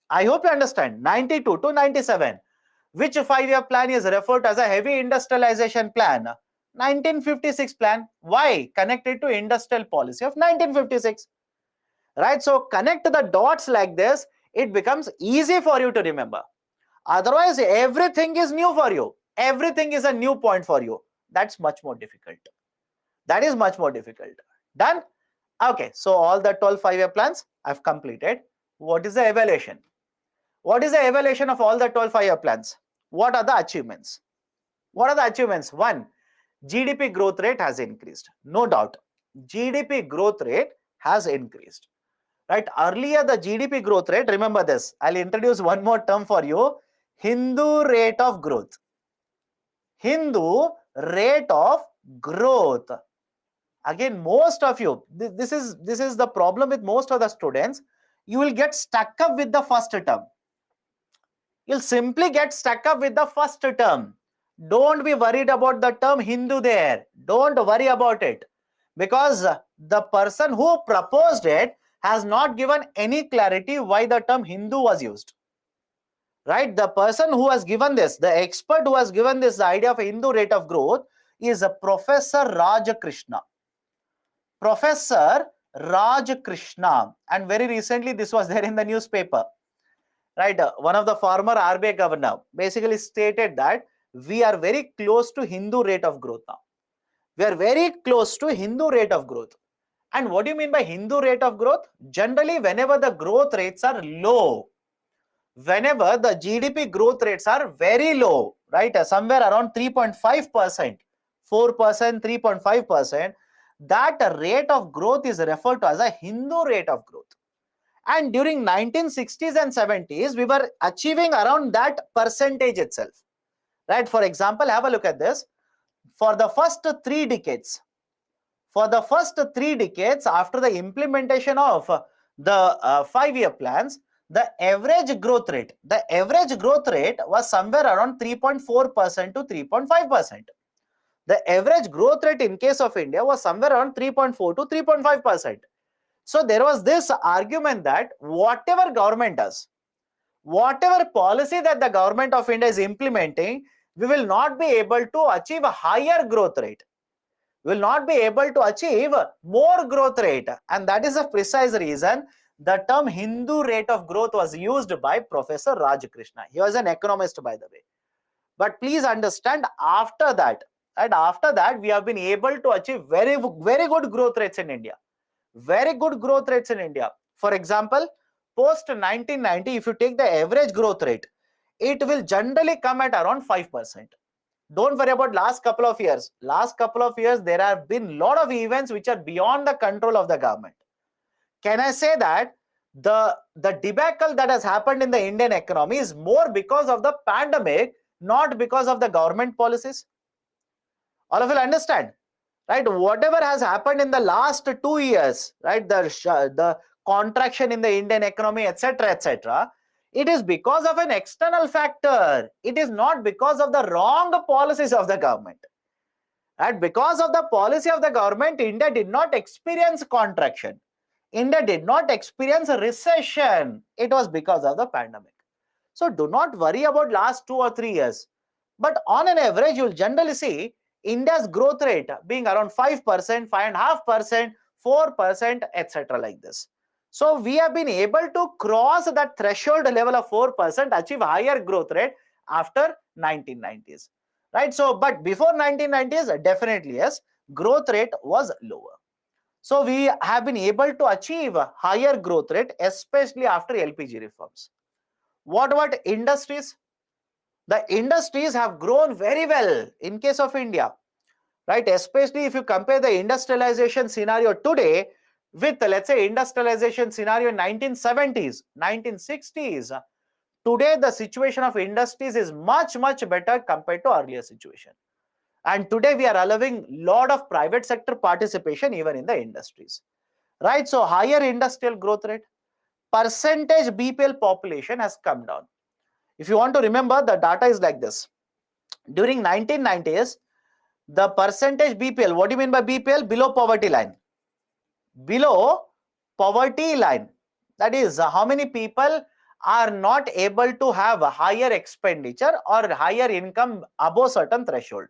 I hope you understand. 92 to 97. Which 5-year plan is referred to as a heavy industrialization plan? 1956 plan. Why? Connected to industrial policy of 1956. Right? So connect the dots like this. It becomes easy for you to remember. Otherwise, everything is new for you. Everything is a new point for you. That's much more difficult. That is much more difficult. Done? Okay. So all the 12 5-year plans I've completed. What is the evaluation? What is the evaluation of all the 12 5-year plans? What are the achievements? What are the achievements? One, GDP growth rate has increased. No doubt. GDP growth rate has increased. Right? Earlier, the GDP growth rate, remember this. I'll introduce one more term for you. Hindu rate of growth. Hindu rate of growth. Again, most of you, this is the problem with most of the students. You will get stuck up with the first term. You'll simply get stuck up with the first term. Don't be worried about the term Hindu there. Don't worry about it, because the person who proposed it has not given any clarity why the term Hindu was used. Right? The person who has given this, the expert who has given this idea of Hindu rate of growth is Professor Rajakrishna. Professor Rajakrishna. And very recently this was there in the newspaper. Right? One of the former RBI governor basically stated that we are very close to Hindu rate of growth now. We are very close to Hindu rate of growth. And what do you mean by Hindu rate of growth? Generally, whenever the growth rates are low, whenever the GDP growth rates are very low, right, somewhere around 3.5%, 4%, 3.5%, that rate of growth is referred to as a Hindu rate of growth. And during 1960s and 70s, we were achieving around that percentage itself. Right? For example, have a look at this. For the first 3 decades, after the implementation of the 5-year plans, the average growth rate was somewhere around 3.4% to 3.5%. The average growth rate in case of India was somewhere around 3.4 to 3.5%. So there was this argument that whatever government does, whatever policy that the government of India is implementing, we will not be able to achieve a higher growth rate. We will not be able to achieve more growth rate. And that is the precise reason the term Hindu rate of growth was used by Professor Raj Krishna. He was an economist, by the way. But please understand, after that, we have been able to achieve very good growth rates in India. Very good growth rates in India. For example, post 1990, if you take the average growth rate, it will generally come at around 5%. Don't worry about last couple of years. Last couple of years, there have been a lot of events which are beyond the control of the government. Can I say that the debacle that has happened in the Indian economy is more because of the pandemic, not because of the government policies? All of you understand, right? Whatever has happened in the last 2 years, right? The contraction in the Indian economy, etc., it is because of an external factor. It is not because of the wrong policies of the government. And because of the policy of the government, India did not experience contraction. India did not experience a recession. It was because of the pandemic. So do not worry about last 2 or 3 years. But on an average, you will generally see India's growth rate being around 5%, 5.5%, 4%, etc. like this. So we have been able to cross that threshold level of 4%, achieve higher growth rate after 1990s. Right? So, but before 1990s, definitely yes, growth rate was lower. So we have been able to achieve higher growth rate, especially after LPG reforms. What about industries? The industries have grown very well in case of India, right? Especially if you compare the industrialization scenario today with, let's say, industrialization scenario in 1970s, 1960s. Today, the situation of industries is much better compared to earlier situation. And today we are allowing lot of private sector participation even in the industries, right? So higher industrial growth rate, percentage BPL population has come down. If you want to remember, the data is like this. During 1990s, the percentage BPL, what do you mean by BPL? Below poverty line. Below poverty line. That is, how many people are not able to have a higher expenditure or higher income above certain threshold.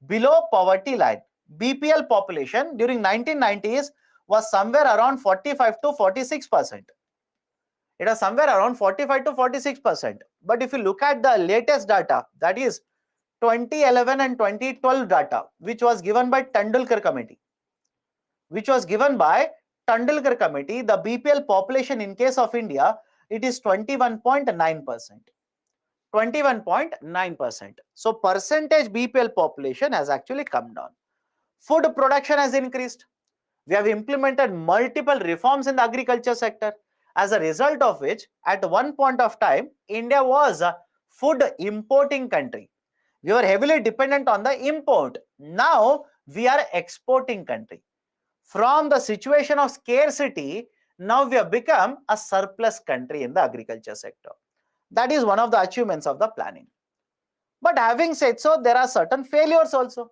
Below poverty line, BPL population during 1990s was somewhere around 45 to 46%. It was somewhere around 45 to 46%. But if you look at the latest data, that is 2011 and 2012 data, which was given by Tendulkar committee, the BPL population in case of India, it is 21.9%. 21.9%. So percentage BPL population has actually come down. Food production has increased. We have implemented multiple reforms in the agriculture sector, as a result of which, at one point of time, India was a food importing country. We were heavily dependent on the import. Now we are exporting country. From the situation of scarcity, now we have become a surplus country in the agriculture sector. That is one of the achievements of the planning. But having said so, there are certain failures also,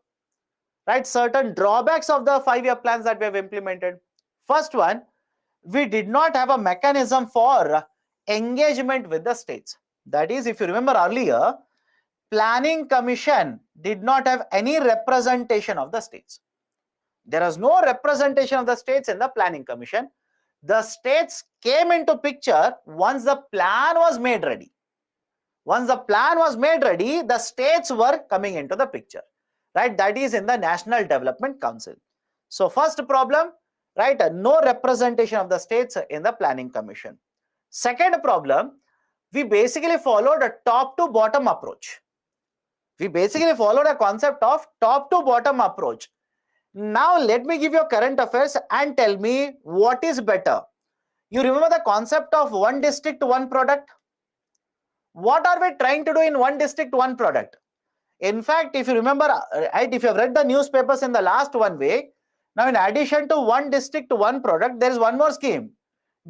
right? Certain drawbacks of the 5-year plans that we have implemented. First one, we did not have a mechanism for engagement with the states. That is, if you remember earlier, Planning Commission did not have any representation of the states. There was no representation of the states in the Planning Commission. The states came into picture once the plan was made ready. Once the plan was made ready, the states were coming into the picture, right? That is in the National Development Council. So first problem, right? No representation of the states in the Planning Commission. Second problem, we basically followed a top to bottom approach. We basically followed a concept of top to bottom approach. Now let me give you current affairs and tell me what is better. You remember the concept of one district, one product? What are we trying to do in one district, one product? In fact, if you remember, right, if you have read the newspapers in the last 1 week, now in addition to one district, one product, there is one more scheme.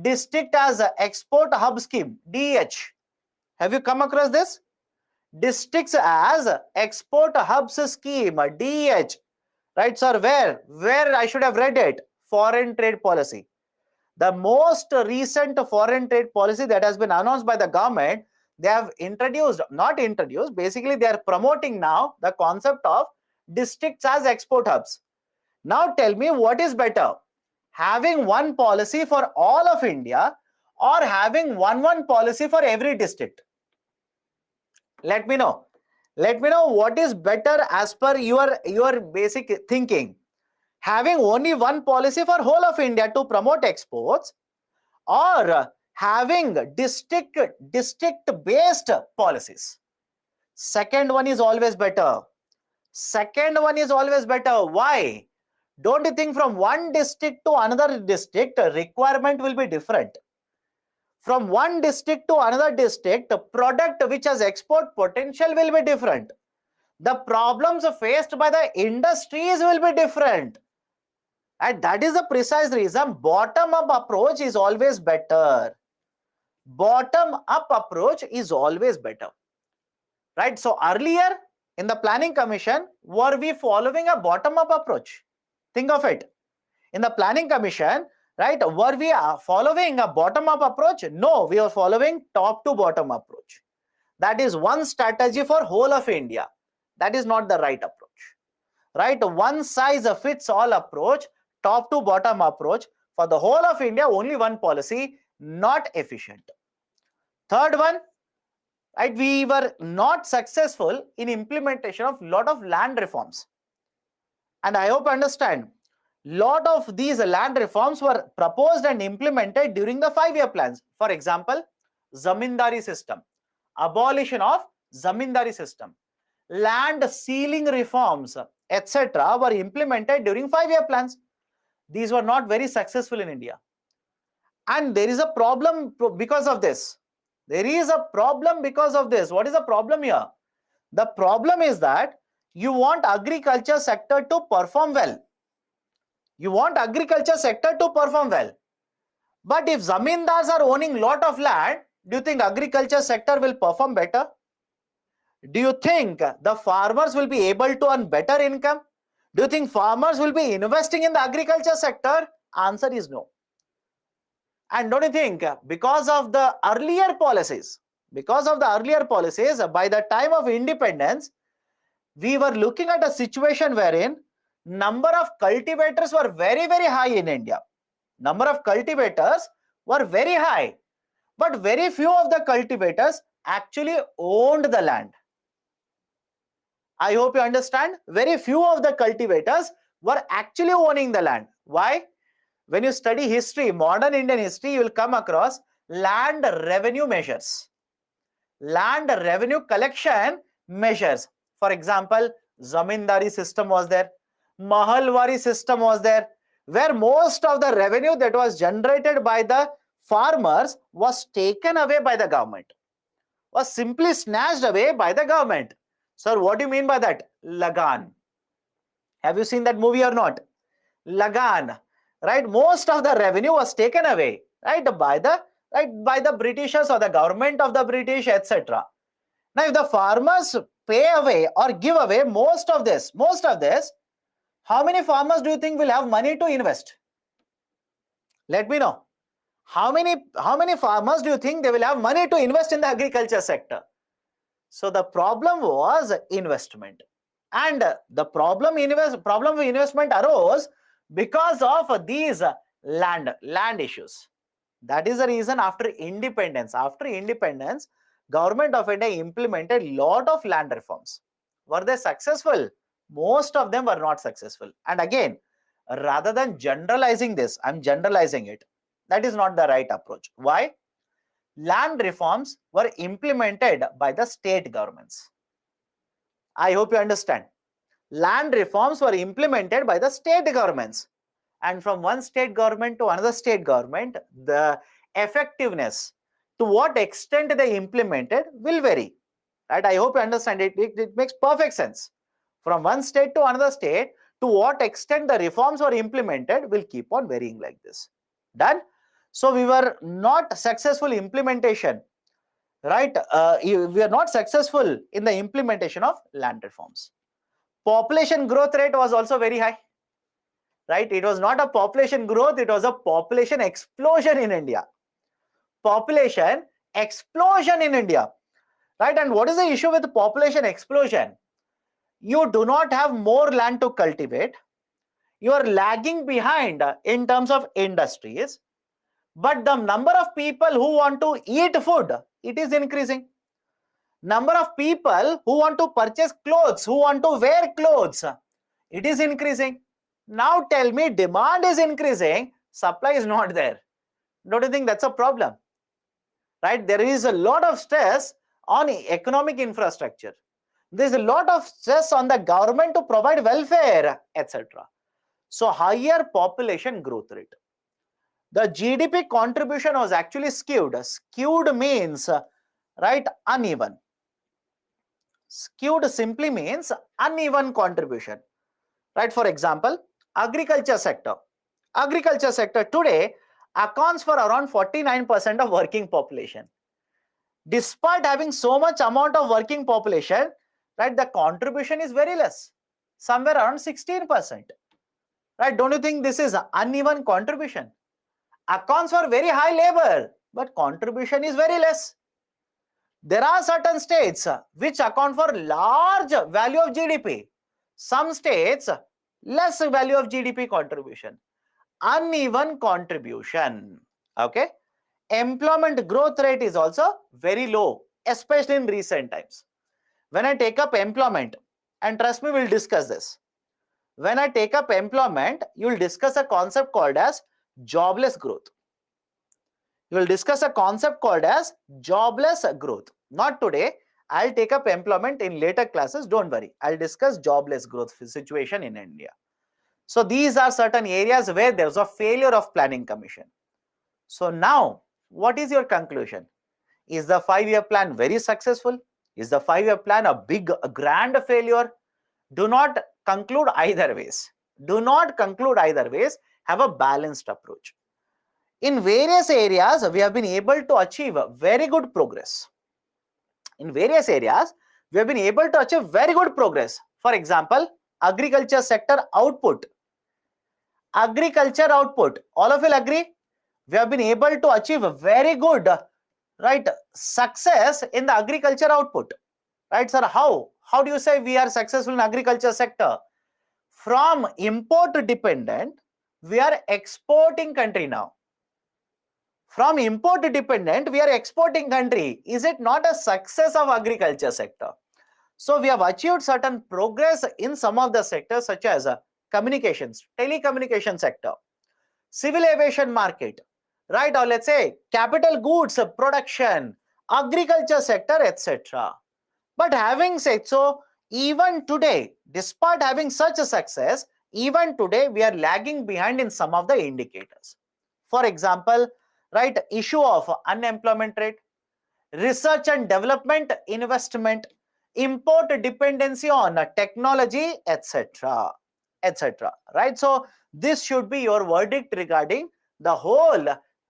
District as a Export Hub Scheme, DH. Have you come across this? Districts as Export Hubs Scheme, DH. Right, sir? Where I should have read it? Foreign trade policy. The most recent foreign trade policy that has been announced by the government, they have not introduced, basically they are promoting now the concept of districts as export hubs. Now tell me what is better, having one policy for all of India or having one policy for every district? Let me know. Let me know what is better as per your basic thinking. Having only one policy for whole of India to promote exports, or having district based policies? Second one is always better. Second one is always better. Why? Don't you think from one district to another district, requirement will be different? From one district to another district, the product which has export potential will be different. The problems faced by the industries will be different. And that is the precise reason bottom-up approach is always better. Bottom-up approach is always better. Right? So earlier in the planning commission, were we following a bottom-up approach? Think of it. In the planning commission, right, were we following a bottom-up approach? No, we are following top-to-bottom approach. That is one strategy for whole of India. That is not the right approach. Right? One size fits all approach, top to bottom approach for the whole of India, only one policy, not efficient. Third one, right, we were not successful in implementation of lot of land reforms. And I hope you understand, lot of these land reforms were proposed and implemented during the 5-year plans. For example, zamindari system, abolition of zamindari system, land ceiling reforms, etc. were implemented during 5-year plans. These were not very successful in India. And there is a problem because of this. There is a problem because of this. What is the problem here? The problem is that you want agriculture sector to perform well. You want agriculture sector to perform well. But if zamindars are owning lot of land, do you think agriculture sector will perform better? Do you think the farmers will be able to earn better income? Do you think farmers will be investing in the agriculture sector? Answer is no. And don't you think because of the earlier policies, by the time of independence, we were looking at a situation wherein number of cultivators were very, very high in India. Number of cultivators were very high, but very few of the cultivators actually owned the land. I hope you understand. Very few of the cultivators were actually owning the land. Why? When you study history, modern Indian history, you will come across land revenue measures, land revenue collection measures. For example, zamindari system was there, mahalwari system was there, where most of the revenue that was generated by the farmers was taken away by the government, was simply snatched away by the government. Sir, what do you mean by that? Lagan. Have you seen that movie or not? Lagan. Right? Most of the revenue was taken away, right, by the Britishers or the government of the British, etc. Now, if the farmers pay away or give away most of this, how many farmers do you think will have money to invest? Let me know. How many farmers do you think they will have money to invest in the agriculture sector? So the problem was investment, and the problem of investment arose because of these land issues. That is the reason after independence, Government of India implemented lot of land reforms. Were they successful? Most of them were not successful. And again, rather than generalizing this, I'm generalizing it. That is not the right approach. Why? Land reforms were implemented by the state governments. I hope you understand. land reforms were implemented by the state governments. And from one state government to another state government, the effectiveness, to what extent they implemented, will vary. Right? I hope you understand it. It makes perfect sense. From one state to another state, to what extent the reforms were implemented will keep on varying like this. Done? So we were not successful implementation, right? We are not successful in the implementation of land reforms. Population growth rate was also very high, right? It was not a population growth, it was a population explosion in India. Population explosion in India, right? And what is the issue with population explosion? You do not have more land to cultivate. You are lagging behind in terms of industries, but the number of people who want to eat food, it is increasing. Number of people who want to purchase clothes, who want to wear clothes, it is increasing. Now tell me, demand is increasing, supply is not there. Don't you think that's a problem? Right? There is a lot of stress on economic infrastructure. There's a lot of stress on the government to provide welfare, etc. So higher population growth rate. The GDP contribution was actually skewed. Skewed means, right, uneven. Skewed simply means uneven contribution. Right? For example, agriculture sector. Agriculture sector today accounts for around 49% of working population. Despite having so much amount of working population, right, the contribution is very less, somewhere around 16%. Right? Don't you think this is uneven contribution? Accounts for very high labor, but contribution is very less. There are certain states which account for large value of GDP. Some states, less value of GDP contribution. Uneven contribution. Okay. Employment growth rate is also very low, especially in recent times. When I take up employment, and trust me, we'll discuss this. When I take up employment, you will discuss a concept called as jobless growth. You will discuss a concept called as jobless growth. Not today. I'll take up employment in later classes. Don't worry. I'll discuss jobless growth situation in India. So these are certain areas where there's a failure of planning commission. So now, what is your conclusion? Is the 5-year plan very successful? Is the 5-year plan a big, a grand failure? Do not conclude either ways. Do not conclude either ways. Have a balanced approach. In various areas, we have been able to achieve very good progress. In various areas, we have been able to achieve very good progress. For example, agriculture sector output. Agriculture output. All of you will agree? We have been able to achieve very good, right, success in the agriculture output. Right, sir? How? How do you say we are successful in agriculture sector? From import dependent, we are exporting country now. From import dependent, we are exporting country. Is it not a success of agriculture sector? So we have achieved certain progress in some of the sectors such as communications, telecommunication sector, civil aviation market, right? Or let's say capital goods production, agriculture sector, etc. But having said so, even today, despite having such a success, even today we are lagging behind in some of the indicators. For example, right, issue of unemployment rate, research and development investment, import dependency on technology, etc., etc. Right? So this should be your verdict regarding the whole,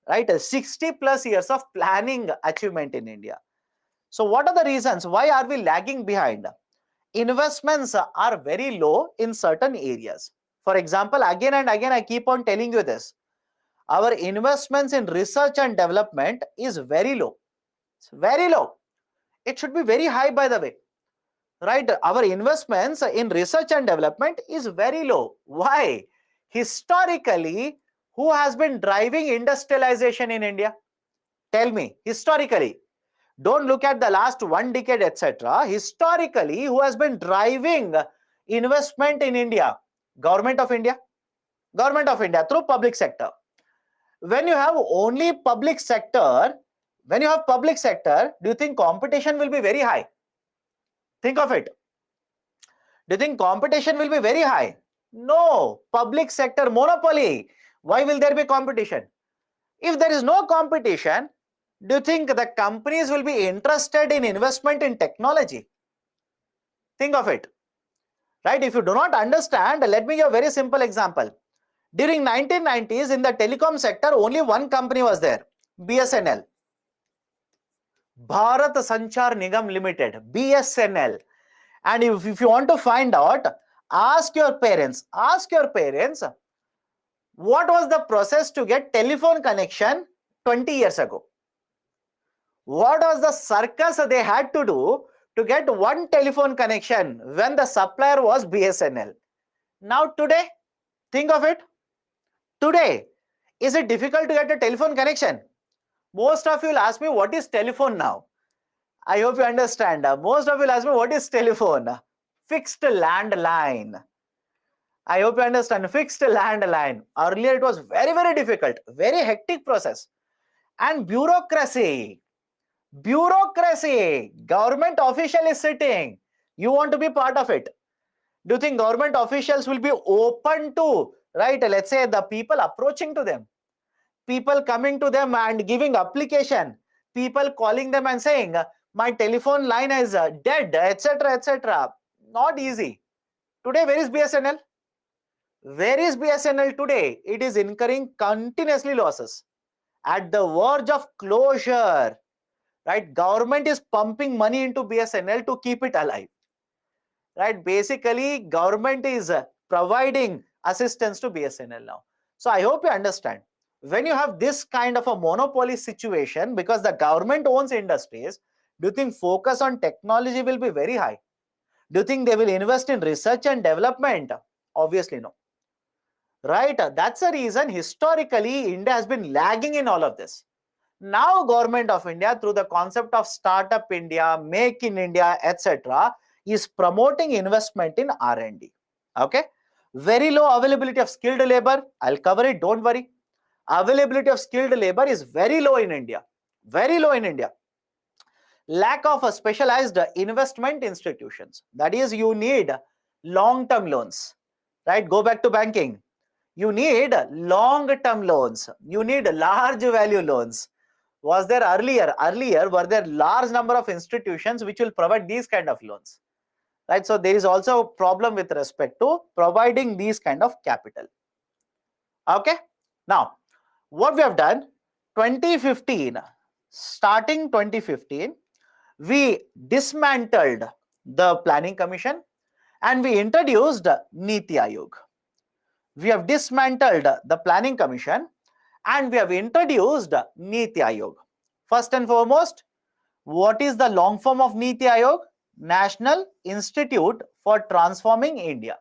right, 60 plus years of planning achievement in India. So what are the reasons? Why are we lagging behind? Investments are very low in certain areas. For example, again and again, I keep on telling you this. Our investments in research and development is very low. It's very low. It should be very high, by the way. Right? Our investments in research and development is very low. Why? Historically, who has been driving industrialization in India? Tell me, historically. Don't look at the last 1 decade, etc. Historically, who has been driving investment in India? Government of India. Government of India through public sector. When you have only public sector, do you think competition will be very high? Think of it. Do you think competition will be very high? No. Public sector monopoly. Why will there be competition? If there is no competition, do you think the companies will be interested in investment in technology? Think of it. Right? If you do not understand, let me give a very simple example. During 1990s, in the telecom sector, only one company was there, BSNL. Bharat Sanchar Nigam Limited, BSNL. And if you want to find out, ask your parents, what was the process to get telephone connection 20 years ago? What was the circus they had to do to get one telephone connection when the supplier was BSNL? Now today, think of it. Today, is it difficult to get a telephone connection? Most of you will ask me, what is telephone now? I hope you understand. Most of you will ask me, what is telephone? Fixed landline. I hope you understand. Fixed landline. Earlier it was very, very difficult, very hectic process. And bureaucracy. Government official is sitting. You want to be part of it. Do you think government officials will be open to, right? Let's say the people approaching to them, people coming to them and giving application, people calling them and saying, my telephone line is dead, etc., etc. Not easy. Today, where is BSNL? Where is BSNL today? It is incurring continuously losses, at the verge of closure. Right? Government is pumping money into BSNL to keep it alive. Right? Basically, government is providing assistance to BSNL now. So I hope you understand. When you have this kind of a monopoly situation, because the government owns industries, do you think focus on technology will be very high? Do you think they will invest in research and development? Obviously no. Right? That's the reason historically India has been lagging in all of this. Now government of India, through the concept of Startup India, Make in India, etc., is promoting investment in R&D. Okay? Very low availability of skilled labor. I'll cover it, don't worry. Availability of skilled labor is very low in India. Very low in India. Lack of a specialized investment institutions. That is, you need long-term loans. Right? Go back to banking. You need long-term loans. You need large value loans. Was there earlier were there large number of institutions which will provide these kind of loans, right? So there is also a problem with respect to providing these kind of capital. Okay, now what we have done, 2015, starting 2015, we dismantled the planning commission and we introduced Niti Aayog. We have dismantled the planning commission and we have introduced Niti Aayog. First and foremost, what is the long form of Niti Aayog? National Institute for Transforming India.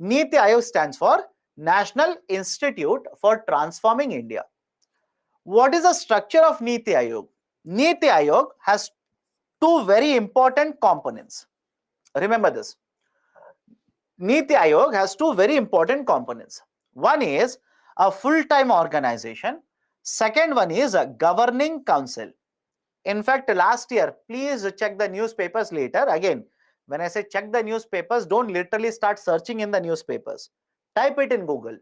Niti Aayog stands for National Institute for Transforming India. What is the structure of Niti Aayog? Niti Aayog has two very important components. Remember this. Niti Aayog has two very important components. One is a full-time organization. Second one is a governing council. In fact, last year, please check the newspapers later. Again, when I say check the newspapers, don't literally start searching in the newspapers. Type it in Google.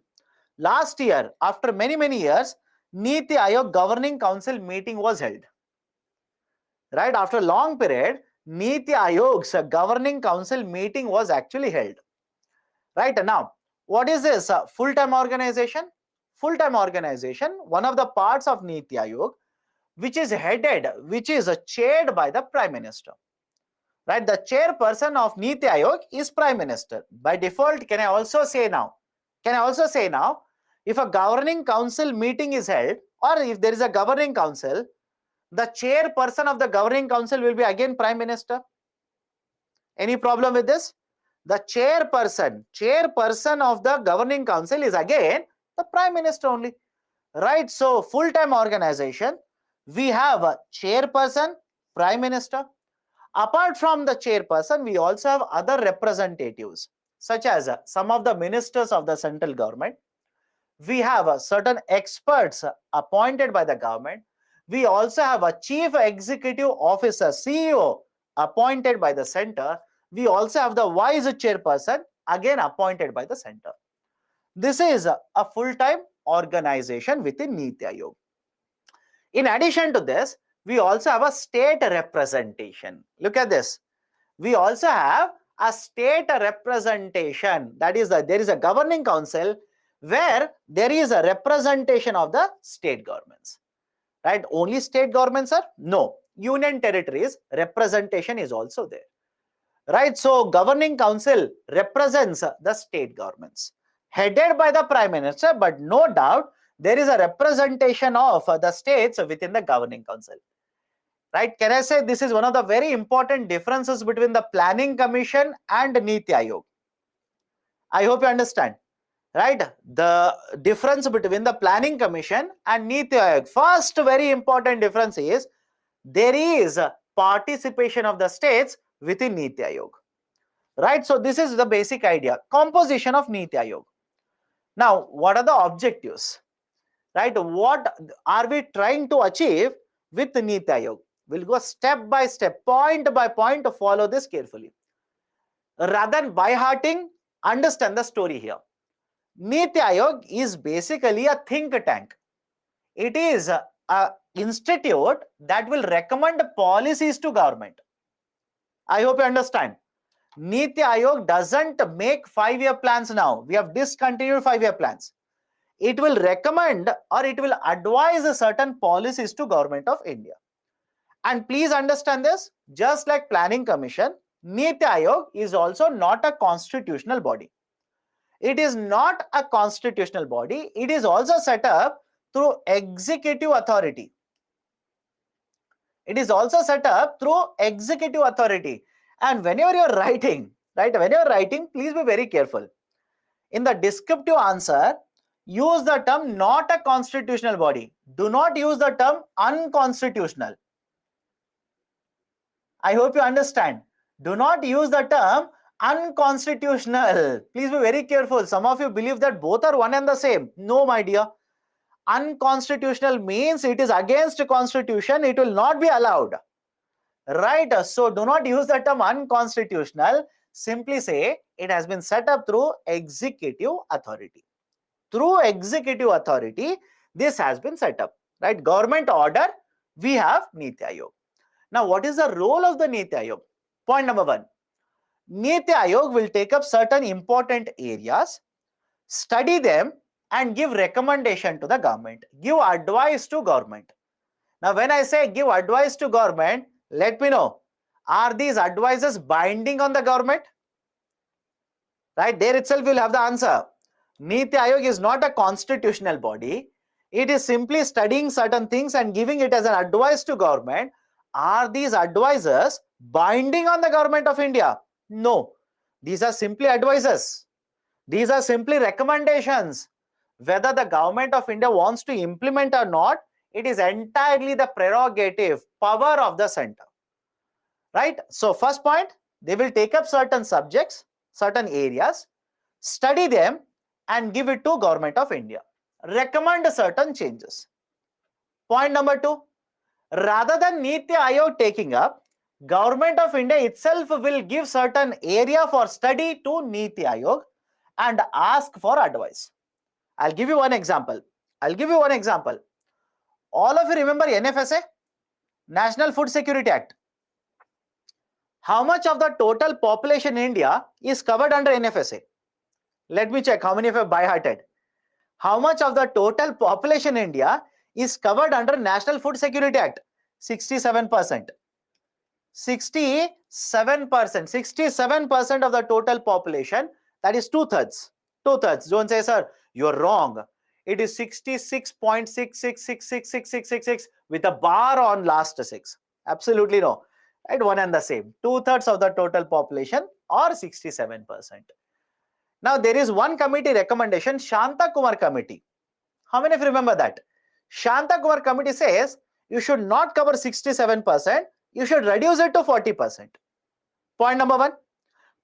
Last year, after many years, Niti Aayog Governing Council meeting was held. Right? After a long period, Niti Aayog's Governing Council meeting was actually held. Right? Now, what is this full-time organization? Full-time organization, one of the parts of Niti Aayog, which is chaired by the Prime Minister. Right? The chairperson of Niti Aayog is Prime Minister. By default, can I also say now, if a governing council meeting is held, or if there is a governing council, the chairperson of the governing council will be again Prime Minister. Any problem with this? The chairperson of the governing council is again the Prime Minister only. Right? So, full-time organization, we have a chairperson, Prime Minister. Apart from the chairperson, we also have other representatives, such as some of the ministers of the central government. We have certain experts appointed by the government. We also have a chief executive officer, CEO, appointed by the center. we also have the vice chairperson, again appointed by the center. This is a full-time organization within Niti Aayog. In addition to this, we also have a state representation. Look at this. We also have a state representation. That is, there is a governing council where there is a representation of the state governments. Right? Only state governments are? No. Union territories representation is also there. Right? So, governing council represents the state governments, headed by the Prime Minister, but no doubt there is a representation of the states within the governing council. Right? Can I say this is one of the very important differences between the Planning Commission and Niti Aayog? I hope you understand. Right? The difference between the Planning Commission and Niti Aayog. First very important difference is there is participation of the states within Niti Aayog. Right? So this is the basic idea. Composition of Niti Aayog. Now, what are the objectives? Right? What are we trying to achieve with Niti Aayog? We'll go step by step, point by point to follow this carefully. Rather than by-hearting, understand the story here. Niti Aayog is basically a think tank. It is an institute that will recommend policies to government. I hope you understand. Niti Aayog doesn't make 5-year plans now. We have discontinued 5-year plans. It will recommend or it will advise certain policies to Government of India. And please understand this, just like Planning Commission, Niti Aayog is also not a constitutional body. It is not a constitutional body. It is also set up through executive authority. It is also set up through executive authority. And whenever you are writing, right, when you are writing, please be very careful. In the descriptive answer, use the term not a constitutional body. Do not use the term unconstitutional. I hope you understand. Do not use the term unconstitutional. Please be very careful. Some of you believe that both are one and the same. No, my dear. Unconstitutional means it is against the constitution. It will not be allowed. Right? So do not use the term unconstitutional. Simply say it has been set up through executive authority. Through executive authority, this has been set up. Right? Government order, we have Niti Aayog. Now, what is the role of the Niti Aayog? Point number 1. Niti Aayog will take up certain important areas, study them and give recommendation to the government, give advice to government. Now, when I say give advice to government, let me know, are these advices binding on the government? Right? There itself you will have the answer. Niti Aayog is not a constitutional body. It is simply studying certain things and giving it as an advice to government. Are these advices binding on the Government of India? No. These are simply advices. These are simply recommendations. Whether the Government of India wants to implement or not, it is entirely the prerogative, power of the center. Right? So, first point, they will take up certain subjects, certain areas, study them and give it to Government of India. Recommend certain changes. Point number 2. Rather than Niti Aayog taking up, Government of India itself will give certain area for study to Niti Aayog and ask for advice. I'll give you one example. All of you remember NFSA, National Food Security Act. How much of the total population in India is covered under NFSA? Let me check how many of you have by-hearted. How much of the total population in India is covered under National Food Security Act? 67%. 67% of the total population, that is 2/3. 2/3. Don't say, sir, you're wrong. It is 66.66666666 with a bar on last 6. Absolutely no. Right? One and the same. 2/3 of the total population or 67%. Now there is one committee recommendation, Shanta Kumar committee. How many of you remember that? Shanta Kumar committee says you should not cover 67%, you should reduce it to 40%. Point number 1.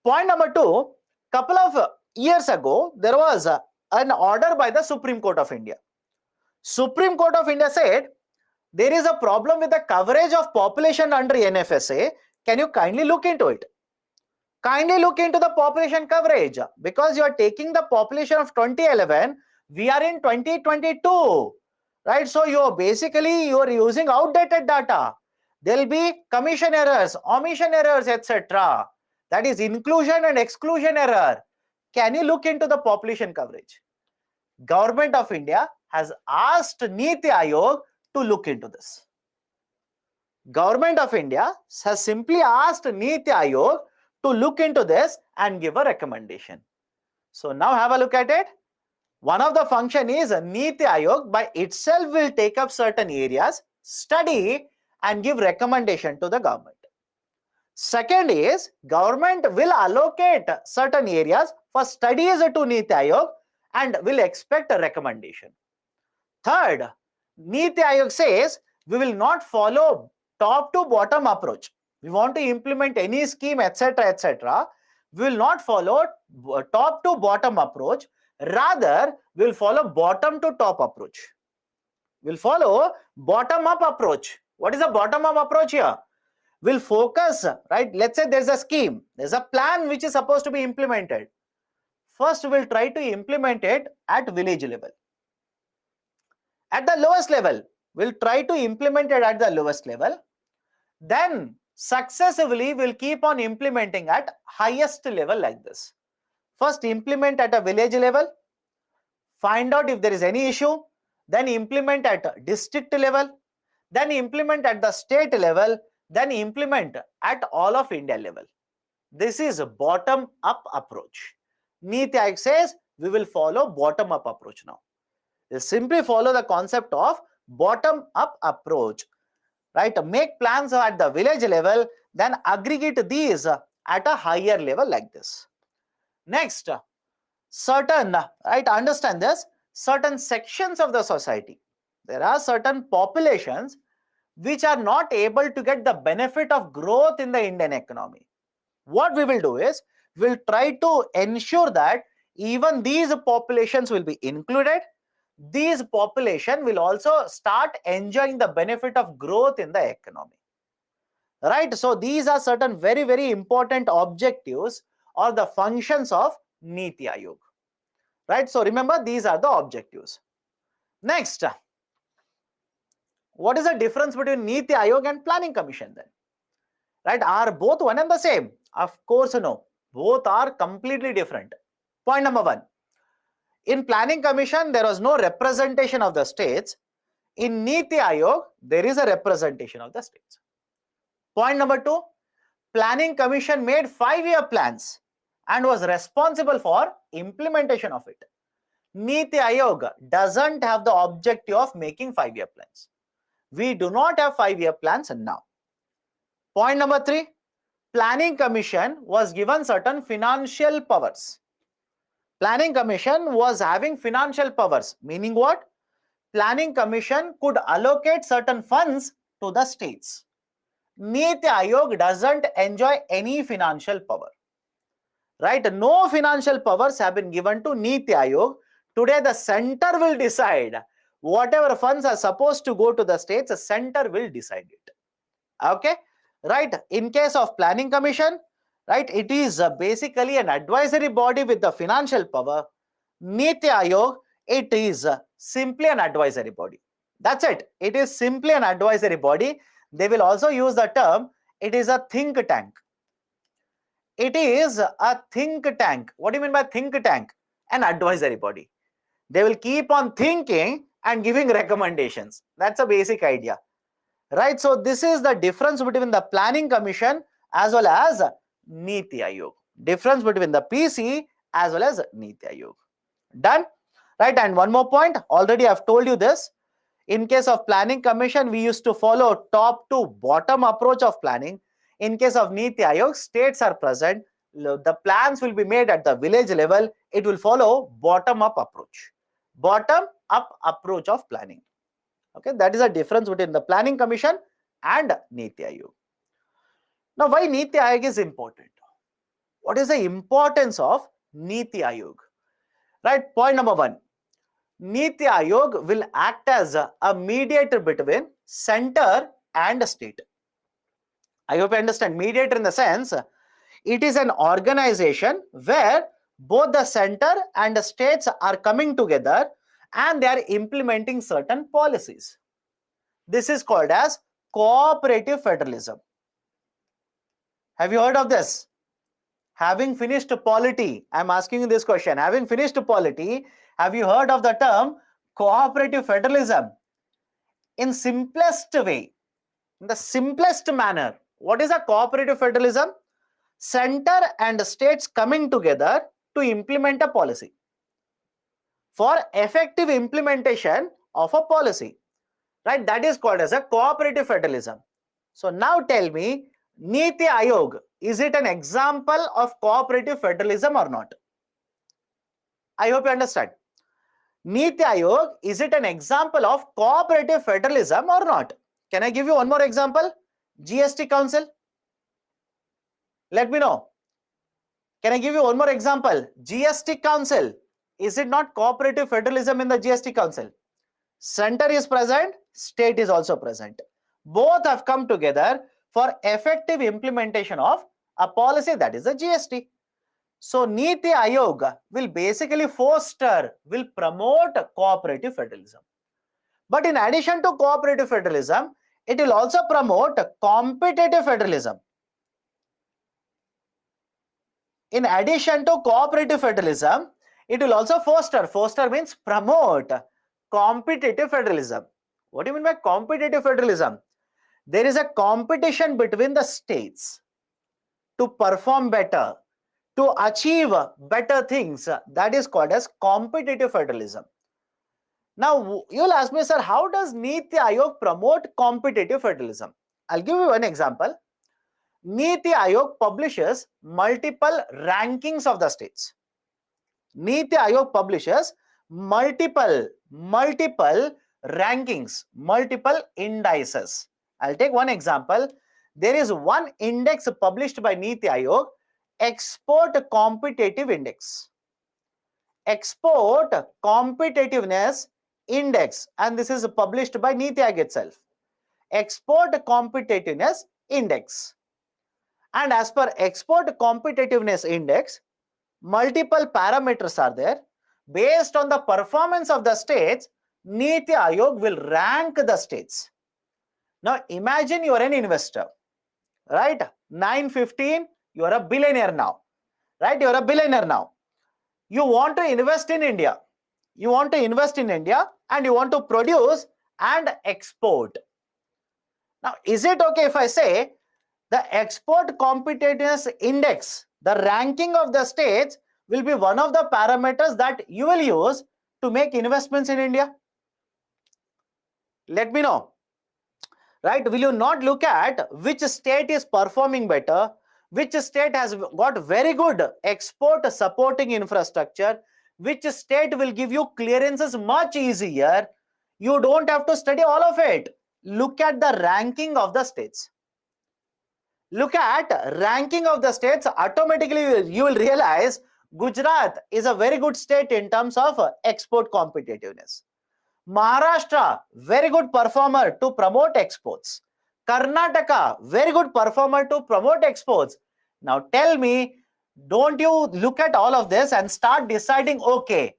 Point number 2, couple of years ago, there was an order by the Supreme Court of India. Supreme Court of India said, there is a problem with the coverage of population under NFSA. Can you kindly look into it? Kindly look into the population coverage, because you are taking the population of 2011, we are in 2022, right? So you are using outdated data. There will be commission errors, omission errors, etc. That is inclusion and exclusion error. Can you look into the population coverage? Government of India has asked Niti Aayog to look into this. Government of India has simply asked Niti Aayog to look into this and give a recommendation. So now have a look at it. One of the function is Niti Aayog by itself will take up certain areas, study and give recommendation to the government. Second is government will allocate certain areas for studies to Niti Aayog and will expect a recommendation. Third, Niti Aayog says we will not follow top to bottom approach. We want to implement any scheme, etc., etc. We will not follow top to bottom approach. Rather, we will follow bottom to top approach. We will follow bottom up approach. What is a bottom up approach here? We'll focus, right? Let's say there's a scheme, there's a plan which is supposed to be implemented. First, we'll try to implement it at village level. At the lowest level, we'll try to implement it at the lowest level. Then successively we'll keep on implementing at highest level like this. First implement at a village level, find out if there is any issue, then implement at district level, then implement at the state level, then implement at all of India level. This is a bottom up approach. Niti Aayog says we will follow bottom up approach now. You simply follow the concept of bottom up approach. Right, make plans at the village level, then aggregate these at a higher level like this. Next, certain, right, understand this, certain sections of the society, there are certain populations which are not able to get the benefit of growth in the Indian economy. What we will do is, we'll try to ensure that even these populations will be included. These population will also start enjoying the benefit of growth in the economy. Right? So these are certain very, very important objectives or the functions of Niti Aayog. Right? So remember, these are the objectives. Next, what is the difference between Niti Aayog and Planning Commission then? Right? Are both one and the same? Of course, no. Both are completely different. Point number one. In Planning Commission, there was no representation of the states. In Niti Aayog, there is a representation of the states. Point number two, Planning Commission made 5-year plans and was responsible for implementation of it. Niti Aayog doesn't have the objective of making 5-year plans. We do not have 5-year plans now. Point number three, Planning Commission was given certain financial powers. Planning Commission was having financial powers, meaning what? Planning Commission could allocate certain funds to the states. Niti Aayog doesn't enjoy any financial power. Right? No financial powers have been given to Niti Aayog. Today the center will decide whatever funds are supposed to go to the states, the center will decide it. Okay? Right? In case of Planning Commission, right, it is basically an advisory body with the financial power. Niti Aayog, it is simply an advisory body. That's it. It is simply an advisory body. They will also use the term, it is a think tank. It is a think tank. What do you mean by think tank? An advisory body. They will keep on thinking and giving recommendations. That's a basic idea. Right? So this is the difference between the Planning Commission as well as Niti Aayog. Difference between the PC as well as Niti Aayog. Done? Right? And one more point, already I've told you this. In case of Planning Commission, we used to follow top to bottom approach of planning. In case of Niti Aayog, states are present. The plans will be made at the village level. It will follow bottom up approach. Bottom up approach of planning. Okay, that is a difference between the Planning Commission and Niti Aayog. Now, why Niti Aayog is important? What is the importance of Niti Aayog? Right, point number one. Niti Aayog will act as a mediator between center and state. I hope you understand. Mediator in the sense, It is an organization where both the center and the states are coming together and they are implementing certain policies. This is called as cooperative federalism. Have you heard of this? Having finished polity, I am asking you this question. Having finished polity, have you heard of the term cooperative federalism? In simplest way, in the simplest manner, what is a cooperative federalism? Center and states coming together to implement a policy. For effective implementation of a policy, right? That is called as a cooperative federalism. So now tell me, Niti Aayog, is it an example of cooperative federalism or not? I hope you understand. Niti Aayog, is it an example of cooperative federalism or not? Can I give you one more example? GST Council. Let me know. Can I give you one more example? GST Council. Is it not cooperative federalism in the GST Council? Center is present, state is also present. Both have come together for effective implementation of a policy, that is the GST. So Niti Aayog will basically foster, will promote cooperative federalism. But in addition to cooperative federalism, it will also promote competitive federalism. In addition to cooperative federalism, it will also foster means promote competitive federalism. What do you mean by competitive federalism? There is a competition between the states to perform better, to achieve better things. That is called as competitive federalism. Now, you'll ask me, sir, how does Niti Aayog promote competitive federalism? I'll give you one example. Niti Aayog publishes multiple rankings of the states. Niti Aayog publishes multiple rankings, multiple indices. I'll take one example. There is one index published by Niti Aayog, Export Competitive Index. Export Competitiveness Index, and this is published by Niti Aayog itself. Export Competitiveness Index. And as per Export Competitiveness Index, multiple parameters are there. Based on the performance of the states, Niti Aayog will rank the states. Now imagine you are an investor, right? 915, you are a billionaire now, right? You are a billionaire now. You want to invest in India. You want to invest in India and you want to produce and export. Now, is it okay if I say the Export Competitiveness Index, the ranking of the states, will be one of the parameters that you will use to make investments in India? Let me know. Right? Will you not look at which state is performing better, which state has got very good export supporting infrastructure, which state will give you clearances much easier? You don't have to study all of it. Look at the ranking of the states. Look at ranking of the states, automatically you will realize Gujarat is a very good state in terms of export competitiveness. Maharashtra, very good performer to promote exports. Karnataka, very good performer to promote exports. Now tell me, don't you look at all of this and start deciding, okay,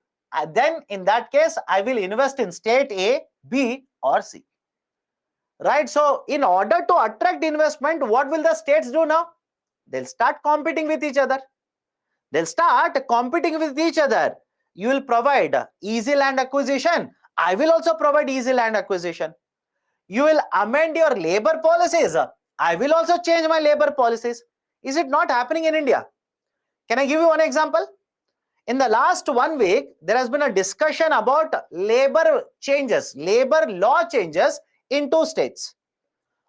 then in that case, I will invest in state A, B or C. Right? So in order to attract investment, what will the states do now? They'll start competing with each other. They'll start competing with each other. You will provide easy land acquisition. I will also provide easy land acquisition. You will amend your labor policies. I will also change my labor policies. Is it not happening in India? Can I give you one example? In the last 1 week, there has been a discussion about labor changes, labor law changes in 2 states.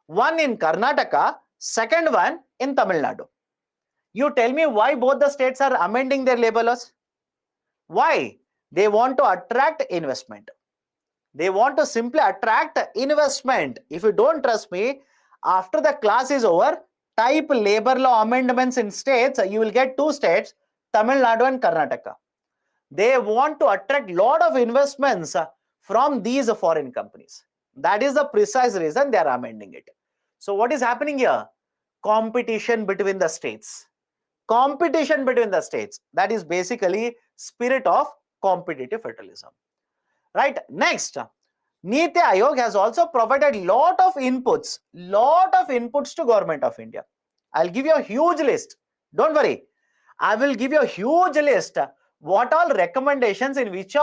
One in Karnataka, second one in Tamil Nadu. You tell me why both the states are amending their labor laws? Why? They want to attract investment. They want to simply attract investment. If you don't trust me, after the class is over, type labor law amendments in states. You will get 2 states, Tamil Nadu and Karnataka. They want to attract lot of investments from these foreign companies. That is the precise reason they are amending it. So what is happening here? Competition between the states. competition between the states. That is basically spirit of competitive federalism. Right? Next, Niti Aayog has also provided lot of inputs to Government of India. I'll give you a huge list. Don't worry. I will give you a huge list. What all recommendations in which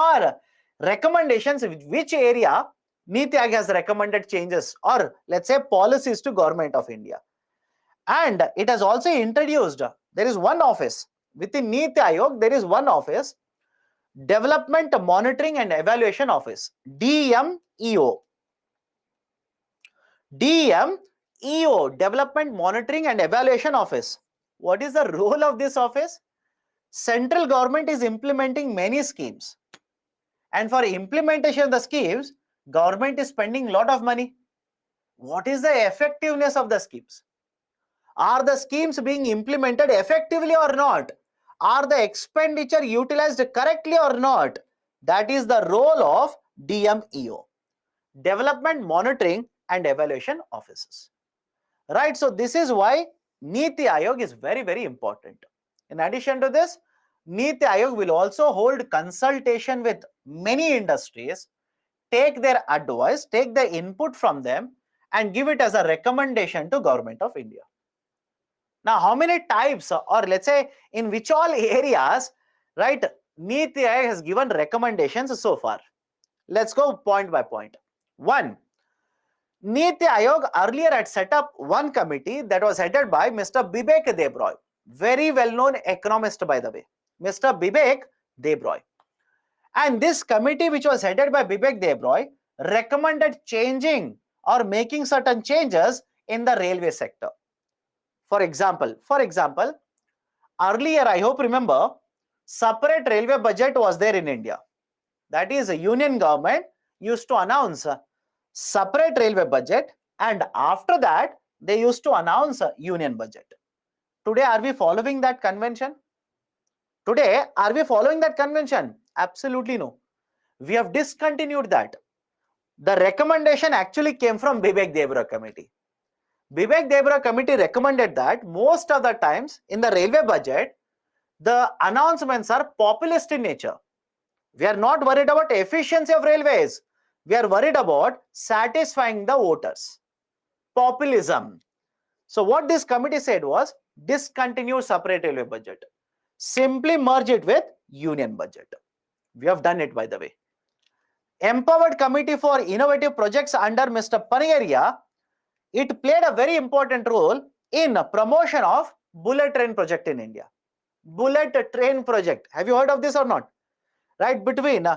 area Niti Aayog has recommended changes or let's say policies to Government of India. And it has also introduced, there is one office within Niti Aayog, there is one office, Development Monitoring and Evaluation Office, DMEO. DMEO, Development Monitoring and Evaluation Office. What is the role of this office? Central government is implementing many schemes. And for implementation of the schemes, government is spending a lot of money. What is the effectiveness of the schemes? Are the schemes being implemented effectively or not? Are the expenditure utilized correctly or not? That is the role of DMEO, Development Monitoring and Evaluation Offices. Right, so this is why Niti Aayog is very, very important. In addition to this, Niti Aayog will also hold consultation with many industries, take their advice, take the input from them and give it as a recommendation to Government of India. Now, how many types or let's say in which all areas, right, Niti Aayog has given recommendations so far? Let's go point by point. One, Niti Aayog earlier had set up one committee that was headed by Mr. Bibek Debroy, very well-known economist by the way, Mr. Bibek Debroy. And this committee which was headed by Bibek Debroy recommended changing or making certain changes in the railway sector. For example, earlier, I hope remember, separate railway budget was there in India. That is, a union government used to announce a separate railway budget and after that, they used to announce a union budget. Today, are we following that convention? Absolutely no. We have discontinued that. The recommendation actually came from Bibek Debroy committee. Bibek Debroy committee recommended that most of the times in the railway budget, the announcements are populist in nature. We are not worried about efficiency of railways. We are worried about satisfying the voters. Populism. So what this committee said was discontinue separate railway budget. Simply merge it with union budget. We have done it by the way. Empowered Committee for Innovative Projects under Mr. Panigaria, it played a very important role in promotion of bullet train project in India. Bullet train project. Have you heard of this or not? Right, between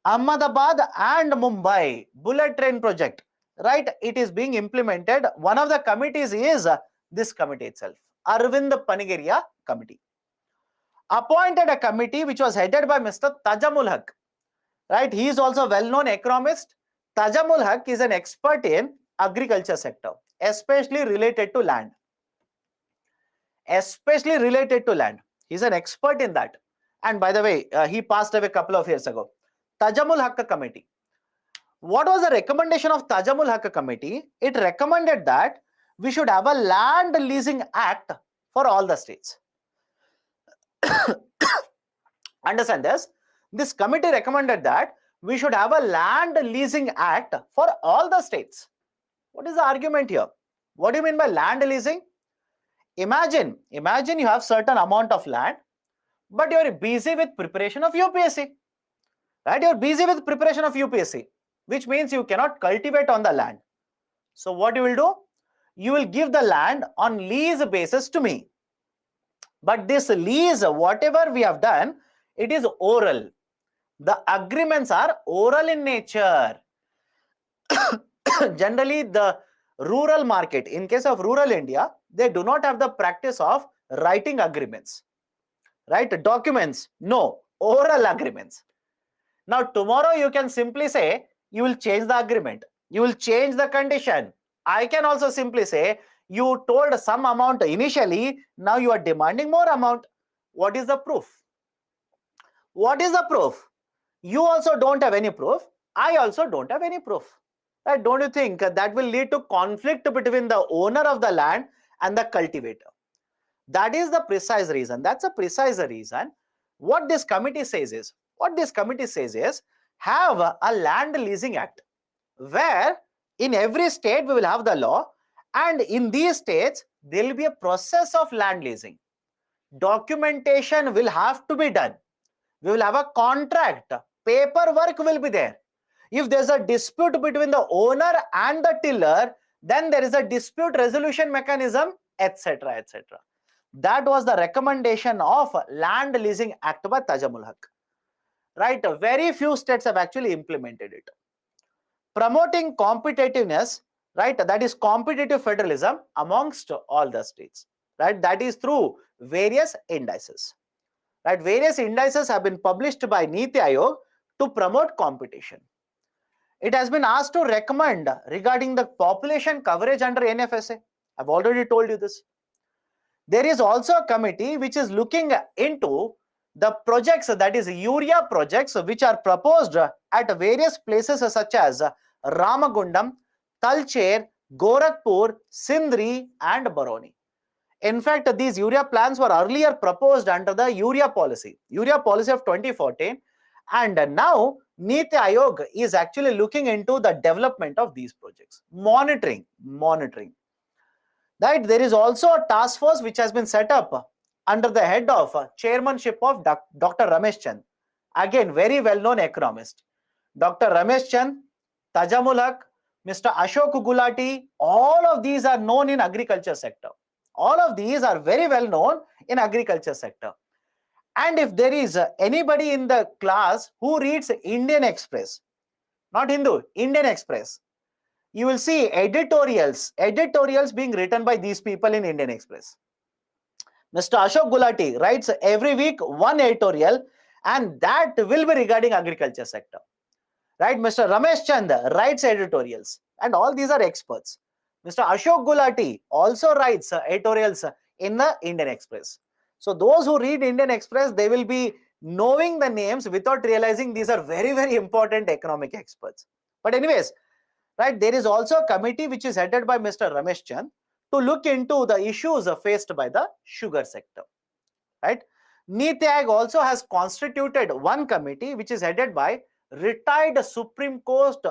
Ahmedabad and Mumbai, bullet train project. Right, it is being implemented. One of the committees is this committee itself, Arvind Panigaria committee. Appointed a committee which was headed by Mr. Tajamul Haq. Right, he is also a well-known economist. Tajamul Haq is an expert in agriculture sector, especially related to land. He's an expert in that. And by the way, he passed away a couple of years ago. Tajamul Haq committee. What was the recommendation of Tajamul Haq committee? It recommended that we should have a land leasing act for all the states. Understand this? This committee recommended that we should have a land leasing act for all the states. What is the argument here? What do you mean by land leasing? Imagine you have certain amount of land, but you're busy with preparation of UPSC. Right? You're busy with preparation of UPSC, which means you cannot cultivate on the land. So what you will do? You will give the land on lease basis to me. But this lease, whatever we have done, it is oral. The agreements are oral in nature. Generally, the rural market, in case of rural India, they do not have the practice of writing agreements. Right? Documents, no. Oral agreements. Now, tomorrow you can simply say, you will change the agreement. You will change the condition. I can also simply say, you told some amount initially, now you are demanding more amount. What is the proof? What is the proof? You also don't have any proof. I also don't have any proof. Right? Don't you think that will lead to conflict between the owner of the land and the cultivator? That is the precise reason. That's a precise reason. What this committee says is, have a land leasing act where in every state we will have the law, and in these states there will be a process of land leasing. Documentation will have to be done. We will have a contract. Paperwork will be there. If there's a dispute between the owner and the tiller, then there is a dispute resolution mechanism, etc., etc. That was the recommendation of Land Leasing Act by Tajamul Haq. Right? Very few states have actually implemented it. Promoting competitiveness, right? That is competitive federalism amongst all the states. Right? That is through various indices. Right? Various indices have been published by Niti Aayog to promote competition. It has been asked to recommend regarding the population coverage under NFSA. I've already told you this. There is also a committee which is looking into the projects, that is urea projects, which are proposed at various places such as Ramagundam, Talcher, Gorakhpur, Sindri and Baroni. In fact, these urea plans were earlier proposed under the urea policy of 2014, and now Niti Aayog is actually looking into the development of these projects, monitoring. Right? There is also a task force which has been set up under the head of chairmanship of Dr. Ramesh Chand, again very well-known economist. Dr. Ramesh Chand, Tajamul Haq, Mr. Ashok Gulati, all of these are known in agriculture sector. All of these are very well known in agriculture sector. And if there is anybody in the class who reads Indian Express, not Hindu, Indian Express, you will see editorials being written by these people in Indian Express. Mr. Ashok Gulati writes every week one editorial, and that will be regarding agriculture sector. Right? Mr. Ramesh Chand writes editorials, and all these are experts. Mr. Ashok Gulati also writes editorials in the Indian Express. So those who read Indian Express, they will be knowing the names without realizing these are very, very important economic experts. But anyways, right, there is also a committee which is headed by Mr. Ramesh Chand to look into the issues faced by the sugar sector. Right? Niti Aayog also has constituted one committee which is headed by retired Supreme Court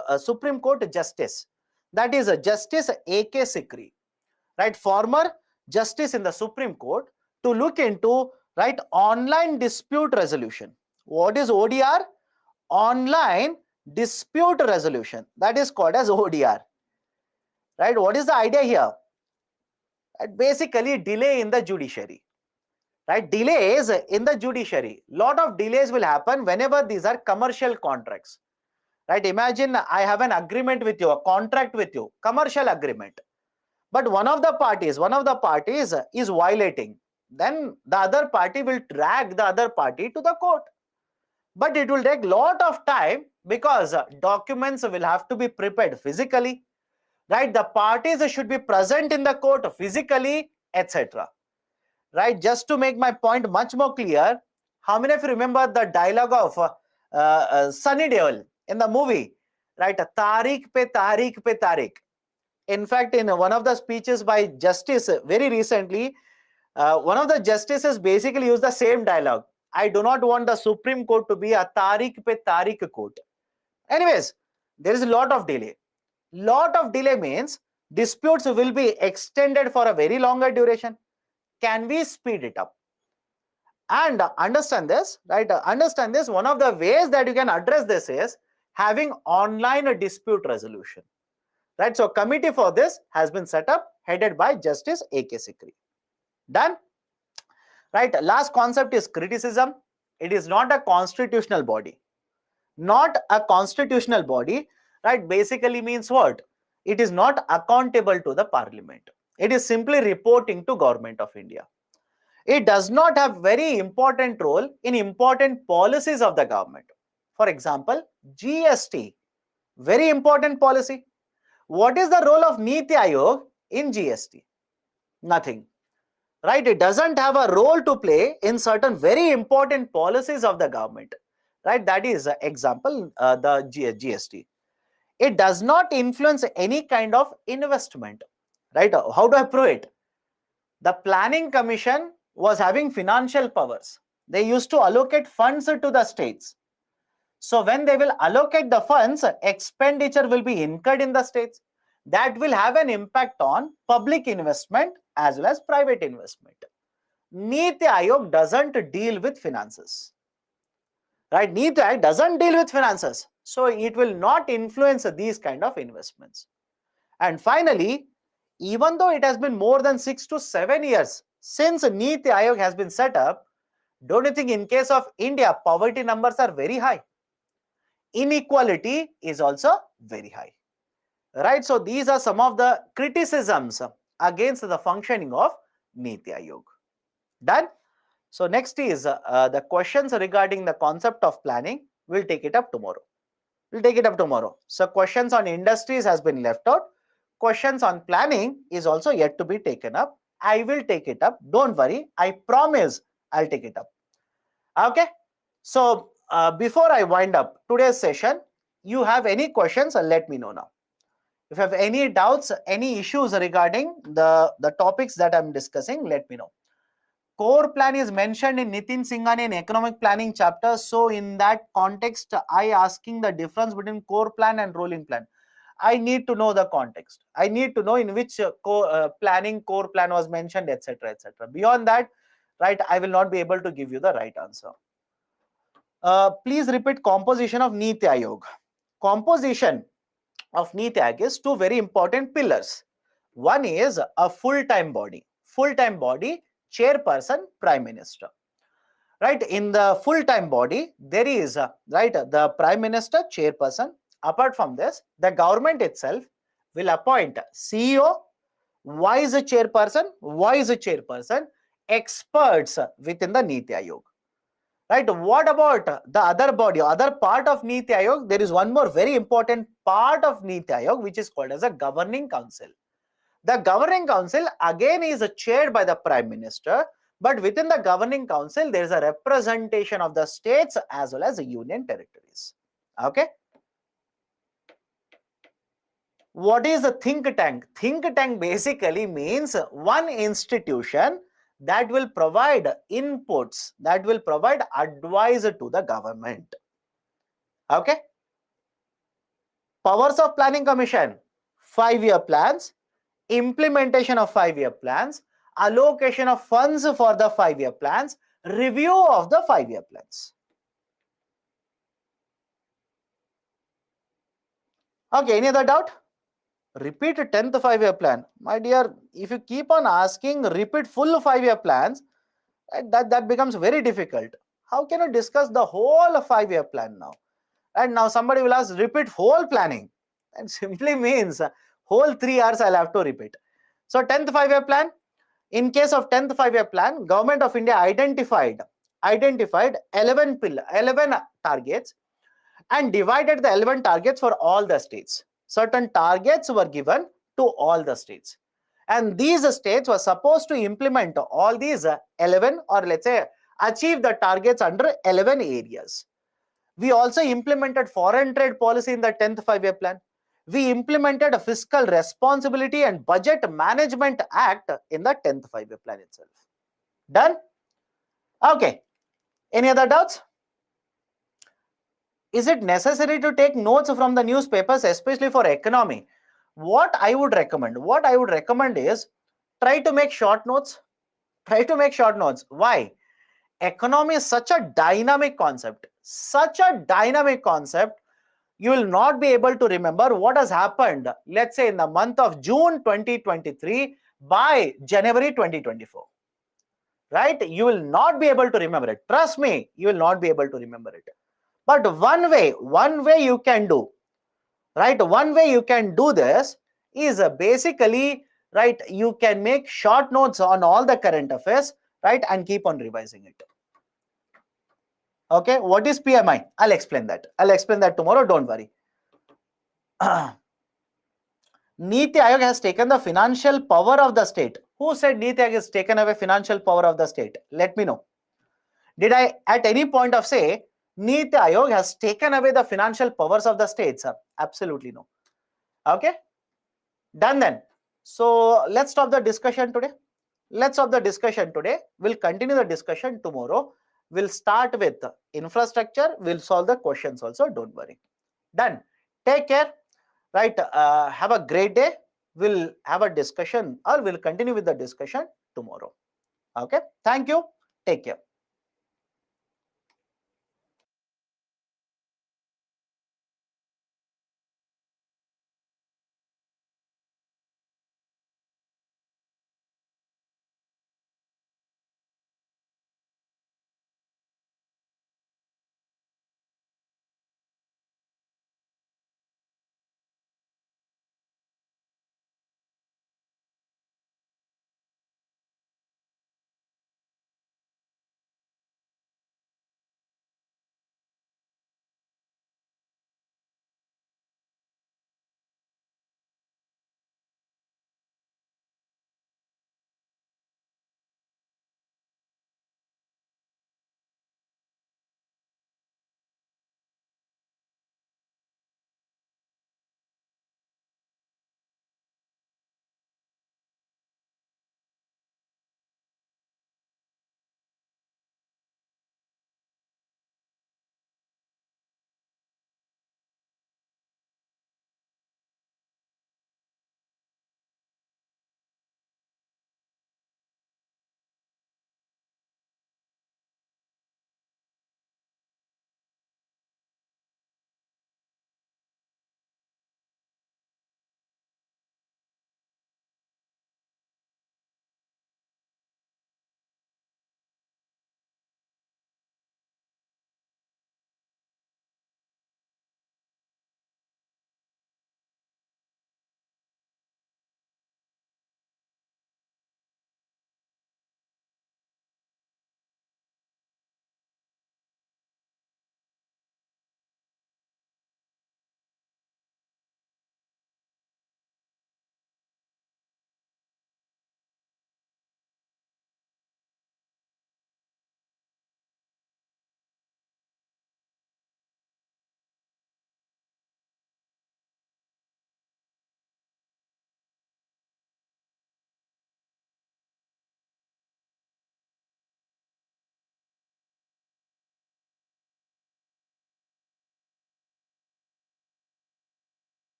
Justice, that is Justice A.K. Sikri, right, former justice in the Supreme Court, to look into, right, online dispute resolution. What is ODR? Online dispute resolution, that is called as ODR. Right? What is the idea here? Right? Basically, delay in the judiciary. Right? Delays in the judiciary. Lot of delays will happen whenever these are commercial contracts. Right? Imagine I have an agreement with you, a contract with you, commercial agreement. But one of the parties is violating. Then the other party will drag the other party to the court. But it will take lot of time because documents will have to be prepared physically. Right? The parties should be present in the court physically, etc. Right? Just to make my point much more clear, how many of you remember the dialogue of Sunny Deol in the movie? Right? Tariq pe Tariq pe Tariq. In fact, in one of the speeches by Justice very recently, one of the justices basically used the same dialogue. I do not want the Supreme Court to be a Tariq pe Tariq court. Anyways, there is a lot of delay. Lot of delay means disputes will be extended for a very longer duration. Can we speed it up? And understand this, right? Understand this. One of the ways that you can address this is having online dispute resolution. Right? So committee for this has been set up, headed by Justice A.K. Sikri. Done? Right? Last concept is criticism. It is not a constitutional body. Not a constitutional body, right? Basically means what? It is not accountable to the parliament. It is simply reporting to Government of India. It does not have very important role in important policies of the government. For example, GST, very important policy. What is the role of Niti Aayog in GST? Nothing. Right? It doesn't have a role to play in certain very important policies of the government. Right? That is example, the GST. It does not influence any kind of investment. Right? How do I prove it? The planning commission was having financial powers. They used to allocate funds to the states. So when they will allocate the funds, expenditure will be incurred in the states. That will have an impact on public investment as well as private investment. Niti Aayog doesn't deal with finances. Right? Niti Aayog doesn't deal with finances. So it will not influence these kind of investments. And finally, even though it has been more than 6 to 7 years since Niti Aayog has been set up, don't you think in case of India, poverty numbers are very high? Inequality is also very high. Right? So these are some of the criticisms against the functioning of Niti Aayog. Done? So next is the questions regarding the concept of planning. We'll take it up tomorrow. So questions on industries has been left out. Questions on planning is also yet to be taken up. I will take it up. Don't worry. I promise I'll take it up. Okay. So before I wind up today's session, you have any questions? Let me know now. If you have any doubts, any issues regarding the topics that I'm discussing, let me know. Core plan is mentioned in Nitin Singhani in economic planning chapter. So in that context, I asking the difference between core plan and rolling plan. I need to know the context. I need to know in which core plan was mentioned, etc., etc. Beyond that, right, I will not be able to give you the right answer. Please repeat composition of Niti Aayog. Composition of Niti Aayog is two very important pillars. One is a full-time body. Full-time body, chairperson, prime minister. Right, in the full-time body, there is the prime minister, chairperson. Apart from this, the government itself will appoint CEO, vice chairperson, experts within the Niti Aayog. Right, what about the other body, other part of Niti Aayog? There is one more very important part of Niti Aayog which is called as a governing council. The governing council again is chaired by the prime minister, but within the governing council there is a representation of the states as well as the union territories. Okay. What is a think tank? Think tank basically means one institution that will provide inputs, that will provide advice to the government. Okay. Powers of planning commission: 5-year plans, implementation of 5-year plans, allocation of funds for the 5-year plans, review of the 5-year plans. Okay, any other doubt? Repeat 10th 5-year plan. My dear, if you keep on asking repeat full 5-year plans, that becomes very difficult. How can you discuss the whole 5-year plan now? And now somebody will ask repeat whole planning. That simply means whole 3 hours I'll have to repeat. So 10th 5-year plan. In case of 10th 5-year plan, Government of India identified 11 targets and divided the 11 targets for all the states. Certain targets were given to all the states. And these states were supposed to implement all these 11, or let's say achieve the targets under 11 areas. We also implemented foreign trade policy in the 10th 5-year plan. We implemented a fiscal responsibility and budget management act in the 10th 5-year plan itself. Done? Okay. Any other doubts? Is it necessary to take notes from the newspapers, especially for economy? What I would recommend is try to make short notes. Why? Economy is such a dynamic concept. You will not be able to remember what has happened, let's say in the month of June 2023 by January 2024. Right? You will not be able to remember it. Trust me, you will not be able to remember it. But one way you can do, right? One way you can do this is basically, right, you can make short notes on all the current affairs, right, and keep on revising it. Okay, what is PMI? I'll explain that tomorrow, don't worry. Niti Aayog has taken the financial power of the state. Who said Niti Aayog has taken away financial power of the state? Let me know. Did I at any point of say Niti Aayog has taken away the financial powers of the states? Absolutely no. Okay, done then. So let's stop the discussion today. let's stop the discussion today. We'll continue the discussion tomorrow. We'll start with infrastructure. We'll solve the questions also. Don't worry. Done. Take care. Right. Have a great day. We'll have a discussion or we'll continue with the discussion tomorrow. Okay. Thank you. Take care.